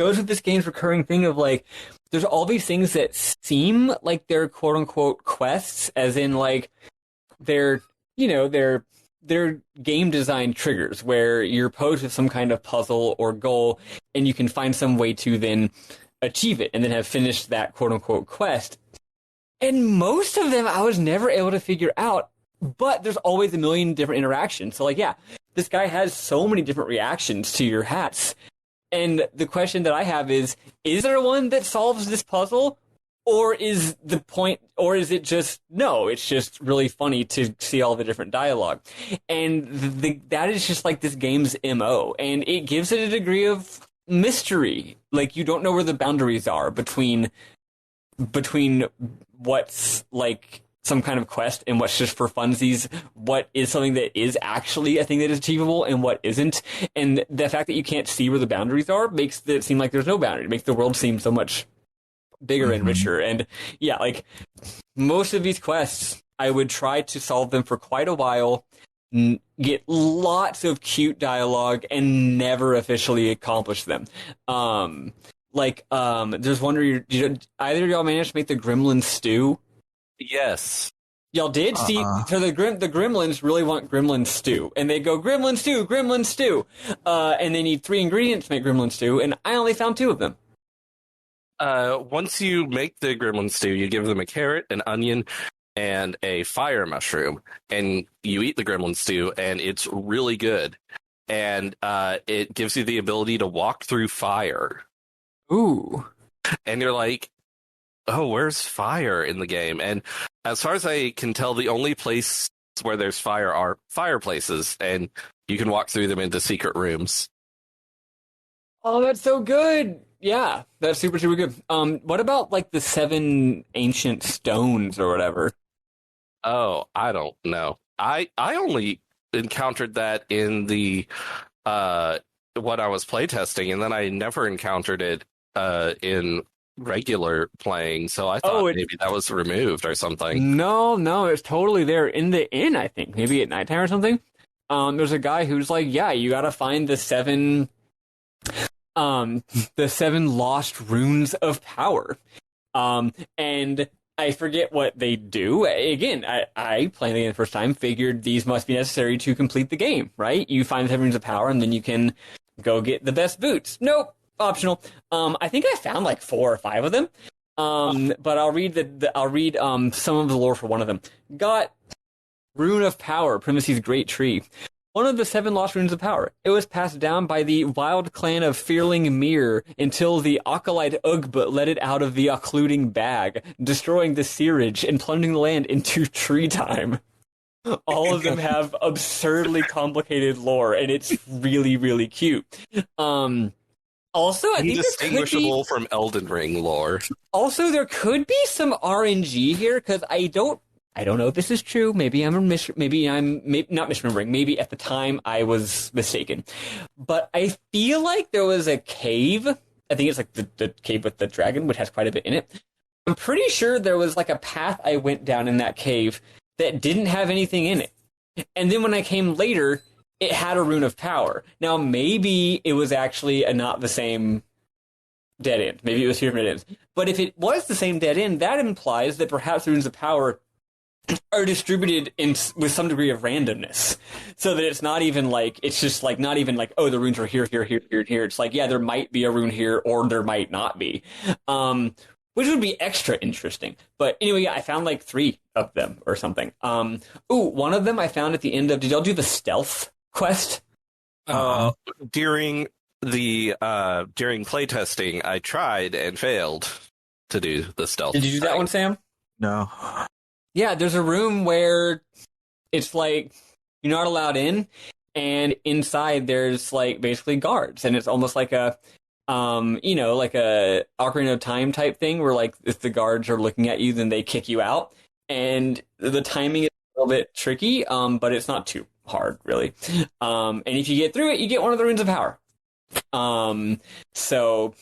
[SPEAKER 3] goes with this game's recurring thing of, like, there's all these things that seem like they're quote-unquote quests, as in, like, they're game design triggers where you're posed with some kind of puzzle or goal, and you can find some way to then achieve it and then have finished that quote-unquote quest. And most of them I was never able to figure out, but there's always a million different interactions. So, like, yeah, this guy has so many different reactions to your hats. And the question that I have is there one that solves this puzzle? Or is it just, no, it's just really funny to see all the different dialogue. And that is just like this game's MO. And it gives it a degree of mystery. Like, you don't know where the boundaries are between what's like some kind of quest and what's just for funsies, what is something that is actually a thing that is achievable and what isn't. And the fact that you can't see where the boundaries are makes it seem like there's no boundary. It makes the world seem so much bigger and richer. And yeah, like most of these quests, I would try to solve them for quite a while, get lots of cute dialogue, and never officially accomplish them. There's one where either of y'all managed to make the gremlin stew.
[SPEAKER 2] Yes.
[SPEAKER 3] Y'all did? See, so the gremlins really want gremlin stew. And they go, gremlin stew, gremlin stew. And they need 3 ingredients to make gremlin stew, and I only found 2 of them.
[SPEAKER 2] Once you make the gremlin stew, you give them a carrot, an onion, and a fire mushroom, and you eat the gremlin stew, and it's really good. And it gives you the ability to walk through fire.
[SPEAKER 3] Ooh.
[SPEAKER 2] And you're like, oh, where's fire in the game? And as far as I can tell, the only place where there's fire are fireplaces, and you can walk through them into secret rooms.
[SPEAKER 3] Oh, that's so good. Yeah, that's super, super good. What about like the 7 ancient stones or whatever?
[SPEAKER 2] Oh, I don't know. I only encountered that in the what I was playtesting, and then I never encountered it in regular playing, so I thought maybe that was removed or something.
[SPEAKER 3] No, it's totally there in the inn, I think. Maybe at nighttime or something. There's a guy who's like, yeah, you gotta find the 7 lost runes of power. And I forget what they do. Again, I playing the game the first time, figured these must be necessary to complete the game, right? You find the 7 runes of power, and then you can go get the best boots. Nope. Optional. I think I found like 4 or 5 of them. But I'll read some of the lore for one of them. Got Rune of Power, Primacy's Great Tree. One of the 7 lost runes of power. It was passed down by the wild clan of Fearling Mere until the Acolyte Ugbut let it out of the occluding bag, destroying the seerage and plunging the land into tree time. All of them have absurdly complicated lore, and it's really, really cute. Also, I think there could be
[SPEAKER 2] Indistinguishable from Elden Ring lore.
[SPEAKER 3] also there could be some RNG here because I don't know if this is true. Maybe I'm not misremembering. Maybe at the time I was mistaken, but I feel like there was a cave. I think it's like the cave with the dragon, which has quite a bit in it. I'm pretty sure there was like a path I went down in that cave that didn't have anything in it, and then when I came later, it had a rune of power. Now, maybe it was actually not the same dead end. Maybe it was 2 different dead ends. But if it was the same dead end, that implies that perhaps the runes of power are distributed with some degree of randomness. So that it's not even like, it's just like, not even like, oh, the runes are here, here, here, here, and here. It's like, yeah, there might be a rune here, or there might not be. Which would be extra interesting. But anyway, yeah, I found like 3 of them or something. One of them I found at the end of, did y'all do the stealth quest?
[SPEAKER 2] During playtesting, I tried and failed to do the stealth.
[SPEAKER 3] Did you do that one, Sam?
[SPEAKER 1] No.
[SPEAKER 3] Yeah, there's a room where it's like you're not allowed in, and inside there's like basically guards, and it's almost like a like a Ocarina of Time type thing where like if the guards are looking at you, then they kick you out, and the timing is a little bit tricky, but it's not too hard really. And if you get through it, you get one of the runes of power. So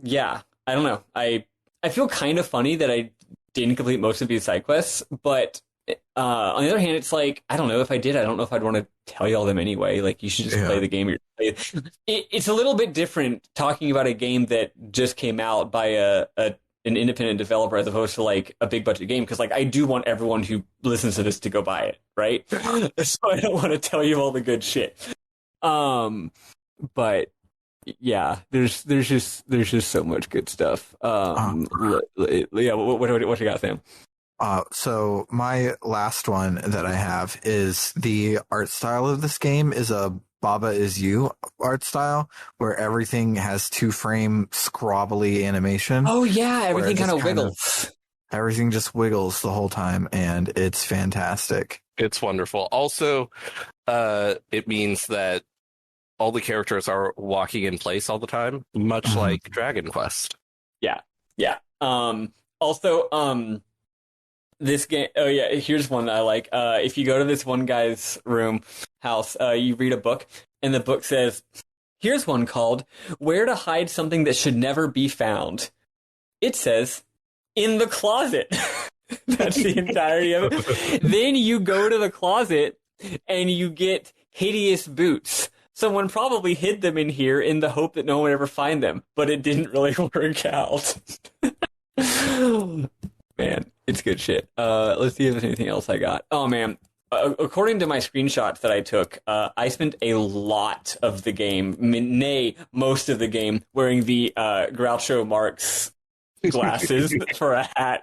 [SPEAKER 3] yeah, I don't know. I feel kind of funny that I didn't complete most of these side quests, but on the other hand, it's like, I don't know if I did. I don't know if I'd want to tell you all them anyway. Like, you should just play the game. It's a little bit different talking about a game that just came out by an independent developer as opposed to like a big budget game, because like I do want everyone who listens to this to go buy it, right? So I don't want to tell you all the good shit. But yeah, there's just so much good stuff. Yeah, what you got, Sam?
[SPEAKER 1] So my last one that I have is the art style of this game is a Baba Is You art style where everything has 2-frame scrobbly animation.
[SPEAKER 3] Oh yeah, everything kind of wiggles.
[SPEAKER 1] Everything just wiggles the whole time, and it's fantastic.
[SPEAKER 2] It's wonderful. Also, it means that all the characters are walking in place all the time, much like Dragon Quest.
[SPEAKER 3] Yeah. Also, this game. Oh yeah, here's one that I like. If you go to this one guy's house, you read a book, and the book says, "Here's one called Where to Hide Something That Should Never Be Found." It says, "In the closet." That's the entirety of it. Then you go to the closet, and you get hideous boots. Someone probably hid them in here in the hope that no one would ever find them, but it didn't really work out. Man, it's good shit. Let's see if there's anything else I got. Oh, man. According to my screenshots that I took, I spent a lot of the game, nay, most of the game, wearing the Groucho Marx glasses for a hat.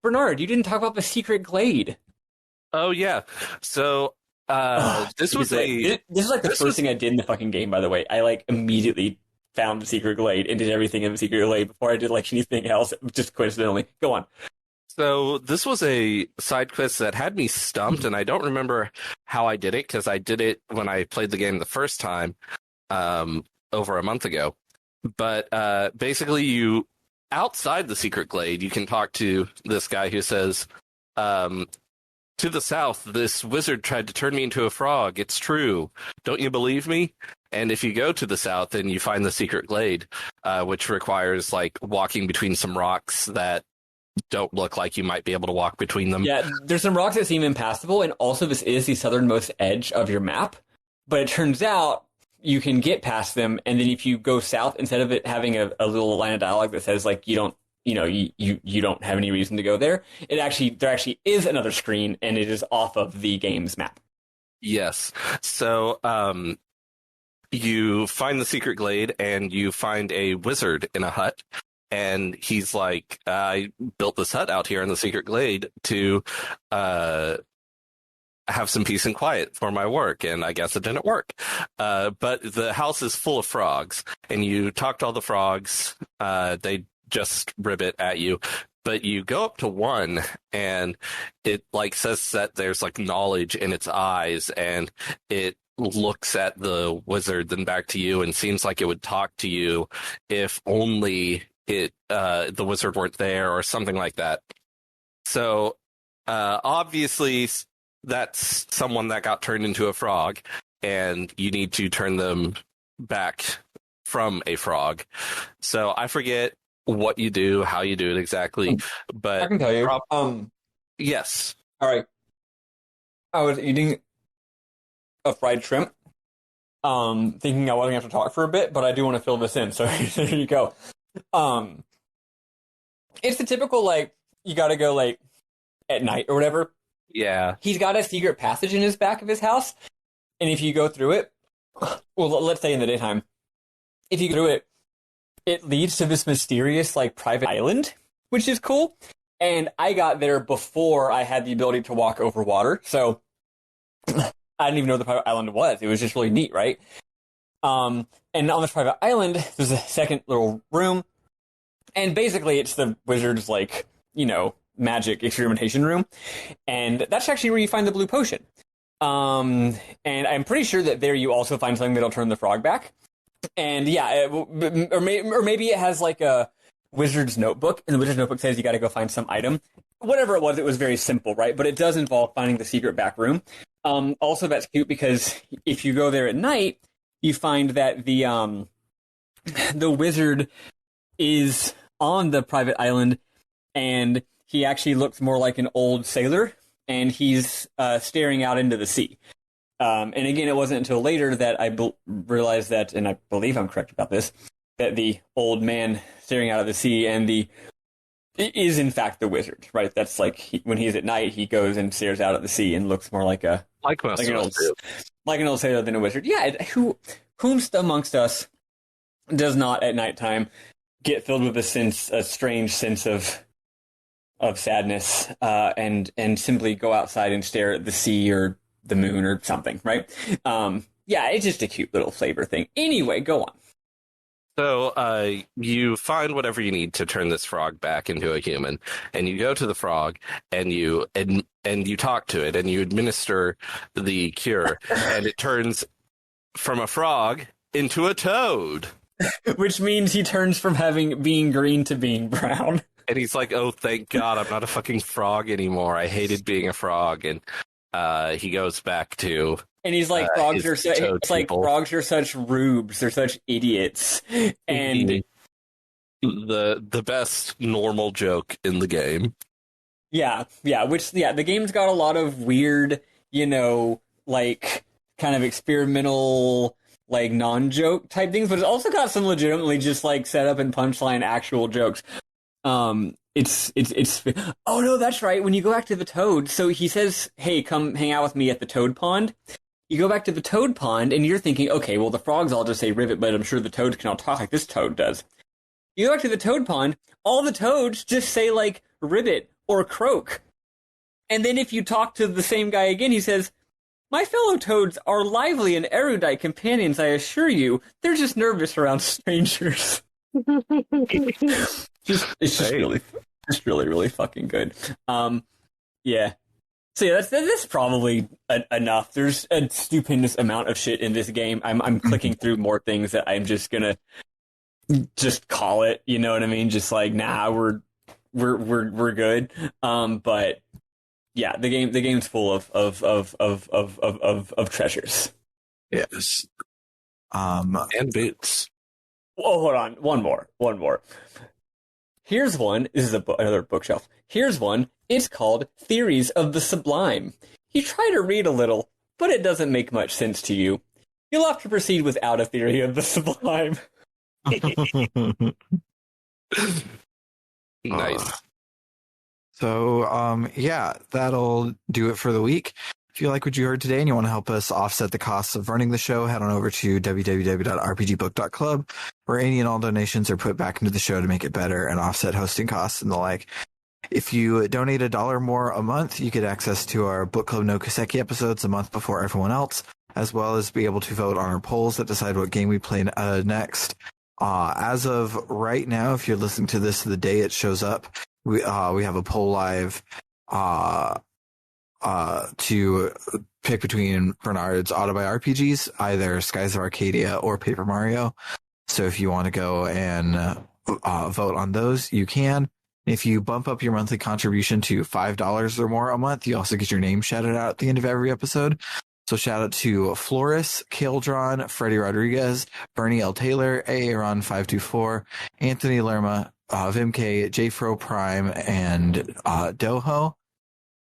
[SPEAKER 3] Bernard, you didn't talk about the secret glade.
[SPEAKER 2] Oh, yeah. So... this is like the first thing I did in the fucking game, by the way. I like immediately found the secret glade and did everything in the secret glade before I did like anything else, just coincidentally. Go on. So this was a side quest that had me stumped, and I don't remember how I did it because I did it when I played the game the first time over a month ago. But basically, you outside the secret glade, you can talk to this guy who says, "To the south, this wizard tried to turn me into a frog. It's true. Don't you believe me?" And if you go to the south, then you find the secret glade, which requires like walking between some rocks that don't look like you might be able to walk between them.
[SPEAKER 3] Yeah, there's some rocks that seem impassable, and also this is the southernmost edge of your map. But it turns out you can get past them, and then if you go south, instead of it having a little line of dialogue that says like you don't have any reason to go there, there actually is another screen, and it is off of the game's map.
[SPEAKER 2] Yes. So you find the secret glade, and you find a wizard in a hut, and he's like, "I built this hut out here in the secret glade to have some peace and quiet for my work," and I guess it didn't work. But the house is full of frogs, and you talk to all the frogs. They just ribbit at you. but you go up to one and it like says that there's like knowledge in its eyes, and it looks at the wizard then back to you and seems like it would talk to you if only the wizard weren't there or something like that. So obviously that's someone that got turned into a frog, and you need to turn them back from a frog. So I forget what you do, how you do it exactly, but
[SPEAKER 3] I can tell you.
[SPEAKER 2] Yes.
[SPEAKER 3] All right. I was eating a fried shrimp, thinking I wasn't going to have to talk for a bit, but I do want to fill this in, so there you go. It's the typical, like, you got to go, like, at night or whatever.
[SPEAKER 2] Yeah.
[SPEAKER 3] He's got a secret passage in his back of his house, and if you go through it, well, let's say in the daytime, if you go through it, it leads to this mysterious, like, private island, which is cool. And I got there before I had the ability to walk over water, so I didn't even know the private island was. It was just really neat, right? And on this private island, there's a second little room, and basically it's the wizard's, like, you know, magic experimentation room, and that's actually where you find the blue potion. And I'm pretty sure that there you also find something that'll turn the frog back. And yeah, or maybe it has like a wizard's notebook, and the wizard's notebook says you got to go find some item. Whatever it was very simple, right? But it does involve finding the secret back room. Also, that's cute because if you go there at night, you find that the wizard is on the private island, and he actually looks more like an old sailor, and he's staring out into the sea. And again, it wasn't until later that I realized that, and I believe I'm correct about this, that the old man staring out of the sea is in fact the wizard, right? That's like when he's at night, he goes and stares out at the sea and looks more like an old sailor than a wizard. Yeah, whomst amongst us does not at nighttime get filled with a strange sense of sadness, and simply go outside and stare at the sea or the moon or something, right? Yeah, it's just a cute little flavor thing. Anyway, go on.
[SPEAKER 2] So you find whatever you need to turn this frog back into a human, and you go to the frog and you talk to it and you administer the cure, and it turns from a frog into a toad.
[SPEAKER 3] Which means he turns from being green to being brown.
[SPEAKER 2] And he's like, "Oh, thank God, I'm not a fucking frog anymore. I hated being a frog." And he goes back to,
[SPEAKER 3] and he's like, frogs are such rubes. They're such idiots. And
[SPEAKER 2] the best normal joke in the game.
[SPEAKER 3] Yeah. The game's got a lot of weird, like kind of experimental, like non-joke type things, but it's also got some legitimately just like set up and punchline actual jokes. It's oh no, that's right. When you go back to the toad, so he says, "Hey, come hang out with me at the toad pond." You go back to the toad pond and you're thinking, okay, well the frogs all just say rivet, but I'm sure the toads can all talk like this toad does. You go back to the toad pond, all the toads just say like rivet or croak. And then if you talk to the same guy again, he says, "My fellow toads are lively and erudite companions, I assure you. They're just nervous around strangers." It's really, really fucking good. Yeah. So yeah, that's probably enough. There's a stupendous amount of shit in this game. I'm clicking through more things that I'm just gonna just call it. You know what I mean? Just like, nah, we're good. But yeah, the game's full of treasures.
[SPEAKER 1] Yes.
[SPEAKER 2] And boots.
[SPEAKER 3] Oh, hold on. One more. Here's one. This is another bookshelf. Here's one. It's called Theories of the Sublime. You try to read a little, but it doesn't make much sense to you. You'll have to proceed without a theory of the sublime.
[SPEAKER 2] Nice.
[SPEAKER 1] Yeah, that'll do it for the week. If you like what you heard today and you want to help us offset the costs of running the show, head on over to www.rpgbook.club, where any and all donations are put back into the show to make it better and offset hosting costs and the like. If you donate $1 more a month, you get access to our Book Club no Kaseki episodes a month before everyone else, as well as be able to vote on our polls that decide what game we play next. As of right now, if you're listening to this the day it shows up, We have a poll live to pick between Bernard's auto-RPGs, either Skies of Arcadia or Paper Mario. So if you want to go and vote on those, you can. If you bump up your monthly contribution to $5 or more a month, you also get your name shouted out at the end of every episode. So shout out to Floris, Kildron, Freddie Rodriguez, Bernie L. Taylor, Aaron524, Anthony Lerma, Vimk, JFro Prime, and Doho.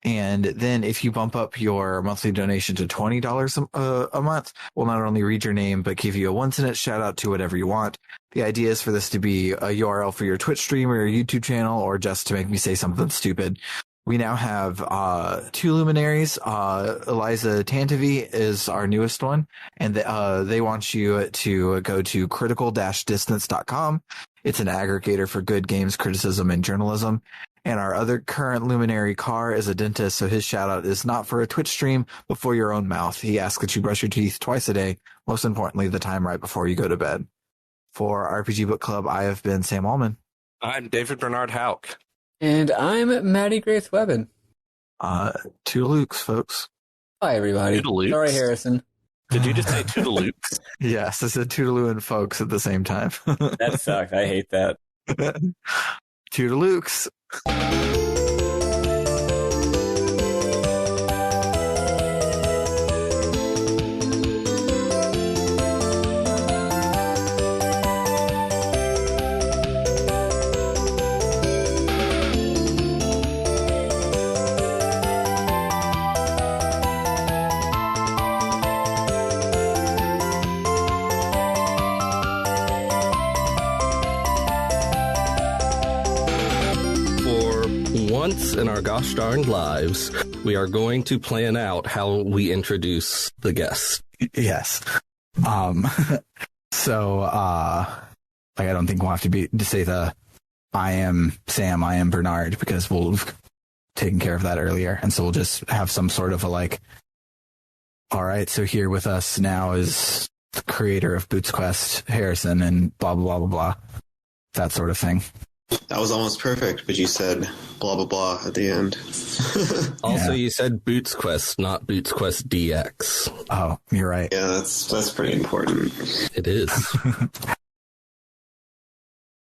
[SPEAKER 1] And then if you bump up your monthly donation to $20 a month, we'll not only read your name, but give you a one-sentence shout out to whatever you want. The idea is for this to be a URL for your Twitch stream or your YouTube channel, or just to make me say something stupid. We now have 2 luminaries. Eliza Tantavi is our newest one, and they want you to go to critical-distance.com. It's an aggregator for good games criticism and journalism. And our other current luminary, Carr, is a dentist, so his shout out is not for a Twitch stream, but for your own mouth. He asks that you brush your teeth twice a day, most importantly, the time right before you go to bed. For RPG Book Club, I have been Sam Allman.
[SPEAKER 2] I'm David Bernard Houck.
[SPEAKER 3] And I'm Maddie Grace Webben.
[SPEAKER 1] Toodalooks, folks.
[SPEAKER 3] Hi, everybody.
[SPEAKER 2] Toodalooks?
[SPEAKER 3] Sorry, Harrison.
[SPEAKER 2] Did you just say toodaloops?
[SPEAKER 1] Yes, I said Toodaloo and folks at the same time.
[SPEAKER 3] That sucks. I hate that.
[SPEAKER 1] Toodalooks.
[SPEAKER 2] Once in our gosh darned lives, we are going to plan out how we introduce the guest.
[SPEAKER 1] Yes. So, like, I don't think we'll have to say I am Sam, I am Bernard, because we'll have taken care of that earlier. And so we'll just have some sort of a all right, so here with us now is the creator of Boots Quest, Harrison, and blah, blah, blah, blah, blah. That sort of thing.
[SPEAKER 4] That was almost perfect, but you said blah, blah, blah at the end.
[SPEAKER 2] Also, you said Boots Quest, not Boots Quest DX.
[SPEAKER 1] Oh, you're right.
[SPEAKER 4] Yeah, that's pretty important.
[SPEAKER 2] It is.